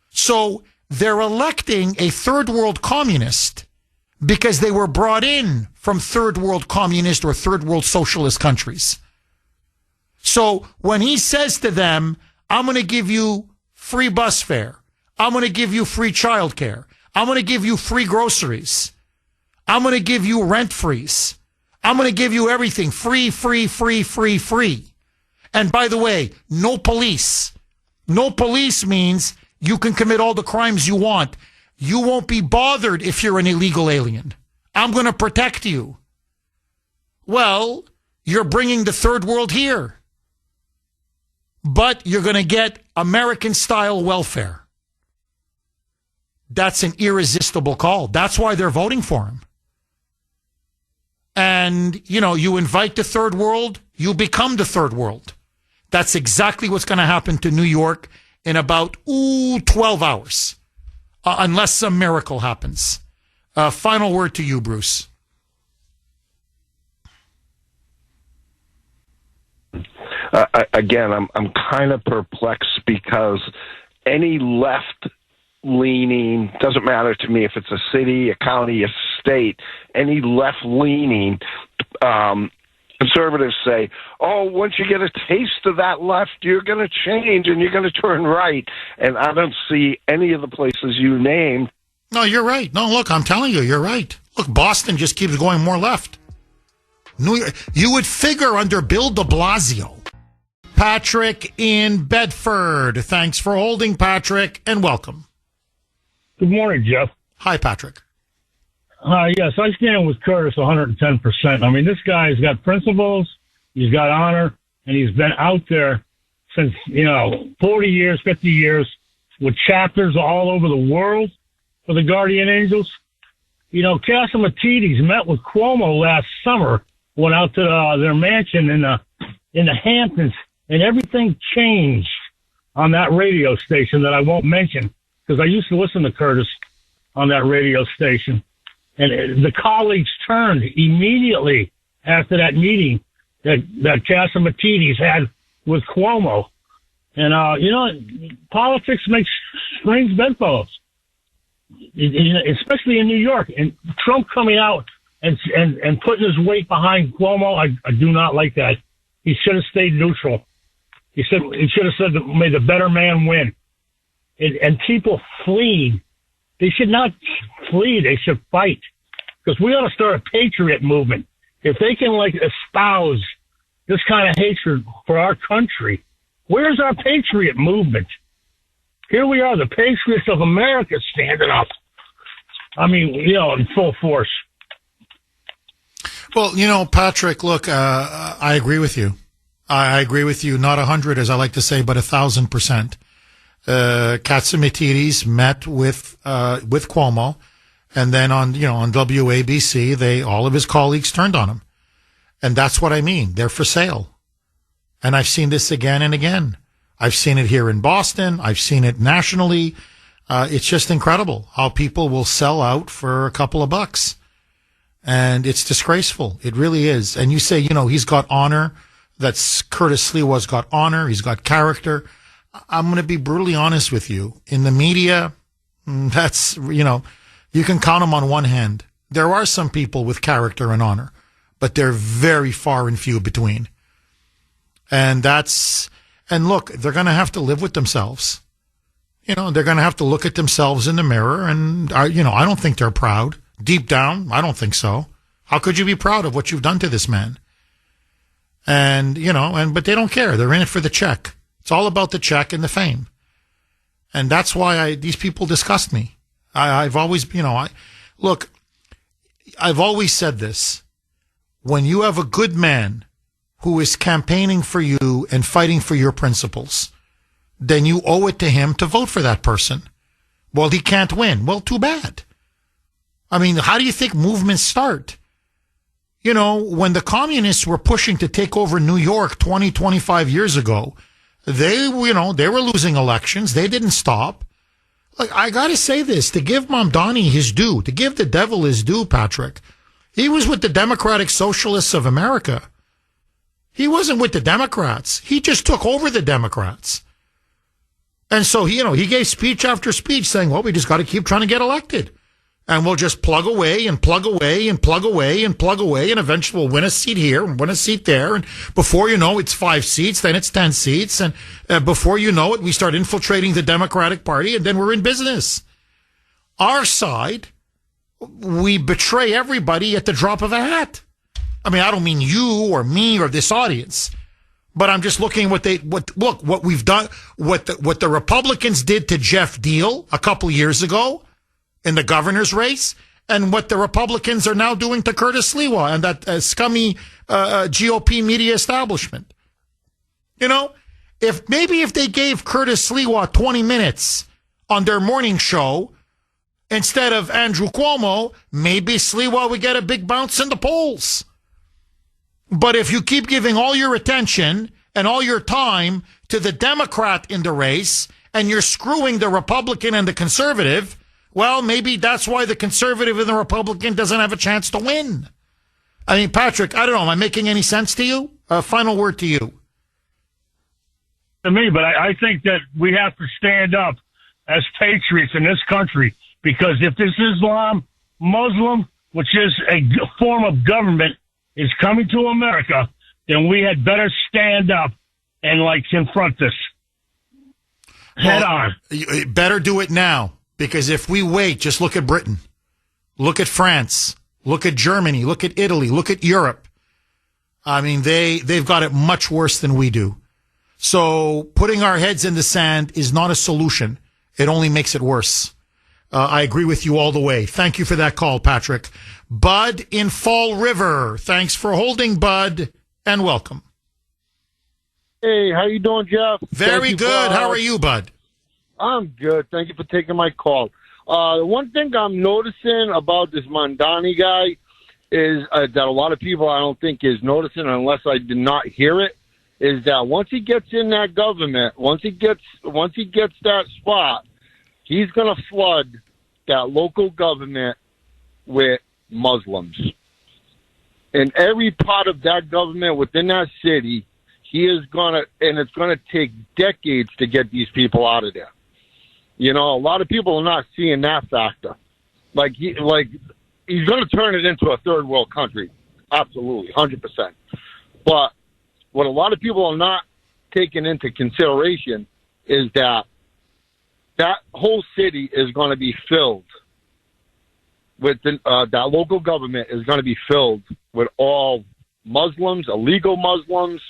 Speaker 1: So they're electing a third world communist because they were brought in from third world communist or third world socialist countries. So when he says to them, I'm going to give you free bus fare, I'm going to give you free childcare, I'm going to give you free groceries, I'm going to give you rent freeze, I'm going to give you everything free, free, free, free, free. And by the way, no police. No police means you can commit all the crimes you want. You won't be bothered if you're an illegal alien. I'm going to protect you. Well, you're bringing the third world here. But you're going to get American-style welfare. That's an irresistible call. That's why they're voting for him. And, you invite the third world, you become the third world. That's exactly what's going to happen to New York in about 12 hours, unless some miracle happens. Final word to you, Bruce.
Speaker 18: Again, I'm kind of perplexed because any left-leaning, doesn't matter to me if it's a city, a county, a state, any left-leaning conservatives say, once you get a taste of that left, you're going to change and you're going to turn right. And I don't see any of the places you named.
Speaker 1: No, you're right. No, look, I'm telling you, you're right. Look, Boston just keeps going more left. New York, you would figure under Bill de Blasio. Patrick in Bedford. Thanks for holding, Patrick, and welcome.
Speaker 19: Good morning, Jeff.
Speaker 1: Hi, Patrick.
Speaker 19: Yes, I stand with Curtis 110%. I mean, this guy's got principles, he's got honor, and he's been out there since, 40 years, 50 years, with chapters all over the world for the Guardian Angels. Casamatides met with Cuomo last summer, went out to their mansion in the Hamptons, and everything changed on that radio station that I won't mention, because I used to listen to Curtis on that radio station. And the colleagues turned immediately after that meeting that Casamatides had with Cuomo. And, politics makes strange bedfellows, especially in New York. And Trump coming out and putting his weight behind Cuomo, I do not like that. He should have stayed neutral. He should have said, may the better man win. And people flee. They should not flee. They should fight. Because we ought to start a patriot movement. If they can, espouse this kind of hatred for our country, where's our patriot movement? Here we are, the patriots of America standing up. I mean, in full force.
Speaker 1: Well, Patrick, look, I agree with you. I agree with you, not 100, as I like to say, but 1,000%. Catsimatidis met with Cuomo, and then on WABC, all of his colleagues turned on him. And that's what I mean. They're for sale. And I've seen this again and again. I've seen it here in Boston. I've seen it nationally. It's just incredible how people will sell out for a couple of bucks. And it's disgraceful. It really is. And you say, he's got honor. That's Curtis Sliwa's got honor. He's got character. I'm going to be brutally honest with you. In the media, that's, you can count them on one hand. There are some people with character and honor, but they're very far and few between. And look, they're going to have to live with themselves. They're going to have to look at themselves in the mirror. And, I don't think they're proud. Deep down, I don't think so. How could you be proud of what you've done to this man? And, but they don't care. They're in it for the check. It's all about the check and the fame. And that's why these people disgust me. I've always, look, I've always said this. When you have a good man who is campaigning for you and fighting for your principles, then you owe it to him to vote for that person. Well, he can't win. Well, too bad. I mean, how do you think movements start? When the communists were pushing to take over New York 20, 25 years ago, they were losing elections. They didn't stop. Like, I got to say this, to give Mamdani his due, to give the devil his due, Patrick. He was with the Democratic Socialists of America. He wasn't with the Democrats. He just took over the Democrats. And so he gave speech after speech saying, well, we just got to keep trying to get elected. And we'll just plug away and plug away and plug away and plug away. And eventually we'll win a seat here and win a seat there. And before you know it's 5 seats, then it's 10 seats. And before you know it, we start infiltrating the Democratic Party, and then we're in business. Our side, we betray everybody at the drop of a hat. I mean, I don't mean you or me or this audience, but I'm just looking what we've done, what the Republicans did to Jeff Deal a couple years ago in the governor's race, and what the Republicans are now doing to Curtis Sliwa and that scummy GOP media establishment. If they gave Curtis Sliwa 20 minutes on their morning show instead of Andrew Cuomo, maybe Sliwa would get a big bounce in the polls. But if you keep giving all your attention and all your time to the Democrat in the race, and you're screwing the Republican and the conservative, well, maybe that's why the conservative and the Republican doesn't have a chance to win. I mean, Patrick, I don't know. Am I making any sense to you? Final word to you.
Speaker 19: To me, but I think that we have to stand up as patriots in this country, because if this Muslim, which is a form of government, is coming to America, then we had better stand up and confront this head on.
Speaker 1: You better do it now, because if we wait, just look at Britain, look at France, look at Germany, look at Italy, look at Europe. I mean, they've got it much worse than we do. So putting our heads in the sand is not a solution. It only makes it worse. I agree with you all the way. Thank you for that call, Patrick. Bud in Fall River. Thanks for holding, Bud, and welcome.
Speaker 20: Hey, how you doing, Jeff?
Speaker 1: Very good. How are you, Bud?
Speaker 20: I'm good. Thank you for taking my call. One thing I'm noticing about this Mamdani guy is that a lot of people I don't think is noticing unless I did not hear it, is that once he gets in that government, once he gets that spot, he's going to flood that local government with Muslims. In every part of that government within that city, he is going to, and it's going to take decades to get these people out of there. A lot of people are not seeing that factor. He's going to turn it into a third world country. Absolutely, 100%. But what a lot of people are not taking into consideration is that whole city is going to be filled with that local government is going to be filled with all Muslims, illegal Muslims,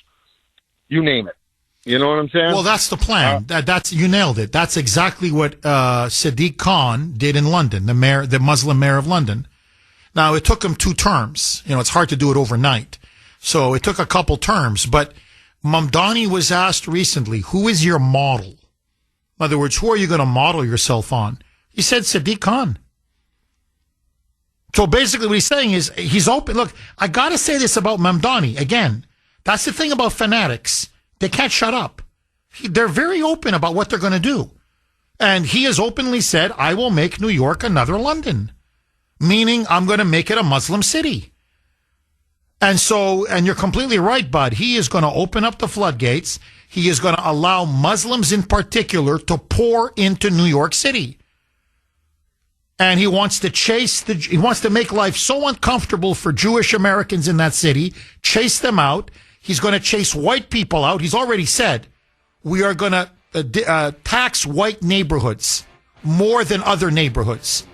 Speaker 20: you name it. You know what I'm saying?
Speaker 1: Well, that's the plan. That's you nailed it. That's exactly what Sadiq Khan did in London, the Muslim mayor of London. Now, it took him 2 terms. It's hard to do it overnight. So it took a couple terms. But Mamdani was asked recently, who is your model? In other words, who are you going to model yourself on? He said Sadiq Khan. So basically what he's saying is he's open. Look, I got to say this about Mamdani. Again, that's the thing about fanatics. They can't shut up. They're very open about what they're going to do. And he has openly said, I will make New York another London, meaning I'm going to make it a Muslim city. And you're completely right, Bud. He is going to open up the floodgates. He is going to allow Muslims in particular to pour into New York City. And he wants to make life so uncomfortable for Jewish Americans in that city, chase them out. He's going to chase white people out. He's already said, we are going to tax white neighborhoods more than other neighborhoods.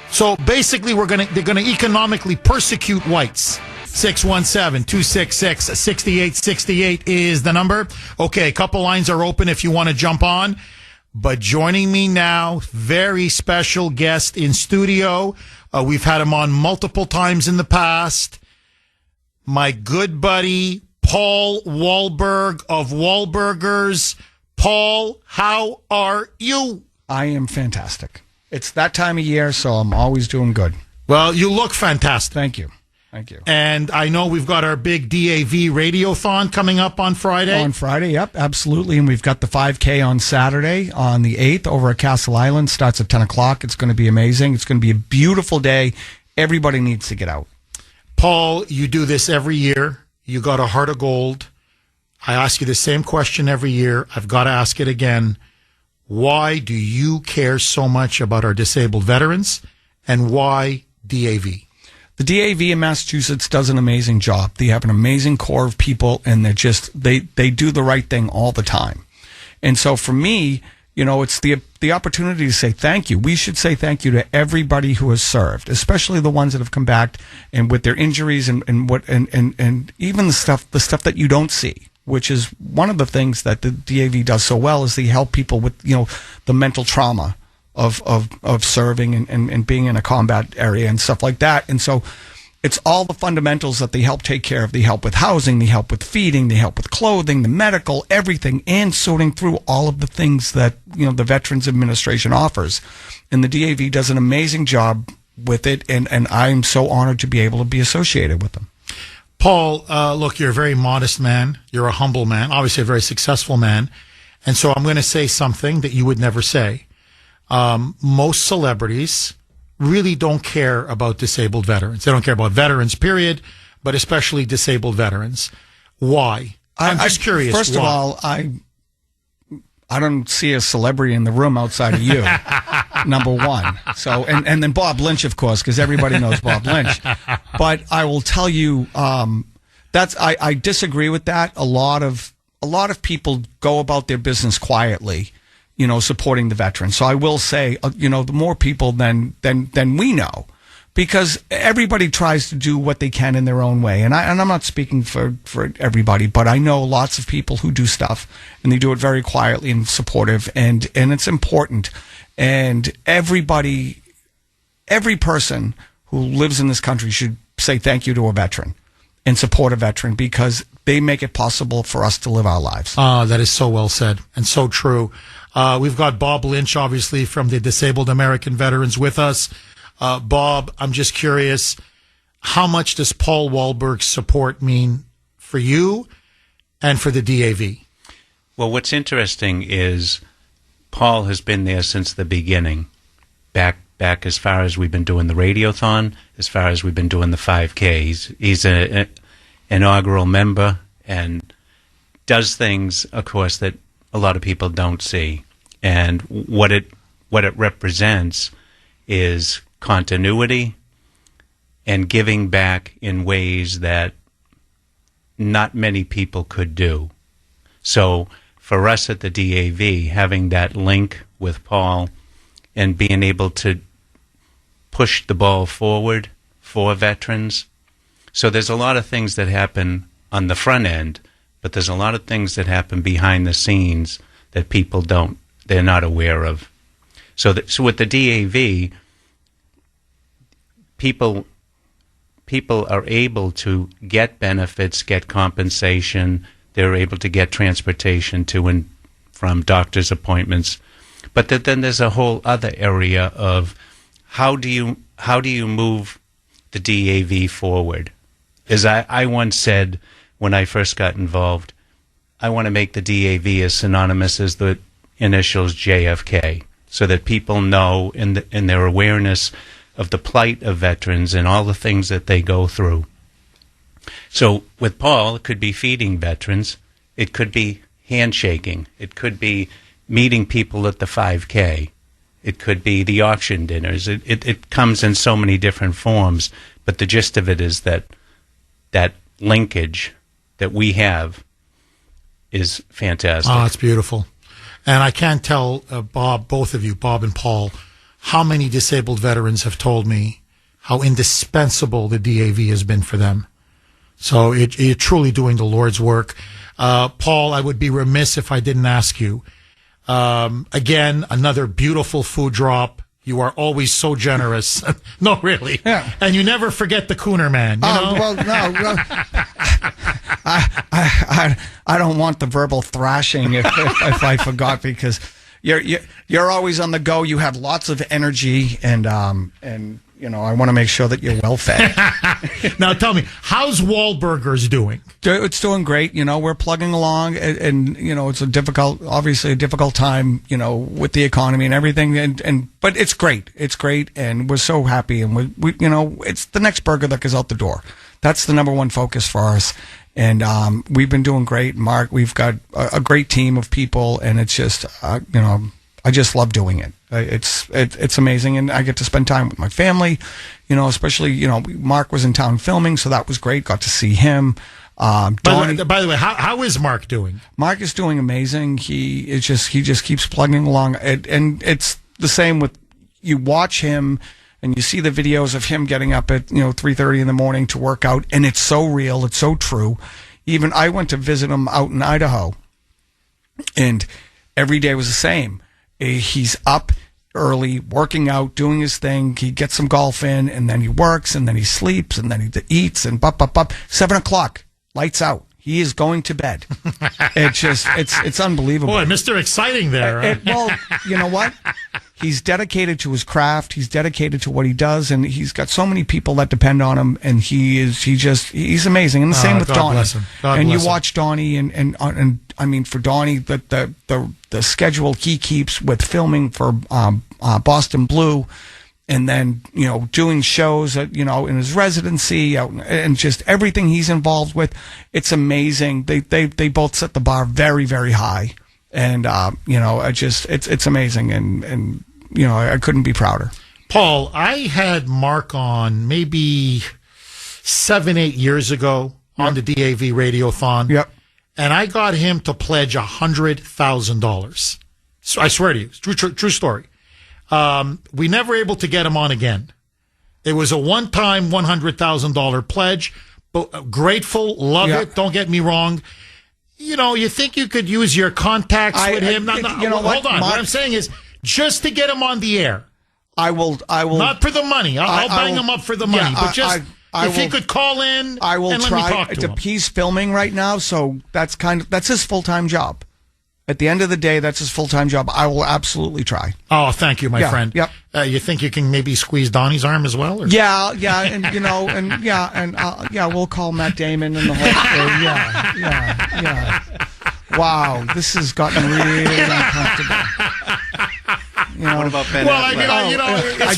Speaker 1: So basically, they're going to economically persecute whites. 617-266-6868 is the number. Okay, a couple lines are open if you want to jump on. But joining me now, very special guest in studio. We've had him on multiple times in the past. My good buddy, Paul Wahlberg of Wahlburgers. Paul, how are you?
Speaker 21: I am fantastic. It's that time of year, so I'm always doing good.
Speaker 1: Well, you look fantastic.
Speaker 21: Thank you. Thank you.
Speaker 1: And I know we've got our big DAV Radiothon coming up on Friday.
Speaker 21: On Friday, yep, absolutely. And we've got the 5K on Saturday on the 8th over at Castle Island. Starts at 10 o'clock. It's going to be amazing. It's going to be a beautiful day. Everybody needs to get out.
Speaker 1: Paul, you do this every year. You got a heart of gold. I ask you the same question every year. I've got to ask it again. Why do you care so much about our disabled veterans, and why DAV?
Speaker 21: The DAV in Massachusetts does an amazing job. They have an amazing core of people, and they do the right thing all the time. And so for me, it's the opportunity to say thank you. We should say thank you to everybody who has served, especially the ones that have come back and with their injuries and even the stuff that you don't see, which is one of the things that the DAV does so well, is they help people with, the mental trauma of serving and being in a combat area and stuff like that. And so it's all the fundamentals that they help take care of. They help with housing, they help with feeding, they help with clothing, the medical, everything, and sorting through all of the things that, the Veterans Administration offers. And the DAV does an amazing job with it, and I'm so honored to be able to be associated with them.
Speaker 1: Paul, look, you're a very modest man. You're a humble man, obviously a very successful man. And so I'm going to say something that you would never say. Most celebrities really don't care about disabled veterans. They don't care about veterans, period, but especially disabled veterans. Why? I'm just curious.
Speaker 21: First of all, I don't see a celebrity in the room outside of you. Number one. So, and then Bob Lynch, of course, because everybody knows Bob Lynch. But I will tell you, I disagree with that. A lot of people go about their business quietly, supporting the veterans. So I will say, the more people than we know, because everybody tries to do what they can in their own way. And I'm not speaking for everybody, but I know lots of people who do stuff, and they do it very quietly and supportive, and it's important. And every person who lives in this country should say thank you to a veteran and support a veteran, because they make it possible for us to live our lives.
Speaker 1: That is so well said and so true. We've got Bob Lynch, obviously, from the Disabled American Veterans with us. Bob, I'm just curious, how much does Paul Wahlberg's support mean for you and for the DAV?
Speaker 3: Well, what's interesting is Paul has been there since the beginning, back as far as we've been doing the Radiothon, as far as we've been doing the 5K. He's an inaugural member and does things, of course, that a lot of people don't see. And what it represents is continuity and giving back in ways that not many people could do. So for us at the DAV, having that link with Paul and being able to push the ball forward for veterans. So there's a lot of things that happen on the front end, but there's a lot of things that happen behind the scenes that people they're not aware of. So with the DAV, people are able to get benefits, get compensation. They're able to get transportation to and from doctor's appointments. But then there's a whole other area of how do you move the DAV forward? As I once said when I first got involved, I want to make the DAV as synonymous as the initials JFK, so that people know in their awareness of the plight of veterans and all the things that they go through. So with Paul, it could be feeding veterans, it could be handshaking, it could be meeting people at the 5K, it could be the auction dinners. It comes in so many different forms, but the gist of it is that linkage that we have is fantastic.
Speaker 1: Oh, it's beautiful. And I can't tell Bob, both of you, Bob and Paul, how many disabled veterans have told me how indispensable the DAV has been for them. So you're truly doing the Lord's work. Paul, I would be remiss if I didn't ask you. Again, another beautiful food drop. You are always so generous. No, really. Yeah. And you never forget the Kuhner man. You know?
Speaker 21: Well, no. I don't want the verbal thrashing if I forgot, because you're always on the go. You have lots of energy, and I want to make sure that you're well fed.
Speaker 1: Now tell me, how's Wahlburgers doing?
Speaker 21: It's doing great. We're plugging along, and it's obviously a difficult time, with the economy and everything, but it's great. It's great, and we're so happy, and we it's the next burger that goes out the door. That's the number one focus for us. And we've been doing great, Mark. We've got a great team of people, and it's just, love doing it. It's amazing, and I get to spend time with my family. Especially Mark was in town filming, so that was great. Got to see him.
Speaker 1: By the way, how is Mark doing?
Speaker 21: Mark is doing amazing. He just keeps plugging along, and it's the same with you watch him. And you see the videos of him getting up at 3:30 in the morning to work out, and it's so real, it's so true. Even I went to visit him out in Idaho, and every day was the same. He's up early, working out, doing his thing. He gets some golf in, and then he works, and then he sleeps, and then he eats, and 7 o'clock, lights out. He is going to bed. It's unbelievable.
Speaker 1: Boy, Mr. Exciting there.
Speaker 21: Well, you know what? He's dedicated to his craft. He's dedicated to what he does, and he's got so many people that depend on him. And he's amazing. And the same with
Speaker 1: God
Speaker 21: Donnie.
Speaker 1: bless him. God
Speaker 21: and
Speaker 1: bless
Speaker 21: you watch Donnie, and I mean for Donnie, the schedule he keeps with filming for Boston Blue. And then, doing shows at, in his residency and just everything he's involved with. It's amazing. They both set the bar very, very high. And, it's amazing. And, I couldn't be prouder.
Speaker 1: Paul, I had Mark on maybe 7-8 years ago on the DAV Radiothon.
Speaker 21: Yep.
Speaker 1: And I got him to pledge $100,000. So I swear to you, it's true story. We never able to get him on again. It was a one-time $100,000 pledge, but grateful, love it. Don't get me wrong. You think you could use your contacts with him? Hold on. What I'm saying is, just to get him on the air.
Speaker 21: I will.
Speaker 1: Not for the money. I'll bang him up for the money, but just if he could call in,
Speaker 21: I will
Speaker 1: and
Speaker 21: try.
Speaker 1: let me talk to him.
Speaker 21: He's filming right now, so that's his full-time job. At the end of the day, that's his full-time job. I will absolutely try.
Speaker 1: Oh, thank you, my friend.
Speaker 21: Yep.
Speaker 1: You think you can maybe squeeze Donnie's arm as well? Or?
Speaker 21: Yeah, and we'll call Matt Damon and the whole. Yeah. Wow, this has gotten really uncomfortable.
Speaker 3: What about Ben
Speaker 21: I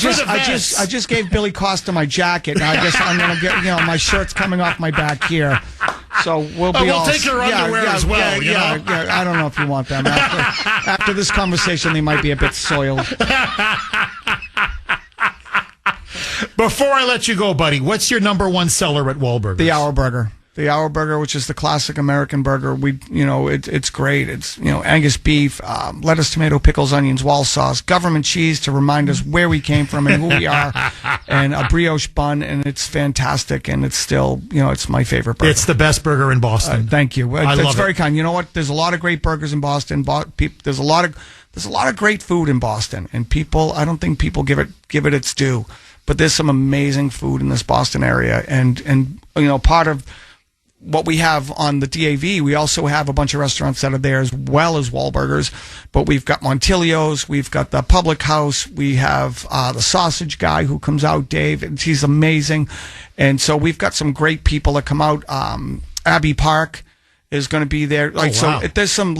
Speaker 21: just gave Billy Costa my jacket, and I guess I'm gonna get my shirt's coming off my back here. So we'll
Speaker 1: take your underwear as well.
Speaker 21: Yeah. I don't know if you want them. After this conversation, they might be a bit soiled.
Speaker 1: Before I let you go, buddy, what's your number one seller at Wahlburgers?
Speaker 21: The Hour Burger. The Hour Burger, which is the classic American burger. It's great. It's, Angus beef, lettuce, tomato, pickles, onions, wall sauce, government cheese to remind us where we came from and who we are, and a brioche bun, and it's fantastic, and it's still, it's my favorite burger.
Speaker 1: It's the best burger in Boston.
Speaker 21: Thank you.
Speaker 1: I love
Speaker 21: That's very
Speaker 1: it.
Speaker 21: kind. You know what? There's a lot of great burgers in Boston. There's a lot of great food in Boston, and I don't think people give it its due. But there's some amazing food in this Boston area, and part of what we have on the DAV, we also have a bunch of restaurants that are there as well as Wahlburgers, but we've got Montilio's, we've got the Public House, we have the sausage guy who comes out, Dave, and he's amazing. And so we've got some great people that come out. Abbey Park is going to be there.
Speaker 1: Wow.
Speaker 21: So there's some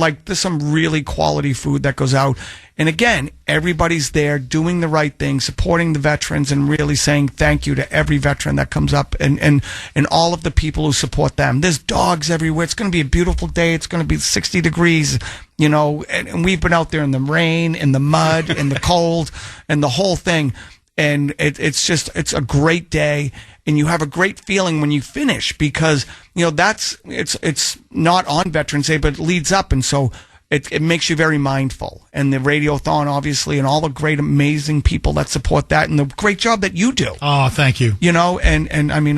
Speaker 21: really quality food that goes out. And again, everybody's there doing the right thing, supporting the veterans, and really saying thank you to every veteran that comes up and all of the people who support them. There's dogs everywhere. It's going to be a beautiful day. It's going to be 60 degrees, and we've been out there in the rain, in the mud, in the cold, and the whole thing. And it's a great day. And you have a great feeling when you finish because, it's not on Veterans Day, but it leads up. And so it makes you very mindful. And the Radiothon, obviously, and all the great, amazing people that support that and the great job that you do.
Speaker 1: Oh, thank you.
Speaker 21: And I mean,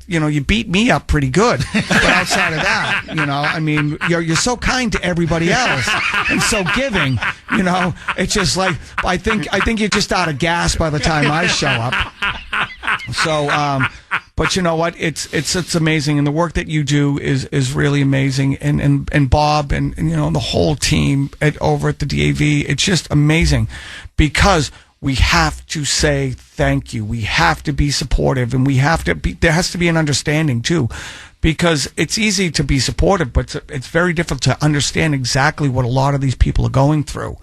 Speaker 21: you beat me up pretty good. But outside of that, I mean, you're so kind to everybody else and so giving, it's just like, I think you're just out of gas by the time I show up. So, but you know what? It's amazing, and the work that you do is really amazing. And Bob and the whole team over at the DAV, it's just amazing because we have to say thank you. We have to be supportive, and there has to be an understanding too, because it's easy to be supportive, but it's very difficult to understand exactly what a lot of these people are going through,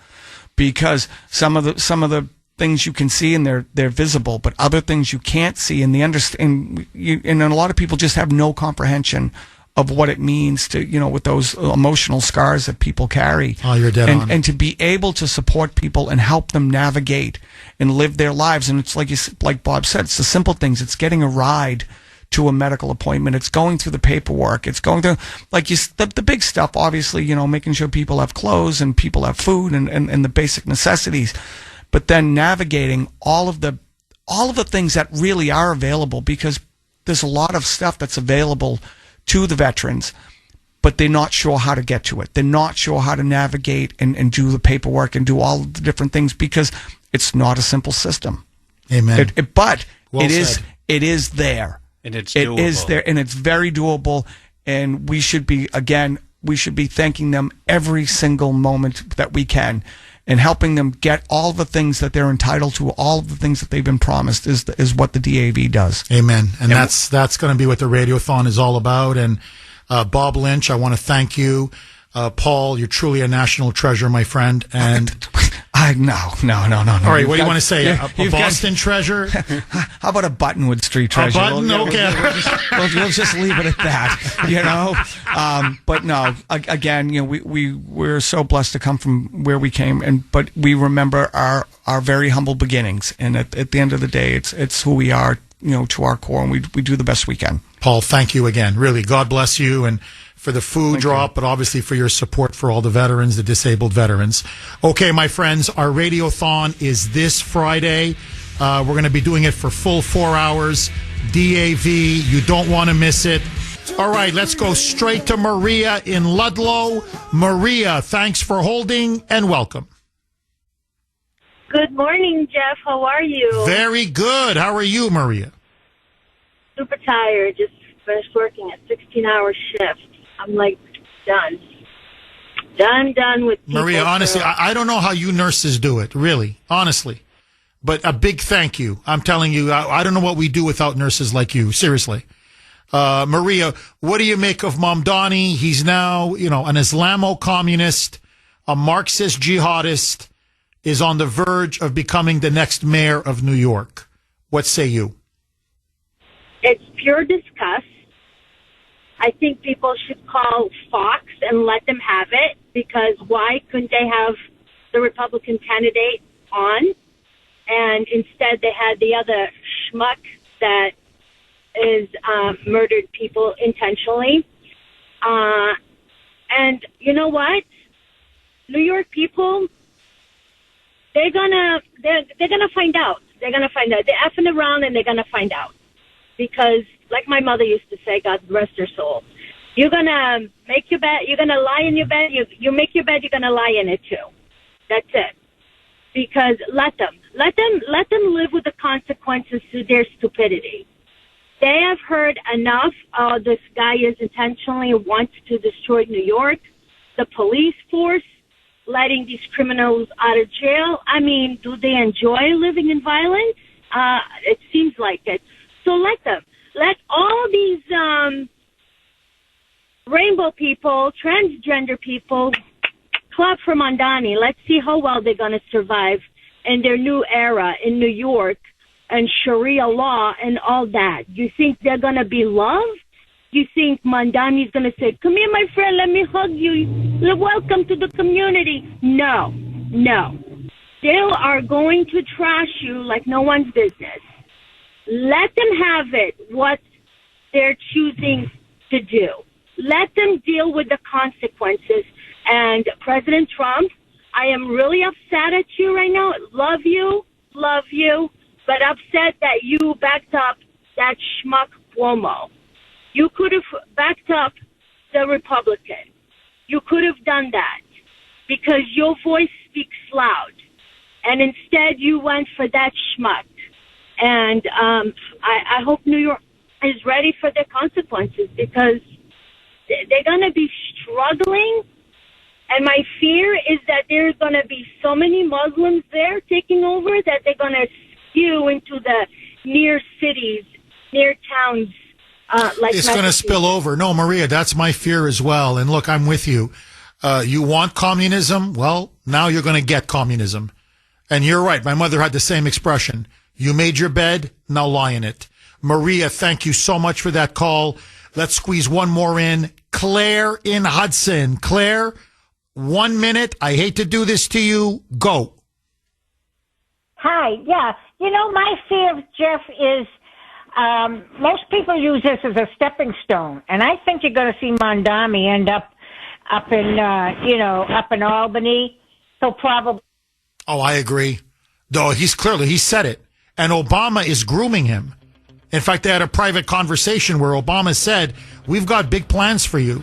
Speaker 21: because some of the things you can see and they're visible, but other things you can't see, and and a lot of people just have no comprehension of what it means to, with those emotional scars that people carry.
Speaker 1: Oh, you're dead on.
Speaker 21: And to be able to support people and help them navigate and live their lives. And it's like Bob said, it's the simple things. It's getting a ride to a medical appointment. It's going through the paperwork. It's going through, the big stuff, obviously, making sure people have clothes and people have food and the basic necessities. But then navigating all of the things that really are available, because there's a lot of stuff that's available to the veterans, but they're not sure how to get to it. They're not sure how to navigate and do the paperwork and do all of the different things, because it's not a simple system.
Speaker 1: Amen.
Speaker 21: But
Speaker 1: Well
Speaker 21: it is
Speaker 1: said.
Speaker 21: it is there.
Speaker 3: And it's doable.
Speaker 21: It is there, and it's very doable. And we should be thanking them every single moment that we can, and helping them get all the things that they're entitled to, all of the things that they've been promised is what the DAV does.
Speaker 1: Amen. And that's going to be what the Radiothon is all about. And Bob Lynch, I want to thank you. Paul, you're truly a national treasure, my friend. And
Speaker 21: no. All
Speaker 1: right, what do you want to say? A Boston treasure?
Speaker 21: How about a Buttonwood Street treasure?
Speaker 1: A button? Okay.
Speaker 21: We'll just leave it at that, But no, again, we're so blessed to come from where we came, but we remember our very humble beginnings. And at the end of the day, it's who we are, to our core, and we do the best we can.
Speaker 1: Paul, thank you again. Really, God bless you, and for the food drop, but obviously for your support for all the veterans, the disabled veterans. Okay, my friends, our Radiothon is this Friday. We're going to be doing it for full 4 hours. DAV, you don't want to miss it. All right, let's go straight to Maria in Ludlow. Maria, thanks for holding and welcome.
Speaker 5: Good morning, Jeff. How are you?
Speaker 1: Very good. How are you, Maria?
Speaker 5: Super tired. Just finished working a 16-hour shift. I'm done with people.
Speaker 1: Maria, honestly, I don't know how you nurses do it, really, honestly. But a big thank you. I'm telling you, I don't know what we do without nurses like you, seriously. Maria, what do you make of Mamdani? He's now, an Islamo-communist, a Marxist jihadist, is on the verge of becoming the next mayor of New York. What say you?
Speaker 5: It's pure disgust. I think people should call Fox and let them have it, because why couldn't they have the Republican candidate on? And instead they had the other schmuck that is murdered people intentionally. And you know what? New York people, they're gonna find out. They're gonna find out. They're effing around and they're gonna find out. Because, like my mother used to say, God rest her soul, you're going to make your bed, you're going to lie in your bed, you make your bed, you're going to lie in it too. That's it. Because let them live with the consequences to their stupidity. They have heard enough. This guy is intentionally wants to destroy New York, the police force, letting these criminals out of jail. I mean, do they enjoy living in violence? It seems like it. So let them. Let all these rainbow people, transgender people, clap for Mamdani. Let's see how well they're going to survive in their new era in New York and Sharia law and all that. You think they're going to be loved? You think Mamdani's going to say, come here, my friend, let me hug you. Welcome to the community. No. They are going to trash you like no one's business. Let them have it, what they're choosing to do. Let them deal with the consequences. And President Trump, I am really upset at you right now. Love you, but upset that you backed up that schmuck Cuomo. You could have backed up the Republican. You could have done that because your voice speaks loud. And instead you went for that schmuck. And I hope New York is ready for their consequences because they're going to be struggling. And my fear is that there's going to be so many Muslims there taking over that they're going to skew into the near cities, near towns.
Speaker 1: It's going to spill over. No, Maria, that's my fear as well. And look, I'm with you. You want communism? Well, now you're going to get communism. And you're right. My mother had the same expression. You made your bed, now lie in it. Maria, thank you so much for that call. Let's squeeze one more in. Claire in Hudson. Claire, 1 minute. I hate to do this to you. Go.
Speaker 4: Hi, yeah. You know, my fear, Jeff, is most people use this as a stepping stone, and I think you're going to see Mondami end up in Albany. So probably.
Speaker 1: Oh, I agree. Though he said it, and Obama is grooming him. In fact, they had a private conversation where Obama said, "We've got big plans for you."